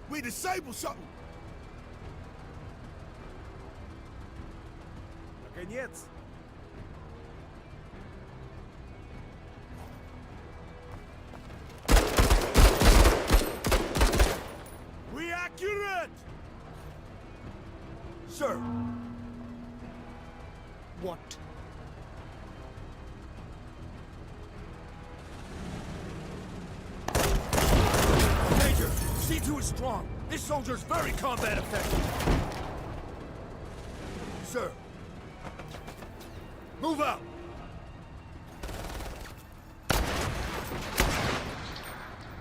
We disabled something. Наконец. We accurate. Sir. What? Major, C2 is strong. This soldier's very combat effective. Sir. Move out.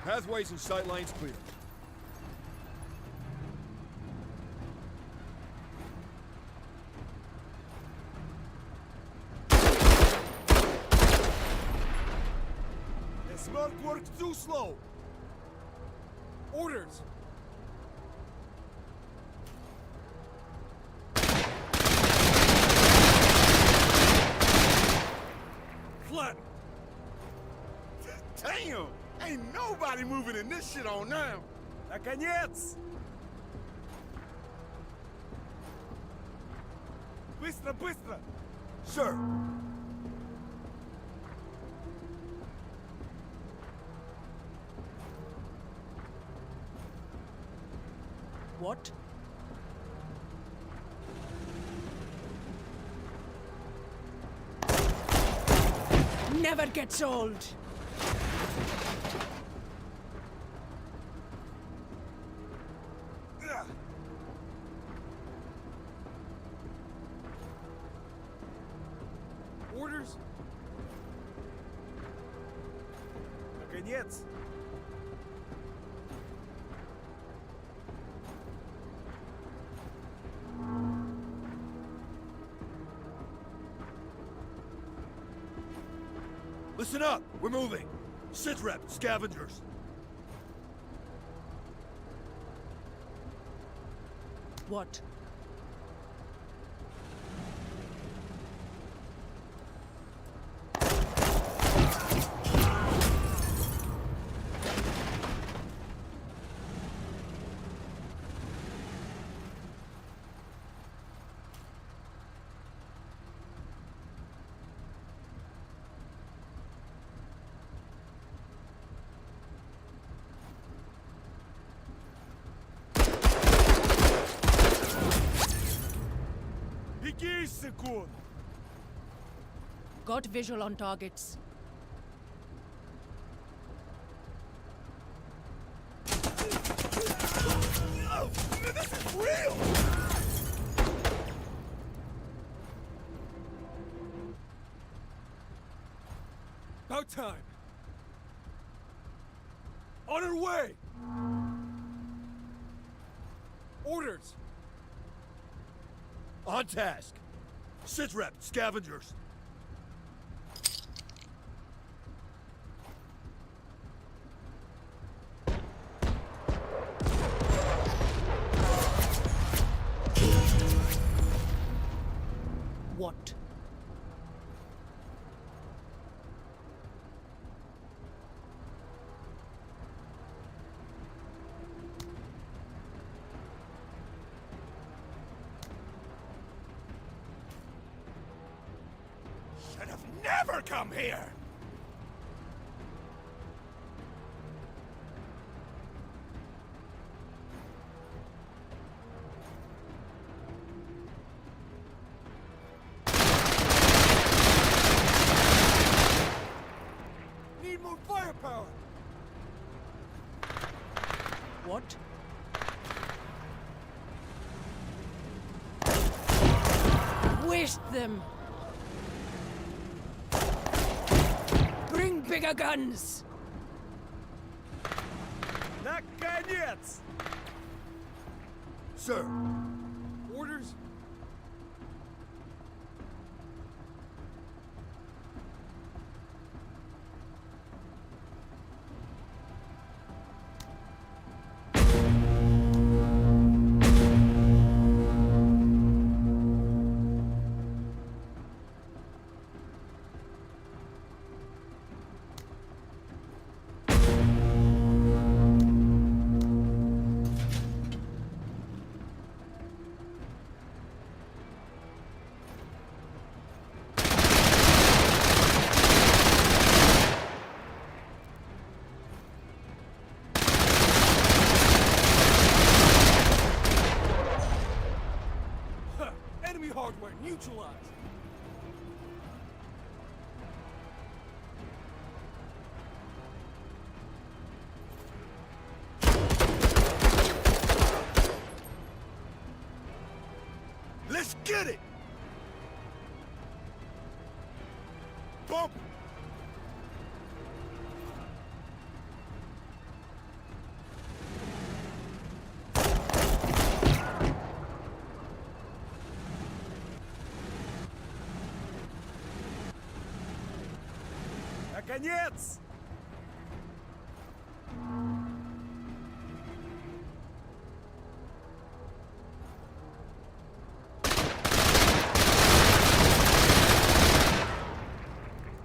Pathways and sight lines clear. The smoke works too slow. Orders. Flat. Damn! Ain't nobody moving in this shit on now. Наконец! Быстро, быстро! Sir. What? Never gets old. Orders. Наконец. Listen up. We're moving. Sitrep, scavengers. What? Беги, секунд! Got visual on targets. Oh, man, this is real! About time. On our way. Orders. On task. Sitrep, scavengers. What? Should have never come here! Need more firepower. What? Waste them! Bring bigger guns! Наконец! Sir. Orders. neutralized. Let's get it! Bump! Наконец!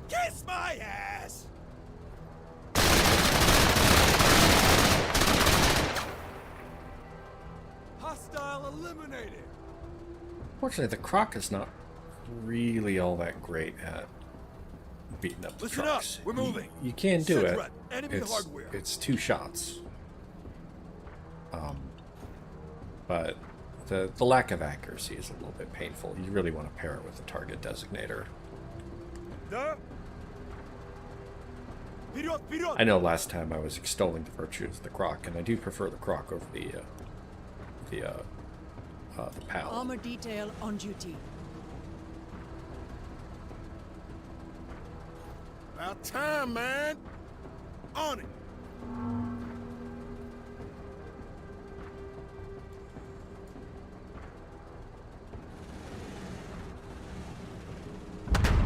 Kiss my ass! Hostile eliminated! Fortunately, the Croc is not really all that great at beating up the Listen up, trucks. we're moving. You can do it. Sit-rep, enemy hardware. It's 2 shots. But the lack of accuracy is a little bit painful. You really want to pair it with the target designator. Да? Вперед, вперед! I know last time I was extolling the virtues of the Croc, and I do prefer the Croc over the PAL. Armor detail on duty. About time, man. On it.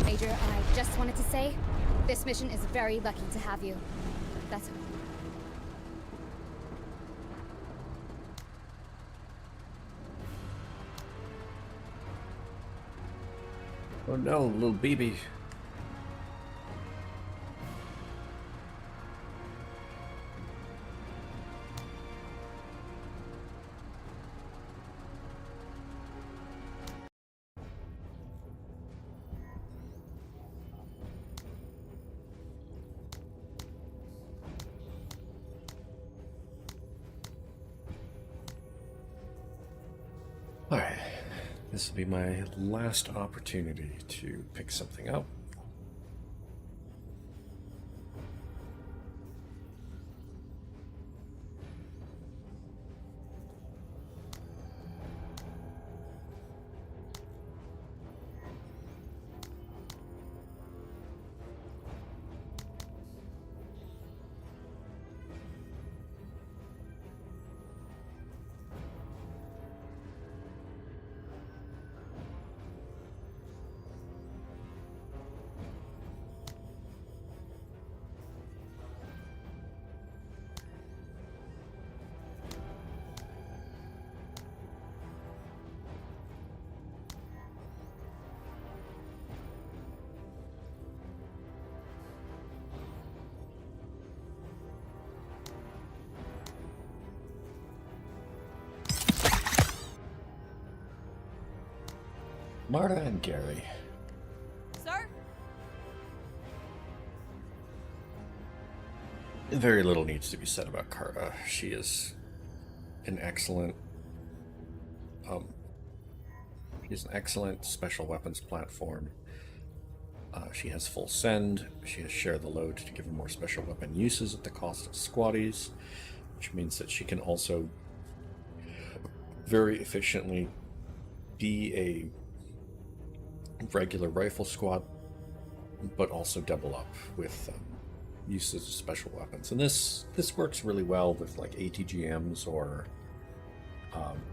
Major, I just wanted to say, this mission is very lucky to have you. That's... Oh no, little BB. Alright, this will be my last opportunity to pick something up. Marta and Gary. Sir? Very little needs to be said about Carta. She is an excellent she's an excellent special weapons platform. She has full send. She has share the load to give her more special weapon uses at the cost of squaddies, which means that she can also very efficiently be a regular rifle squad, but also double up with uses of special weapons. And this works really well with like ATGMs or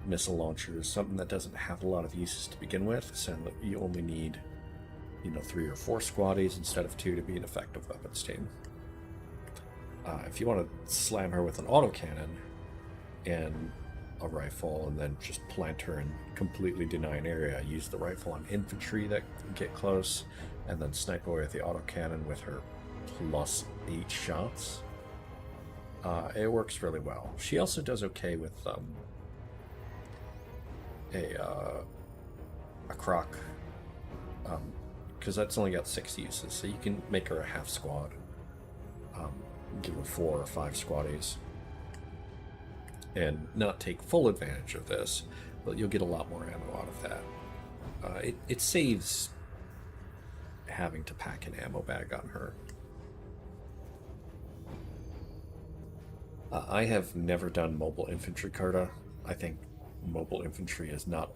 missile launchers, something that doesn't have a lot of uses to begin with, so that you only need 3 or 4 squaddies instead of 2 to be an effective weapons team. If you want to slam her with an autocannon and a rifle and then just plant her and completely deny an area, use the rifle on infantry that can get close, and then snipe away with the autocannon with her plus 8 shots. It works really well. She also does okay with a Croc, because that's only got 6 uses, so you can make her a half squad, give her 4 or 5 squaddies, and not take full advantage of this, but you'll get a lot more ammo out of that. It saves having to pack an ammo bag on her. I have never done mobile infantry Carta. I think mobile infantry is not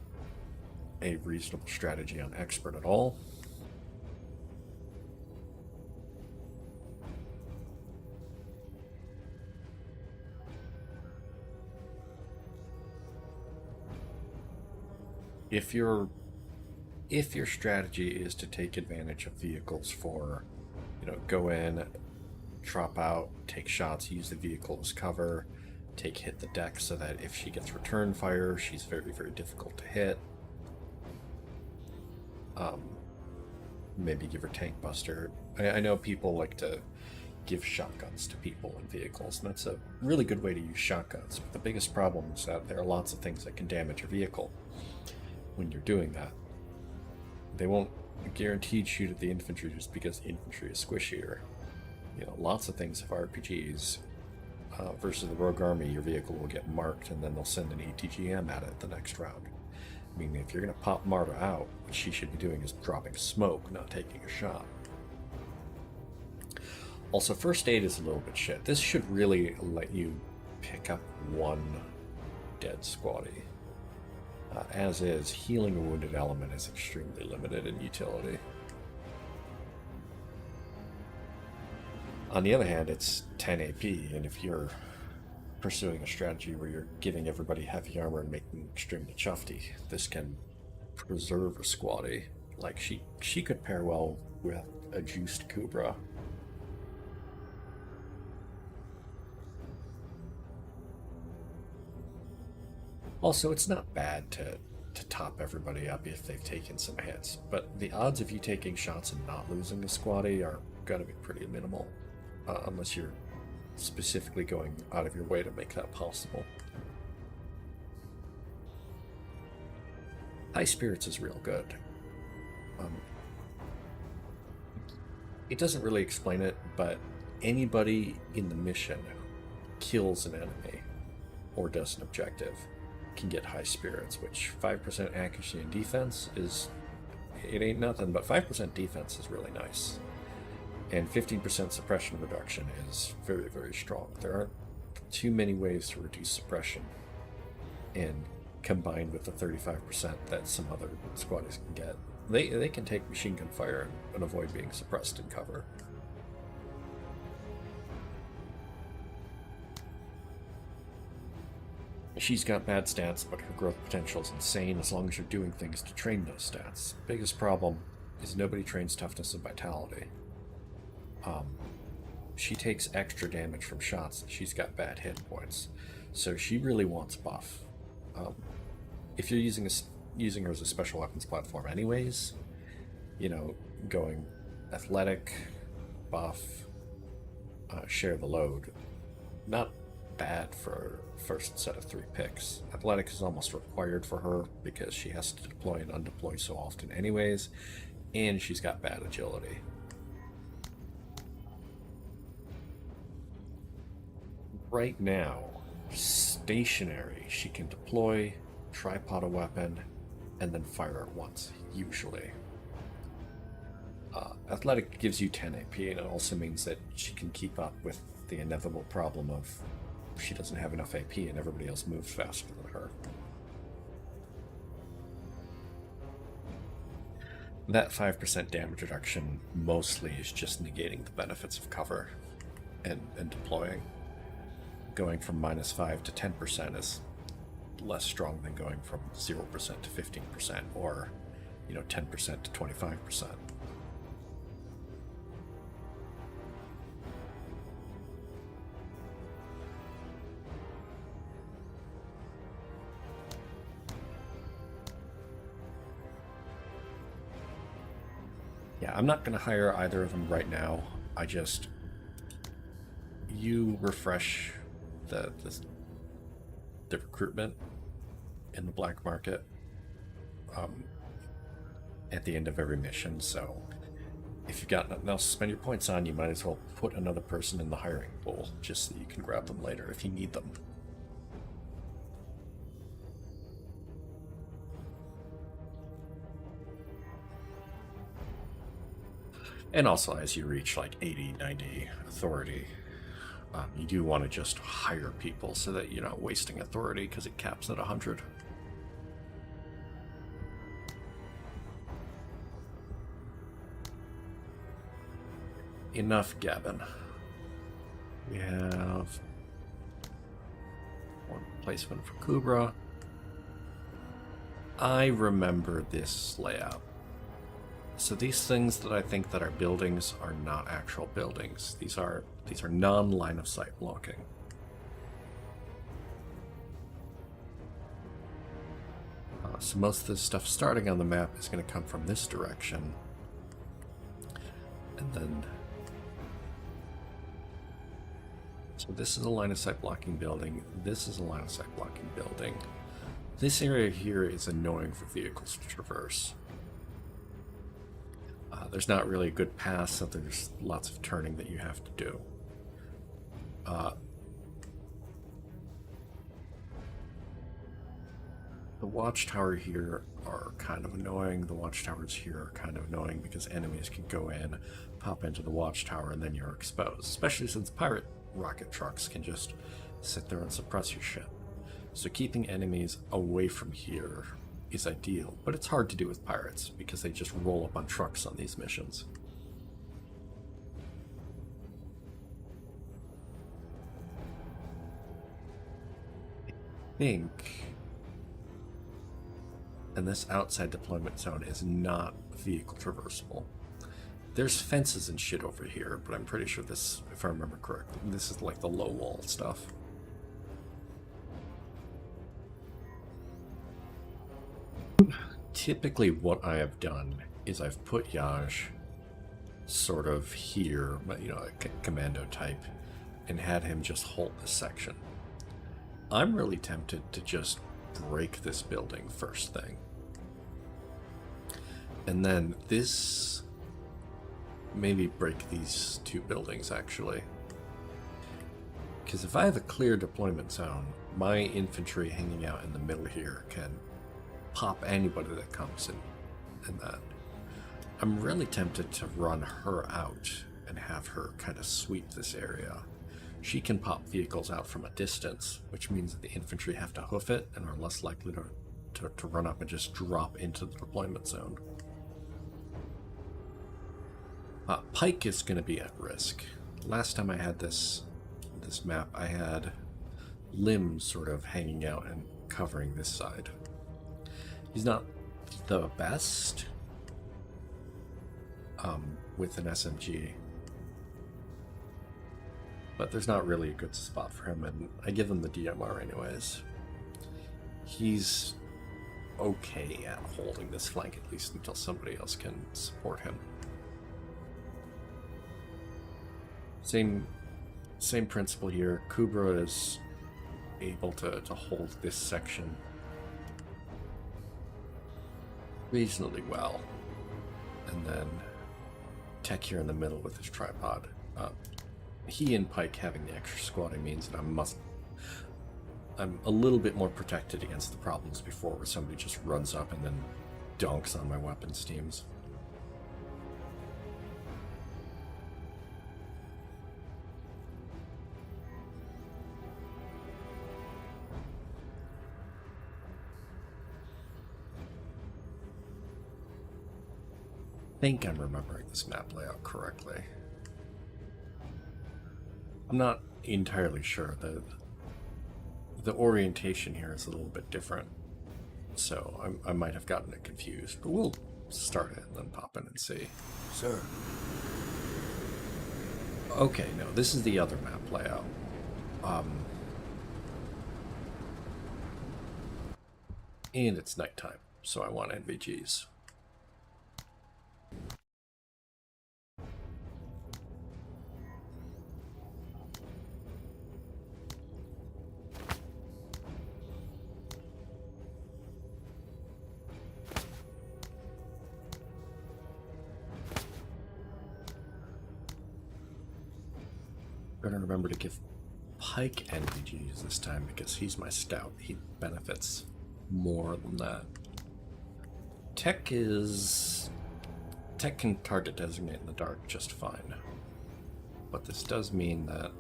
a reasonable strategy on expert at all. If your strategy is to take advantage of vehicles for, go in, drop out, take shots, use the vehicle as cover, hit the deck so that if she gets return fire, she's very, very difficult to hit. Maybe give her tank buster. I know people like to give shotguns to people in vehicles, and that's a really good way to use shotguns. But the biggest problem is that there are lots of things that can damage your vehicle when you're doing that. They won't guarantee shoot at the infantry just because the infantry is squishier. Lots of things of RPGs versus the rogue army, your vehicle will get marked and then they'll send an ATGM at it the next round. I mean, if you're going to pop Marta out, what she should be doing is dropping smoke, not taking a shot. Also, first aid is a little bit shit. This should really let you pick up one dead squaddie. As is, healing a wounded element is extremely limited in utility. On the other hand, it's 10 AP, and if you're pursuing a strategy where you're giving everybody heavy armor and making them extremely chuffy, this can preserve a squaddie. Like, she could pair well with a juiced Kubra. Also, it's not bad to top everybody up if they've taken some hits, but the odds of you taking shots and not losing a squaddie are gonna be pretty minimal, unless you're specifically going out of your way to make that possible. High Spirits is real good. It doesn't really explain it, but anybody in the mission who kills an enemy or does an objective can get High Spirits, which 5% accuracy and defense is, it ain't nothing, but 5% defense is really nice. And 15% suppression reduction is very, very strong. There aren't too many ways to reduce suppression, and combined with the 35% that some other squaddies can get, they can take machine gun fire and avoid being suppressed in cover. She's got bad stats, but her growth potential is insane as long as you're doing things to train those stats. Biggest problem is nobody trains toughness and vitality. She takes extra damage from shots and she's got bad hit points, so she really wants buff. If you're using her as a special weapons platform anyways, going athletic, buff, share the load, not bad for first set of 3 picks. Athletic is almost required for her because she has to deploy and undeploy so often anyways, and she's got bad agility. Right now, stationary, she can deploy, tripod a weapon, and then fire at once, usually. Athletic gives you 10 AP, and it also means that she can keep up with the inevitable problem of she doesn't have enough AP and everybody else moves faster than her. That 5% damage reduction mostly is just negating the benefits of cover and deploying. Going from -5 to 10% is less strong than going from 0% to 15% or 10% to 25%. Yeah, I'm not going to hire either of them right now. You refresh the recruitment in the black market at the end of every mission, so if you've got nothing else to spend your points on, you might as well put another person in the hiring pool just so you can grab them later if you need them. And also, as you reach like 80, 90 authority, you do want to just hire people so that you're not wasting authority because it caps at 100. Enough gabbing. We have one placement for Kubra. I remember this layout. So these things that I think that are buildings are not actual buildings. These are non-line of sight blocking. So most of this stuff starting on the map is going to come from this direction. And then... So this is a line of sight blocking building. This is a line of sight blocking building. This area here is annoying for vehicles to traverse. There's not really a good path, so there's lots of turning that you have to do. The watchtower here are kind of annoying. The watchtowers here are kind of annoying because enemies can go in, pop into the watchtower, and then you're exposed. Especially since pirate rocket trucks can just sit there and suppress your ship. So keeping enemies away from here is ideal, but it's hard to do with pirates because they just roll up on trucks on these missions. I think, and this outside deployment zone is not vehicle traversable. There's fences and shit over here, but I'm pretty sure this, if I remember correctly, this is like the low wall stuff. Typically what I have done is I've put Yaj sort of here, you know, a commando type, and had him just hold this section. I'm really tempted to just break this building first thing. And then this... maybe break these two buildings, actually. Because if I have a clear deployment zone, my infantry hanging out in the middle here can pop anybody that comes in and that. I'm really tempted to run her out and have her kind of sweep this area. She can pop vehicles out from a distance, which means that the infantry have to hoof it and are less likely to run up and just drop into the deployment zone. Pike is going to be at risk. Last time I had this map, I had Lim sort of hanging out and covering this side. He's not the best with an SMG, but there's not really a good spot for him, and I give him the DMR anyways. He's okay at holding this flank, at least until somebody else can support him. Same principle here. Kubra is able to hold this section reasonably well. And then Tech here in the middle with his tripod. He and Pike having the extra squatting means that I'm a little bit more protected against the problems before where somebody just runs up and then dunks on my weapons teams. I think I'm remembering this map layout correctly. I'm not entirely sure. The orientation here is a little bit different, so I might have gotten it confused, but we'll start it and then pop in and see. Sir. Okay, no, this is the other map layout. And it's nighttime, so I want NVGs. Better remember to give Pike NVGs this time because he's my scout. He benefits more than that. Tech tech can target designate in the dark just fine. But this does mean that I'm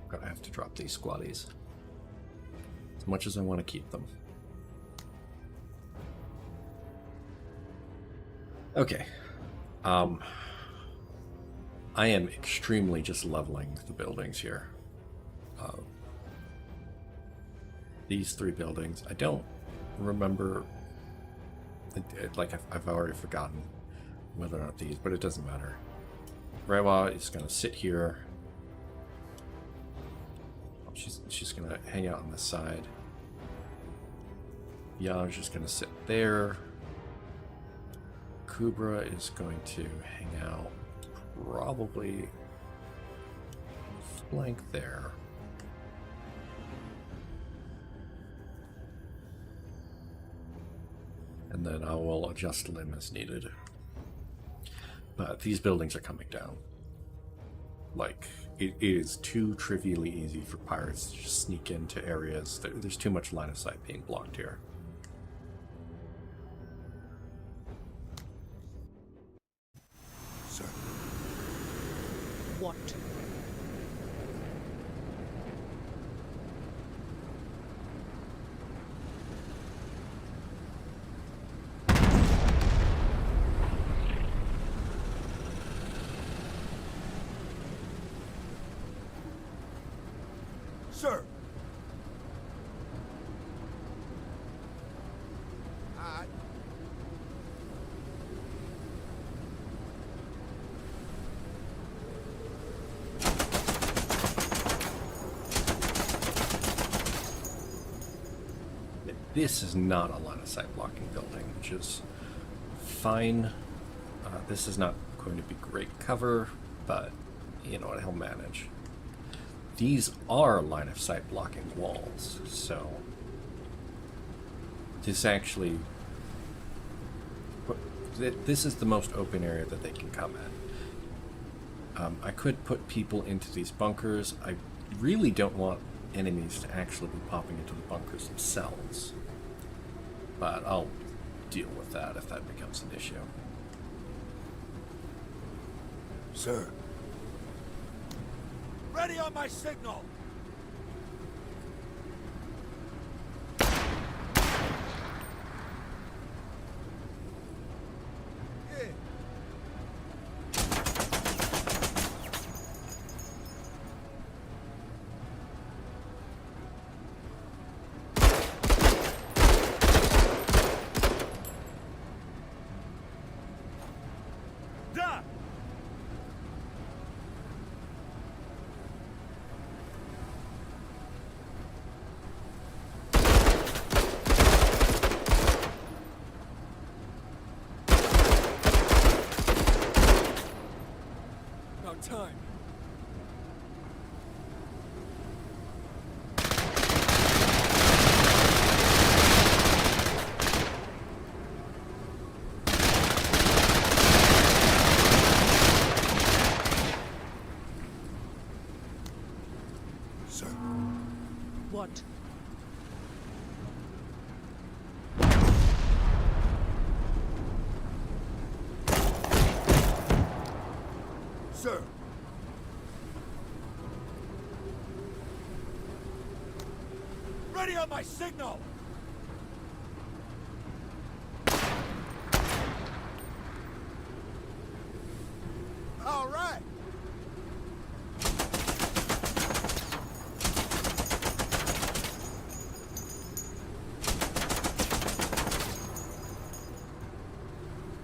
gonna have to drop these squaddies. As much as I want to keep them. Okay. I am extremely just leveling the buildings here. These 3 buildings, I don't remember, like I've already forgotten whether or not these, but it doesn't matter. Rewa is going to sit here. She's going to hang out on this side. Yang's just going to sit there. Kubra is going to hang out probably flank there. And then I will adjust Lim as needed. But these buildings are coming down. Like, it is too trivially easy for pirates to just sneak into areas. There's too much line of sight being blocked here. Sir. What? Sir. Aye. This is not a line of sight blocking building, which is fine. This is not going to be great cover, but you know what, he'll manage. These are line of sight blocking walls, so this actually, this is the most open area that they can come at. I could put people into these bunkers. I really don't want enemies to actually be popping into the bunkers themselves, but I'll deal with that if that becomes an issue. Sir. Ready on my signal! Yeah. Done! About time. Sir. What? Sir. Ready on my signal! All right.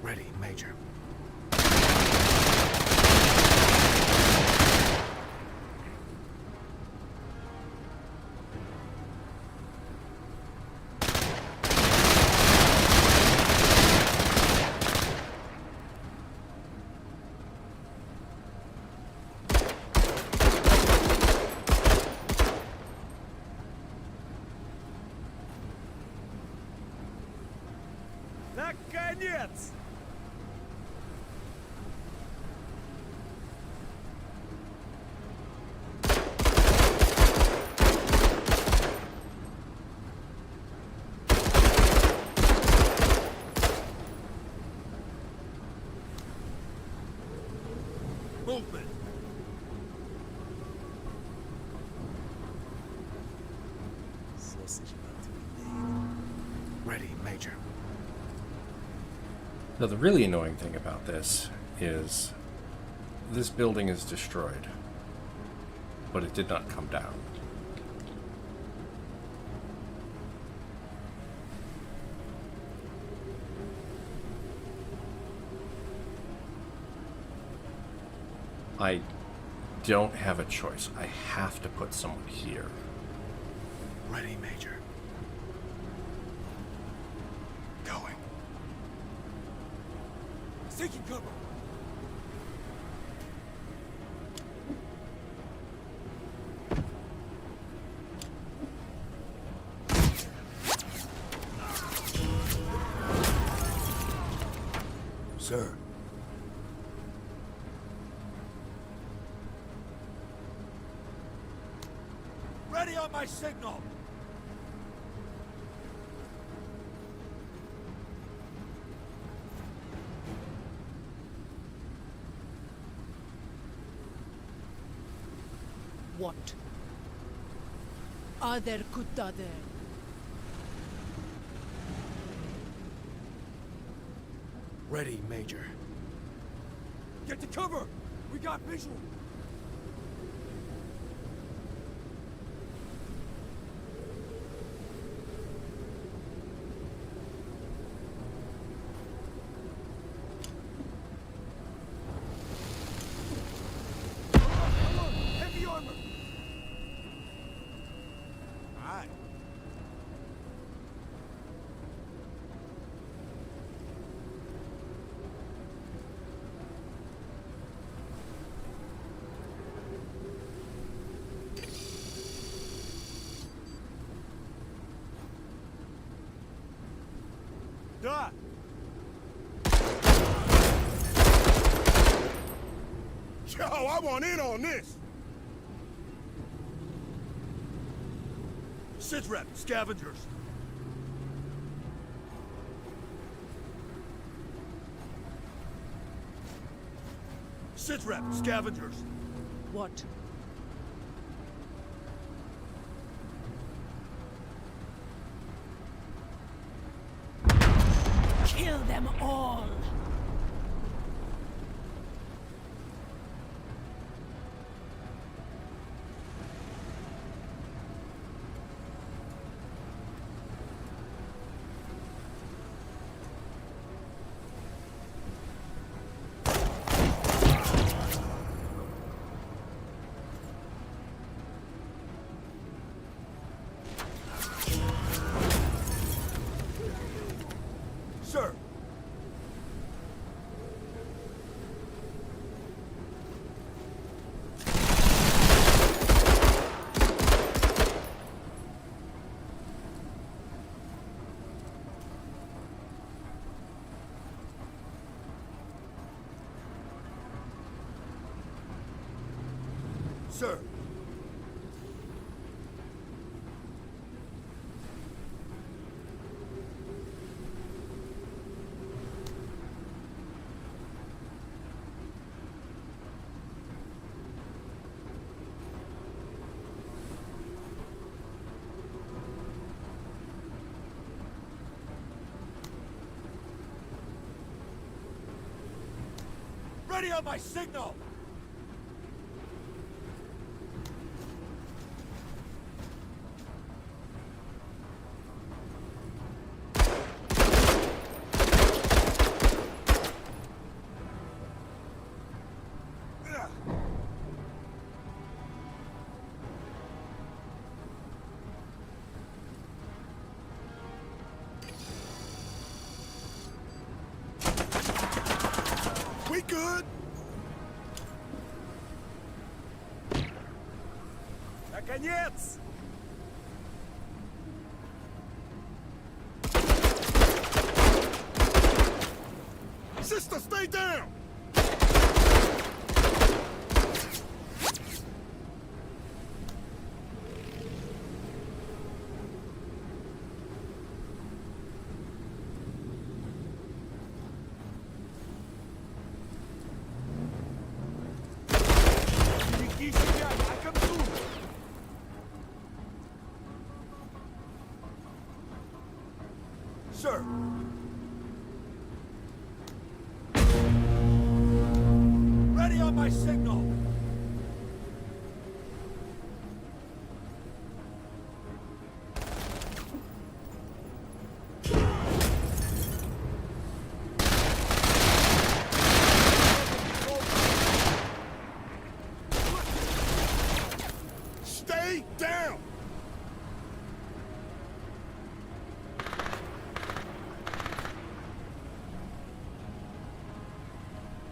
Ready, Major. Наконец! decision about to be made. Ready, Major. Now, the really annoying thing about this is this building is destroyed, but it did not come down. I don't have a choice. I have to put someone here. Ready, Major. Going. Taking cover. Sir. Ready on my signal! What? Are there Kutta there? Ready, Major. Get to cover! We got visual! Heavy armor! Aye. Duh! Yo, I want in on this. Sitrep, scavengers! Sitrep, scavengers! What? Kill them all! Sir! Sir! Ready on my signal! We good? Наконец! Sister, stay down! Береги себя, я come through! Sir. Ready on my signal. Stay down.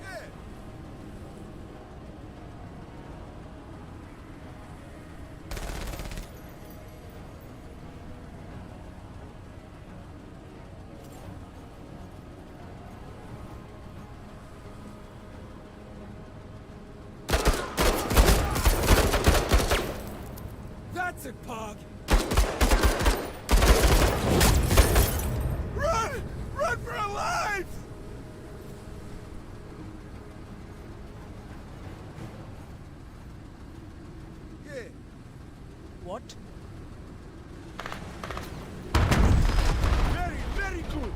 Yeah. That's it, Pog. Run! Run for our lives! Yeah. What? Very, very good.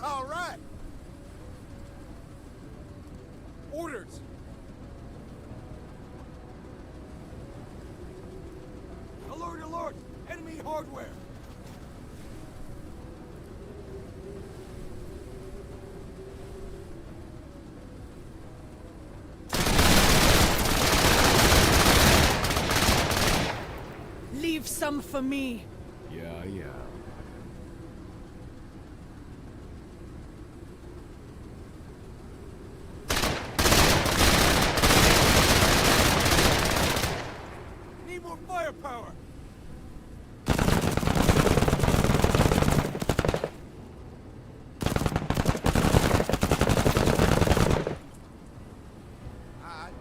All right. Orders. Alert, alert! Enemy hardware. Leave some for me. Yeah, yeah. Need more firepower. Alright.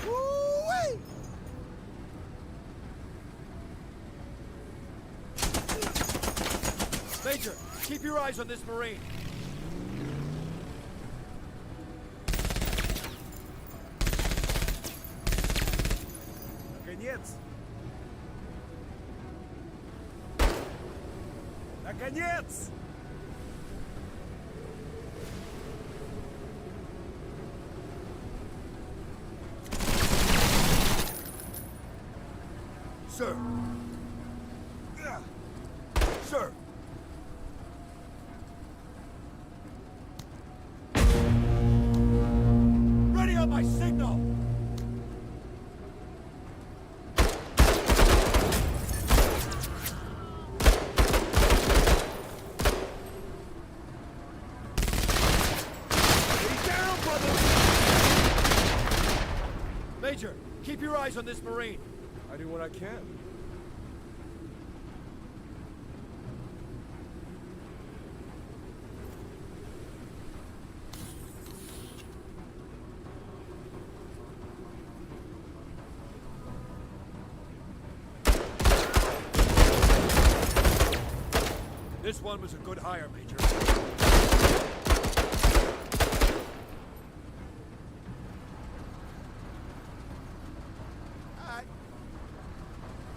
Woo-wee! Major, keep your eyes on this Marine. Наконец! Наконец! Sir. Sir. Ready on my signal. Stay down, brother. Major, keep your eyes on this Marine. I do what I can. This one was a good hire, Major. Alright.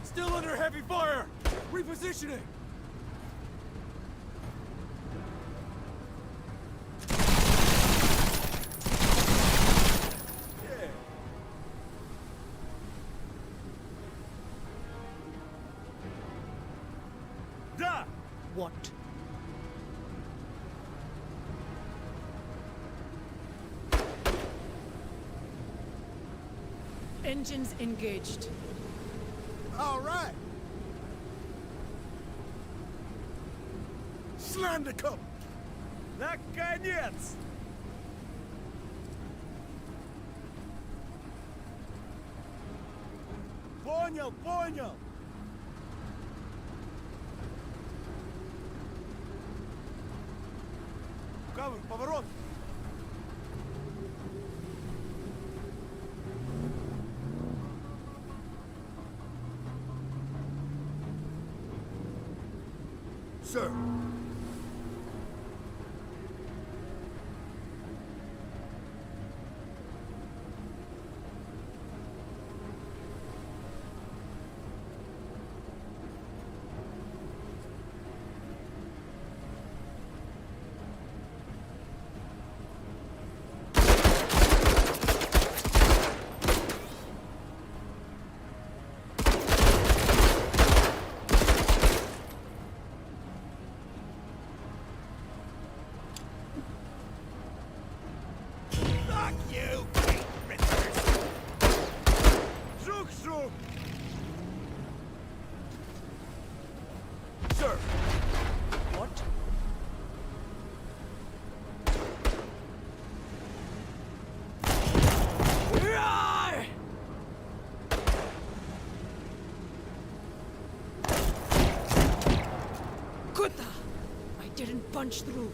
Still under heavy fire! Repositioning! Yeah. Da! What? Engines engaged. All right. Slandikum! Наконец! Понял, понял! Кавер, поворот! Sir. Fuck you, Pete Richards! Zug, Zug! Sir! What? Kuta! I didn't punch through.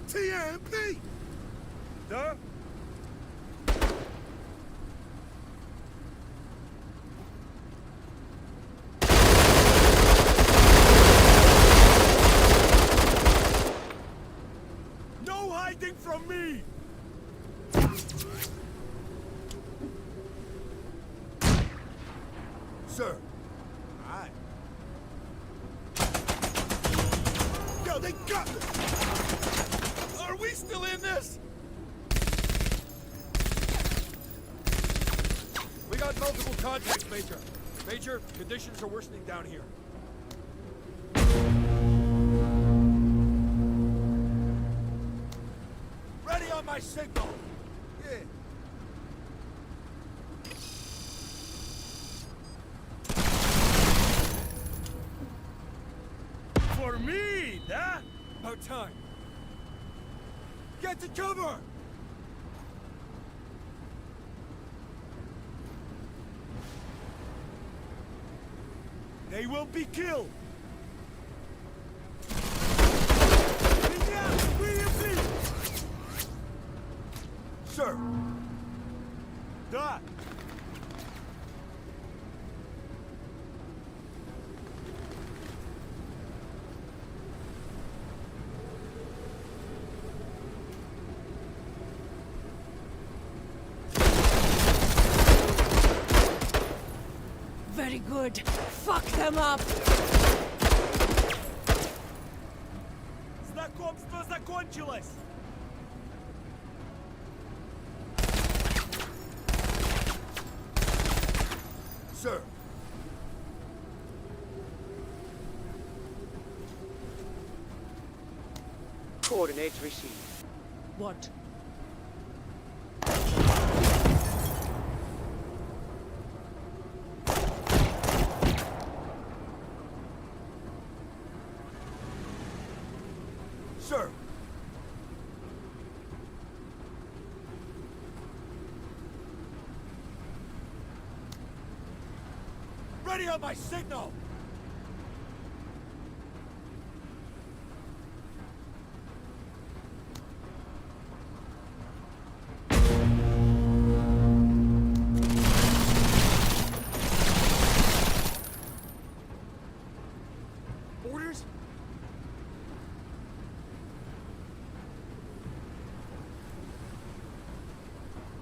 TMP! Duh? No hiding from me! Sir. Aye. Yo, they got me! Are we still in this? We got multiple contacts, Major. Major, conditions are worsening down here. Ready on my signal. Yeah. For me, that? About time. Get to cover! They will be killed! Sir! Dot! Very good. Fuck them up. Знакомство закончилось! Sir. Coordinates received. What? Sir. Ready on my signal! Orders?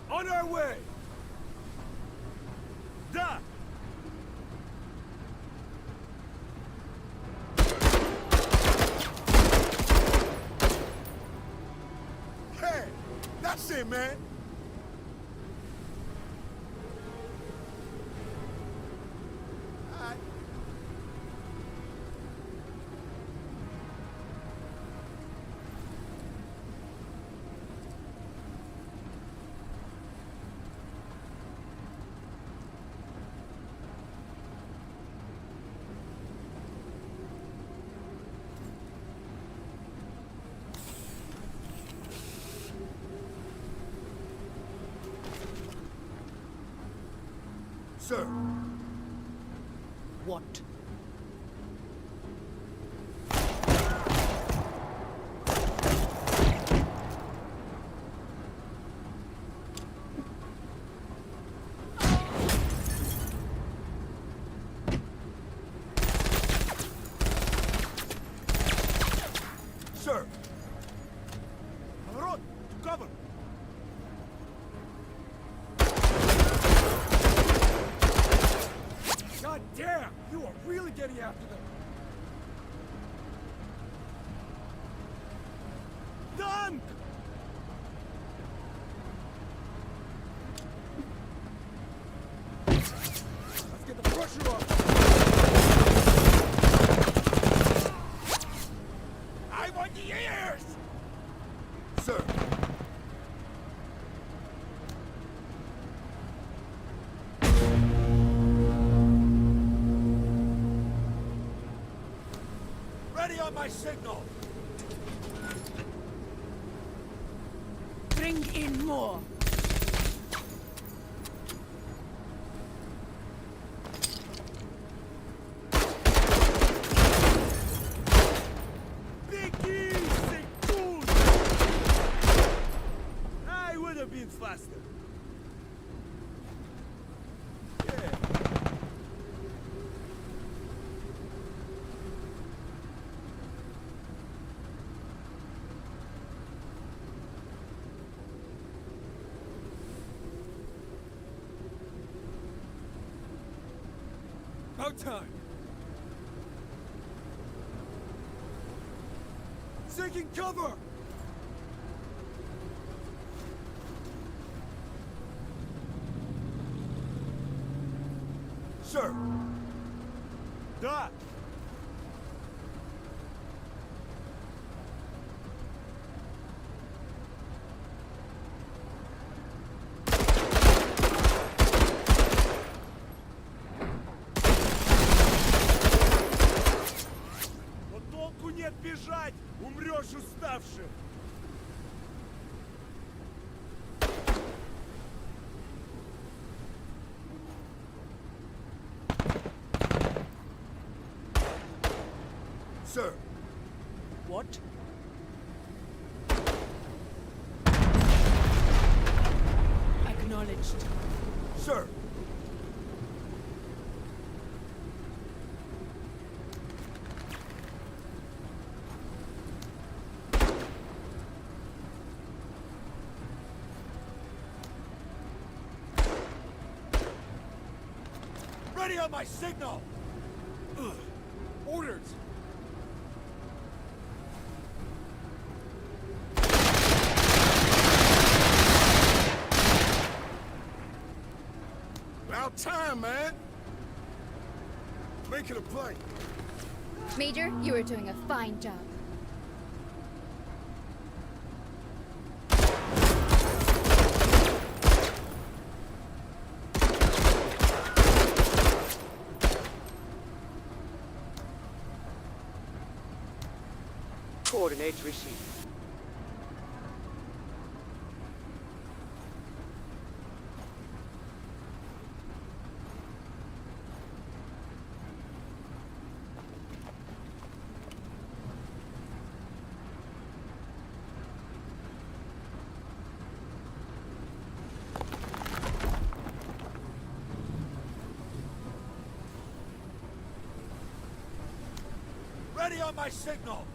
On our way! Da! Hey! That's it, man! Alright. Sir. What? Sir! Alarot, to cover! God damn! You are really getting after them! Done! Let's get the pressure up! I want the ears! Sir! Ready on my signal! Bring in more. Biggie, c'est cool! I would have been faster. Yeah. About time. Taking cover! Sir! Da! Но толку нет бежать! Умрешь уставшим! Sir! What? Acknowledged. Sir! Ready on my signal! Ugh. Orders! About time, man! Make it a play. Major, you are doing a fine job. Coordinates received. Ready on my signal!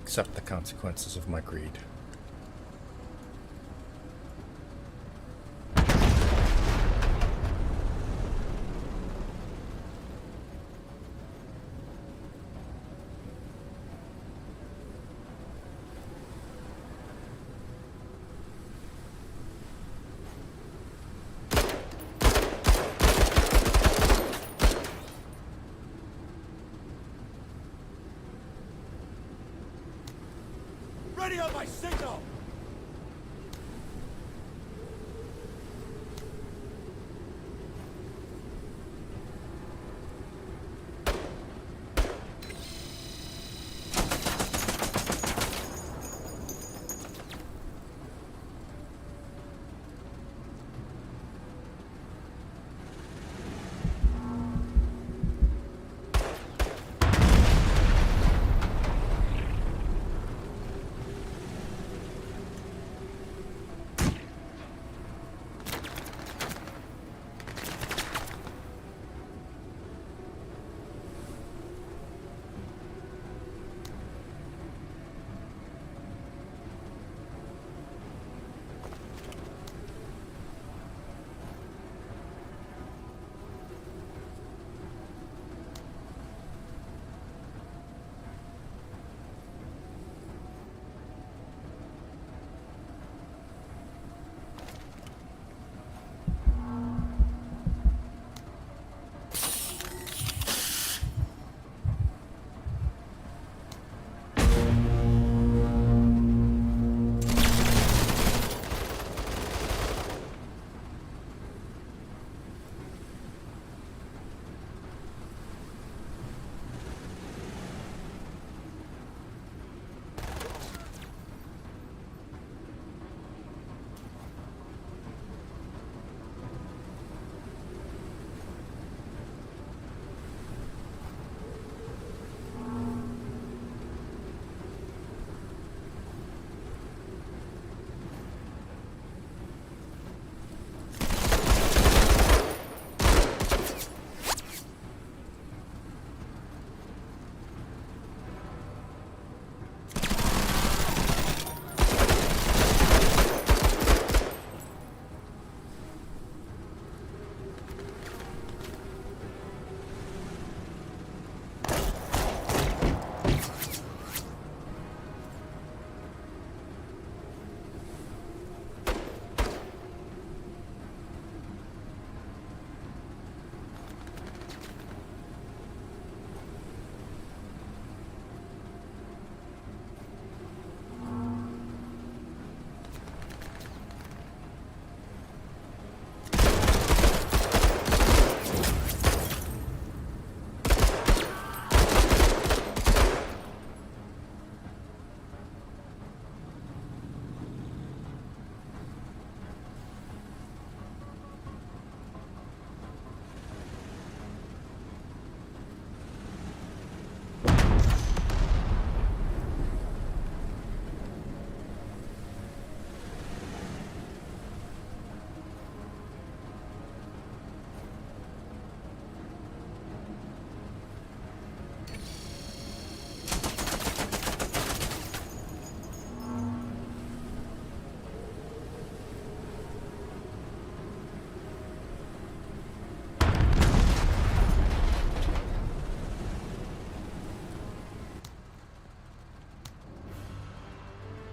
accept the consequences of my greed. Ready on my signal!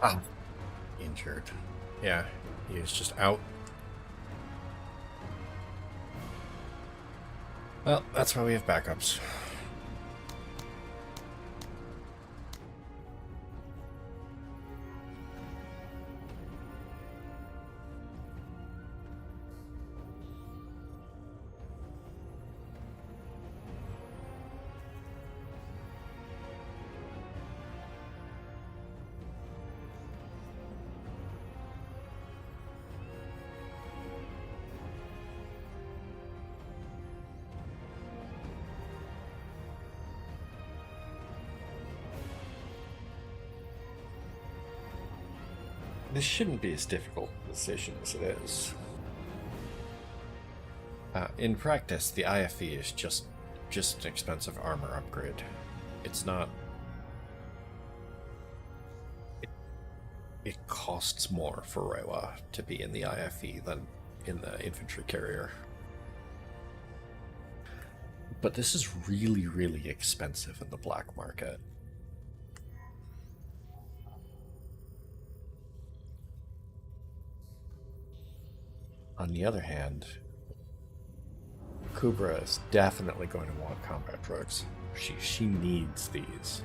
Ah, injured. Yeah, he is just out. Well, that's why we have backups. This shouldn't be as difficult a decision as it is. In practice, the IFE is just an expensive armor upgrade. It's not it costs more for Reiwa to be in the IFE than in the infantry carrier. But this is really, really expensive in the black market. On the other hand, Kubra is definitely going to want combat drugs. She needs these.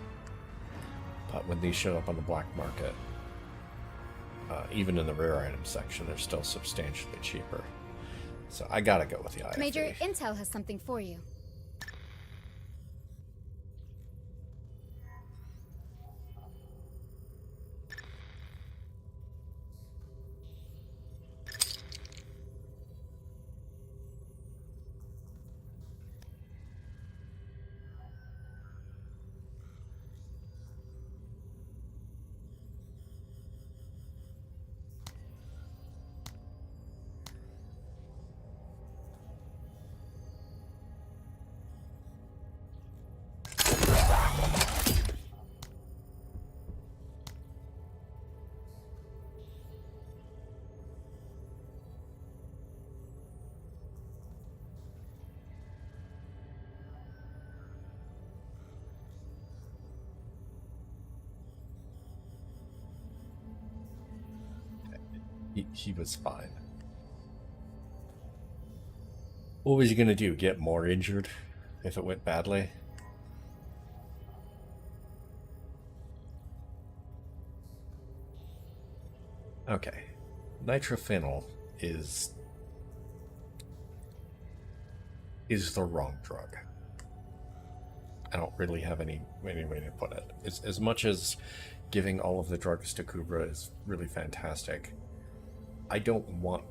But when these show up on the black market, even in the rare items section, they're still substantially cheaper. So I gotta go with the IFE. Major, Intel has something for you. He was fine. What was he gonna do? Get more injured if it went badly? Okay. Nitrophenol is the wrong drug. I don't really have any way to put it. As much as giving all of the drugs to Kubra is really fantastic, I don't want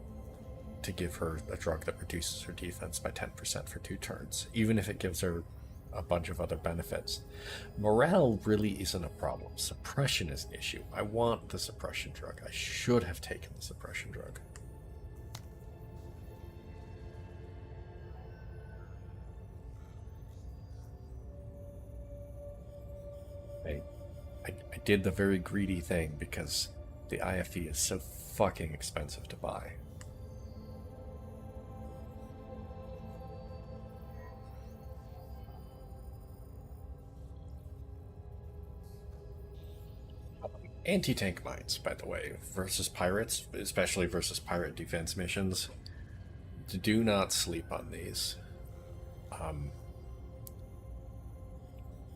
to give her a drug that reduces her defense by 10% for 2 turns, even if it gives her a bunch of other benefits. Morale really isn't a problem. Suppression is an issue. I want the suppression drug. I should have taken the suppression drug. I did the very greedy thing because the IFE is so fucking expensive to buy. Anti-tank mines, by the way, versus pirates, especially versus pirate defense missions. Do not sleep on these.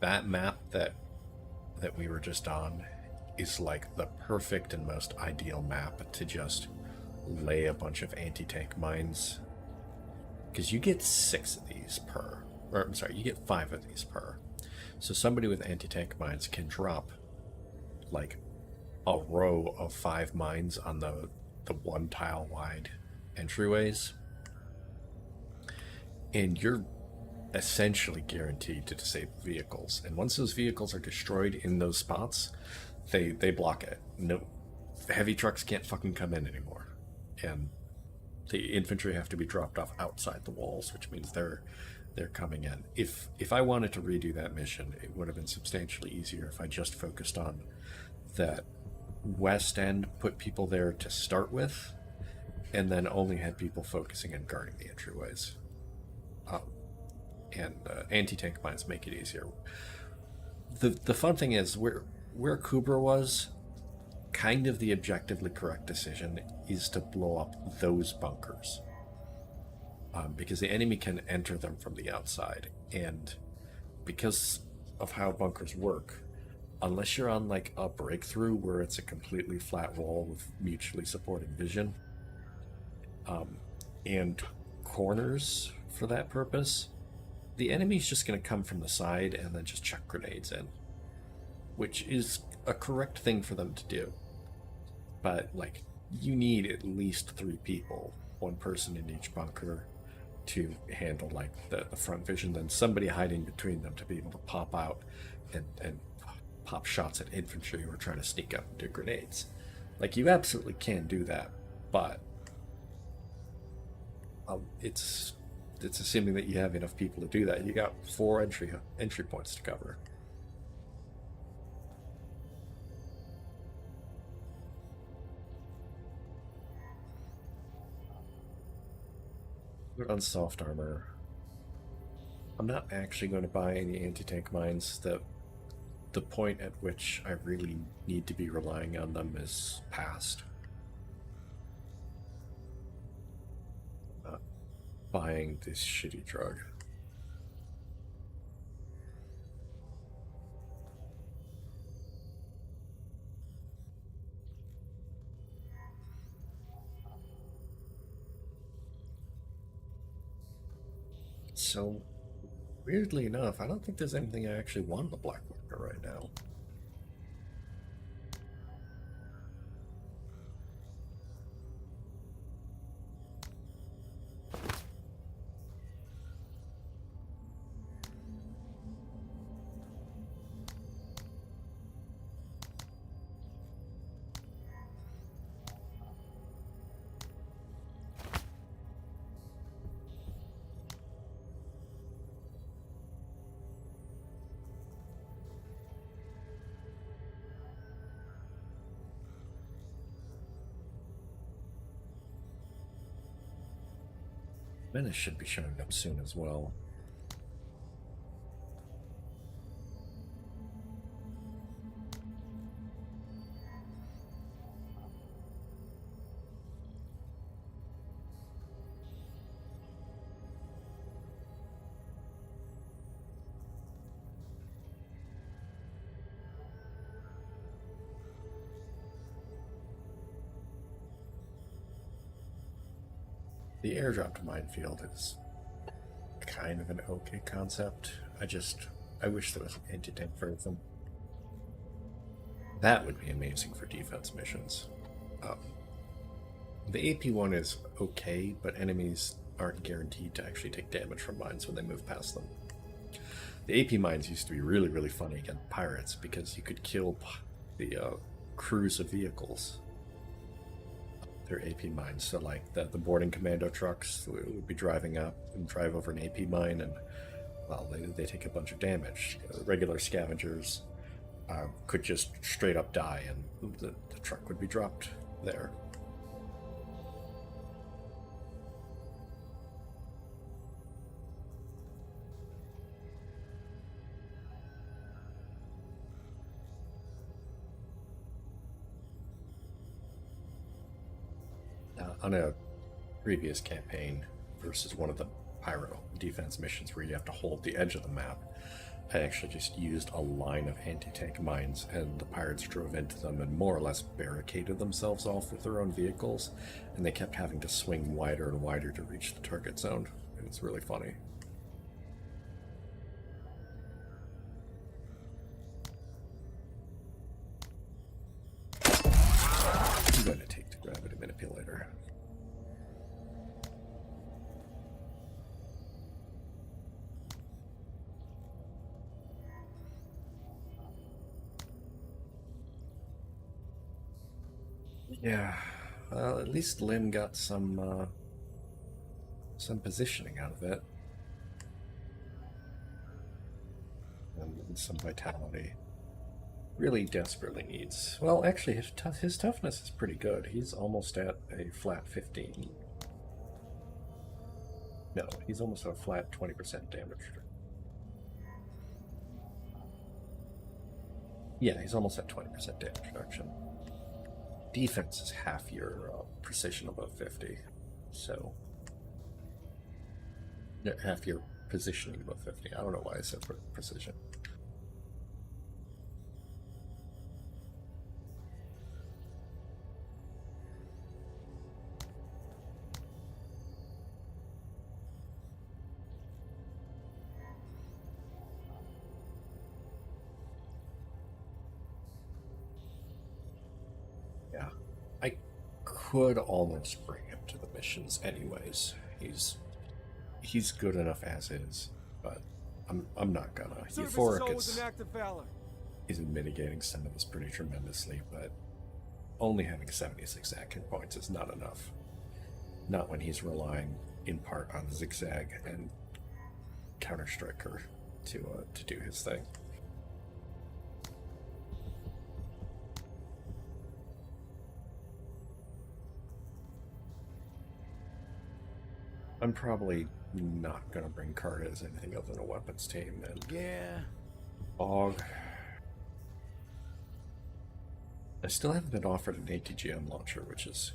That map that we were just on is like the perfect and most ideal map to just lay a bunch of anti-tank mines, because you get 6 of these per, or I'm sorry, you get 5 of these per. So somebody with anti-tank mines can drop like a row of 5 mines on the 1 tile wide entryways, and you're essentially guaranteed to disable vehicles. And once those vehicles are destroyed in those spots, they block it. No, heavy trucks can't fucking come in anymore, and the infantry have to be dropped off outside the walls, which means they're coming in. If I wanted to redo that mission, it would have been substantially easier if I just focused on that west end, put people there to start with, and then only had people focusing and guarding the entryways. And anti-tank mines make it easier. The fun thing is, where Kubra was, kind of the objectively correct decision is to blow up those bunkers. Because the enemy can enter them from the outside, and because of how bunkers work, unless you're on like a breakthrough where it's a completely flat wall with mutually supporting vision, and corners for that purpose, the enemy's just going to come from the side and then just chuck grenades in, which is a correct thing for them to do. But like, you need at least 3 people, 1 person in each bunker, to handle like the front vision, then somebody hiding between them to be able to pop out and pop shots at infantry who are trying to sneak up and do grenades. Like, you absolutely can do that, but it's assuming that you have enough people to do that. You got 4 entry points to cover. Put on soft armor. I'm not actually going to buy any anti-tank mines. The point at which I really need to be relying on them is past. Buying this shitty drug. So, weirdly enough, I don't think there's anything I actually want in the Black Market right now. Menace should be showing up soon as well. The airdrop minefield is kind of an okay concept. I wish there was an anti-tank version. That would be amazing for defense missions. The AP one is okay, but enemies aren't guaranteed to actually take damage from mines when they move past them. The AP mines used to be really, really funny against pirates because you could kill the crews of vehicles. Their AP mines, so like the boarding commando trucks would be driving up and drive over an AP mine, and well, they take a bunch of damage. Regular scavengers could just straight up die, and the truck would be dropped there. On a previous campaign versus one of the pirate defense missions where you have to hold the edge of the map, I actually just used a line of anti-tank mines, and the pirates drove into them and more or less barricaded themselves off with their own vehicles, and they kept having to swing wider and wider to reach the target zone. It was really funny. I'm going to take the gravity manipulator. Yeah, well, at least Lynn got some positioning out of it. And some vitality. Really desperately needs... Well, actually, his toughness is pretty good. He's almost at a flat 15. No, he's almost at a flat 20% damage. Yeah, he's almost at 20% damage reduction. Defense is half your precision above 50, so yeah, half your positioning above 50. I don't know why I said precision. Yeah, I could almost bring him to the missions anyways. He's good enough as is, but I'm not gonna. Euphoric is, an act of valor. he's mitigating some of this pretty tremendously, but only having 76 action points is not enough. Not when he's relying in part on Zigzag and Counter-Striker to do his thing. I'm probably not gonna bring Carta as anything other than a weapons team, and Yeah. Bog. I still haven't been offered an ATGM launcher, which is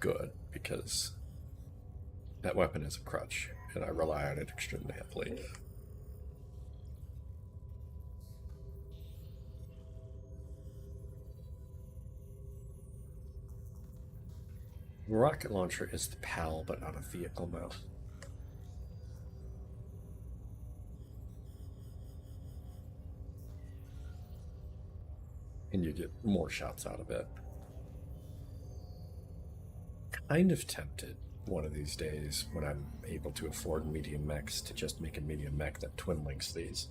good, because that weapon is a crutch, and I rely on it extremely heavily. The rocket launcher is the PAL, but not a vehicle mount. And you get more shots out of it. Kind of tempted one of these days when I'm able to afford medium mechs to just make a medium mech that twin links these.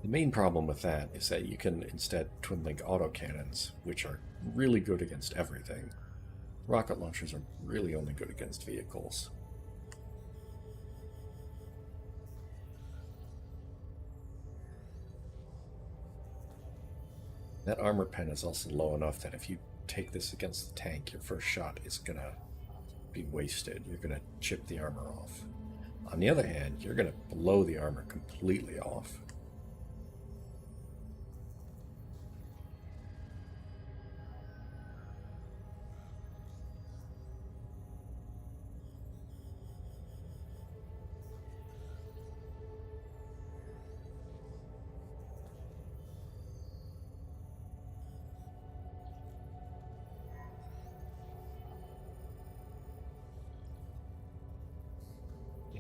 The main problem with that is that you can instead twin link autocannons, which are really good against everything. Rocket launchers are really only good against vehicles. That armor pen is also low enough that if you take this against the tank, your first shot is gonna be wasted. You're gonna chip the armor off. On the other hand, you're gonna blow the armor completely off.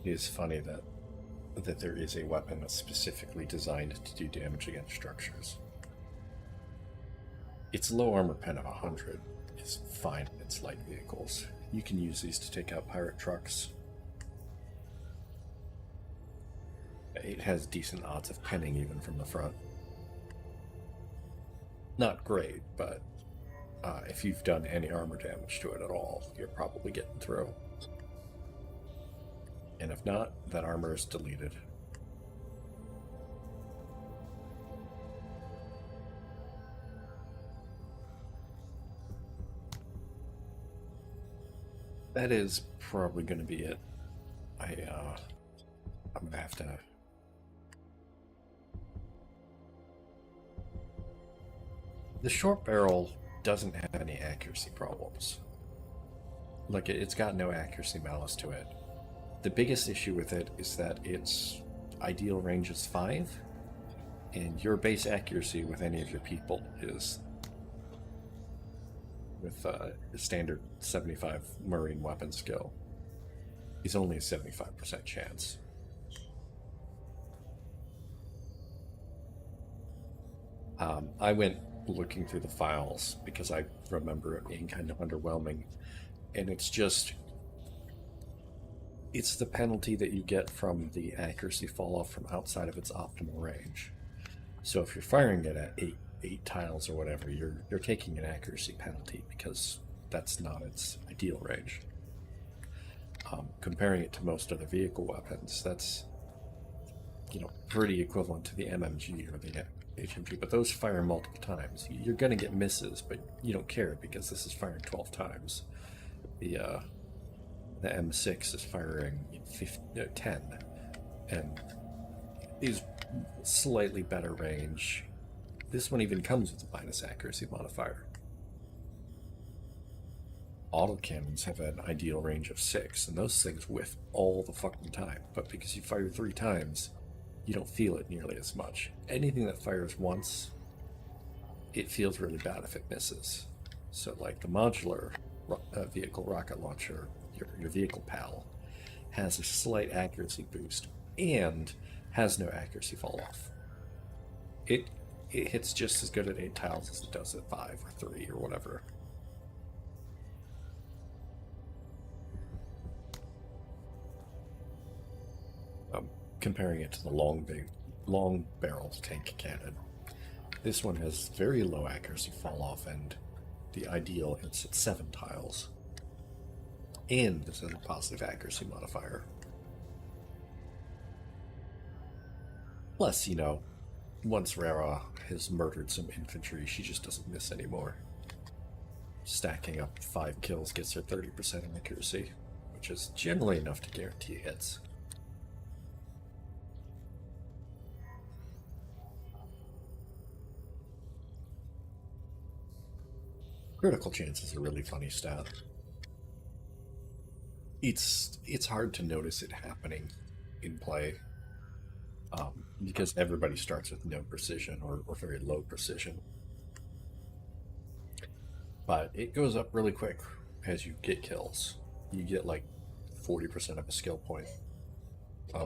It is funny that there is a weapon that's specifically designed to do damage against structures. Its low armor pen of 100 is fine against light vehicles. You can use these to take out pirate trucks. It has decent odds of penning even from the front. Not great, but if you've done any armor damage to it at all, you're probably getting through. And if not, that armor is deleted. That is probably going to be it. I'm going to have to... The short barrel doesn't have any accuracy problems. Like, it's got no accuracy malice to it. The biggest issue with it is that its ideal range is 5, and your base accuracy with any of your people is with the standard 75 Marine weapon skill is only a 75% chance. I went looking through the files because I remember it being kind of underwhelming, and it's the penalty that you get from the accuracy fall off from outside of its optimal range. So if you're firing it at eight tiles or whatever, you're taking an accuracy penalty because that's not its ideal range. Comparing it to most other vehicle weapons, that's pretty equivalent to the MMG or the HMG, but those fire multiple times. You're going to get misses, but you don't care because this is firing 12 times. The M6 is firing 10 and is slightly better range. This one even comes with a minus accuracy modifier. Autocannons have an ideal range of 6, and those things whiff all the fucking time, but because you fire 3 times, you don't feel it nearly as much. Anything that fires once, it feels really bad if it misses. So like the modular vehicle rocket launcher, your vehicle PAL, has a slight accuracy boost and has no accuracy fall off. It hits just as good at 8 tiles as it does at 5 or 3 or whatever. Comparing it to the long barrel tank cannon, this one has very low accuracy fall off, and the ideal hits at 7 tiles. And this has a positive accuracy modifier. Plus, once Rara has murdered some infantry, she just doesn't miss anymore. stacking up 5 kills gets her 30% in accuracy, which is generally enough to guarantee hits. Critical chance is a really funny stat. It's hard to notice it happening in play because everybody starts with no precision or very low precision. But it goes up really quick as you get kills. You get like 40% of a skill point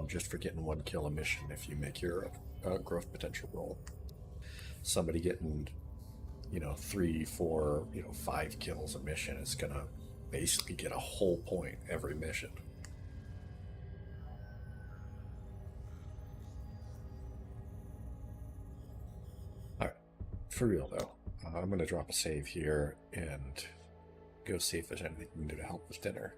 just for getting 1 kill a mission if you make your growth potential roll. Somebody getting, 3, 4, 5 kills a mission is gonna basically get a whole point every mission. Alright, for real though, I'm gonna drop a save here and go see if there's anything we can do to help with dinner.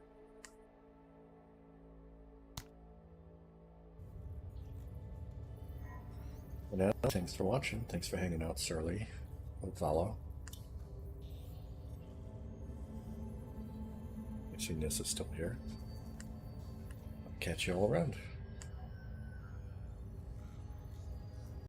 And thanks for watching, thanks for hanging out, Surly, with Valo. I see Nyssa's still here. I'll catch you all around.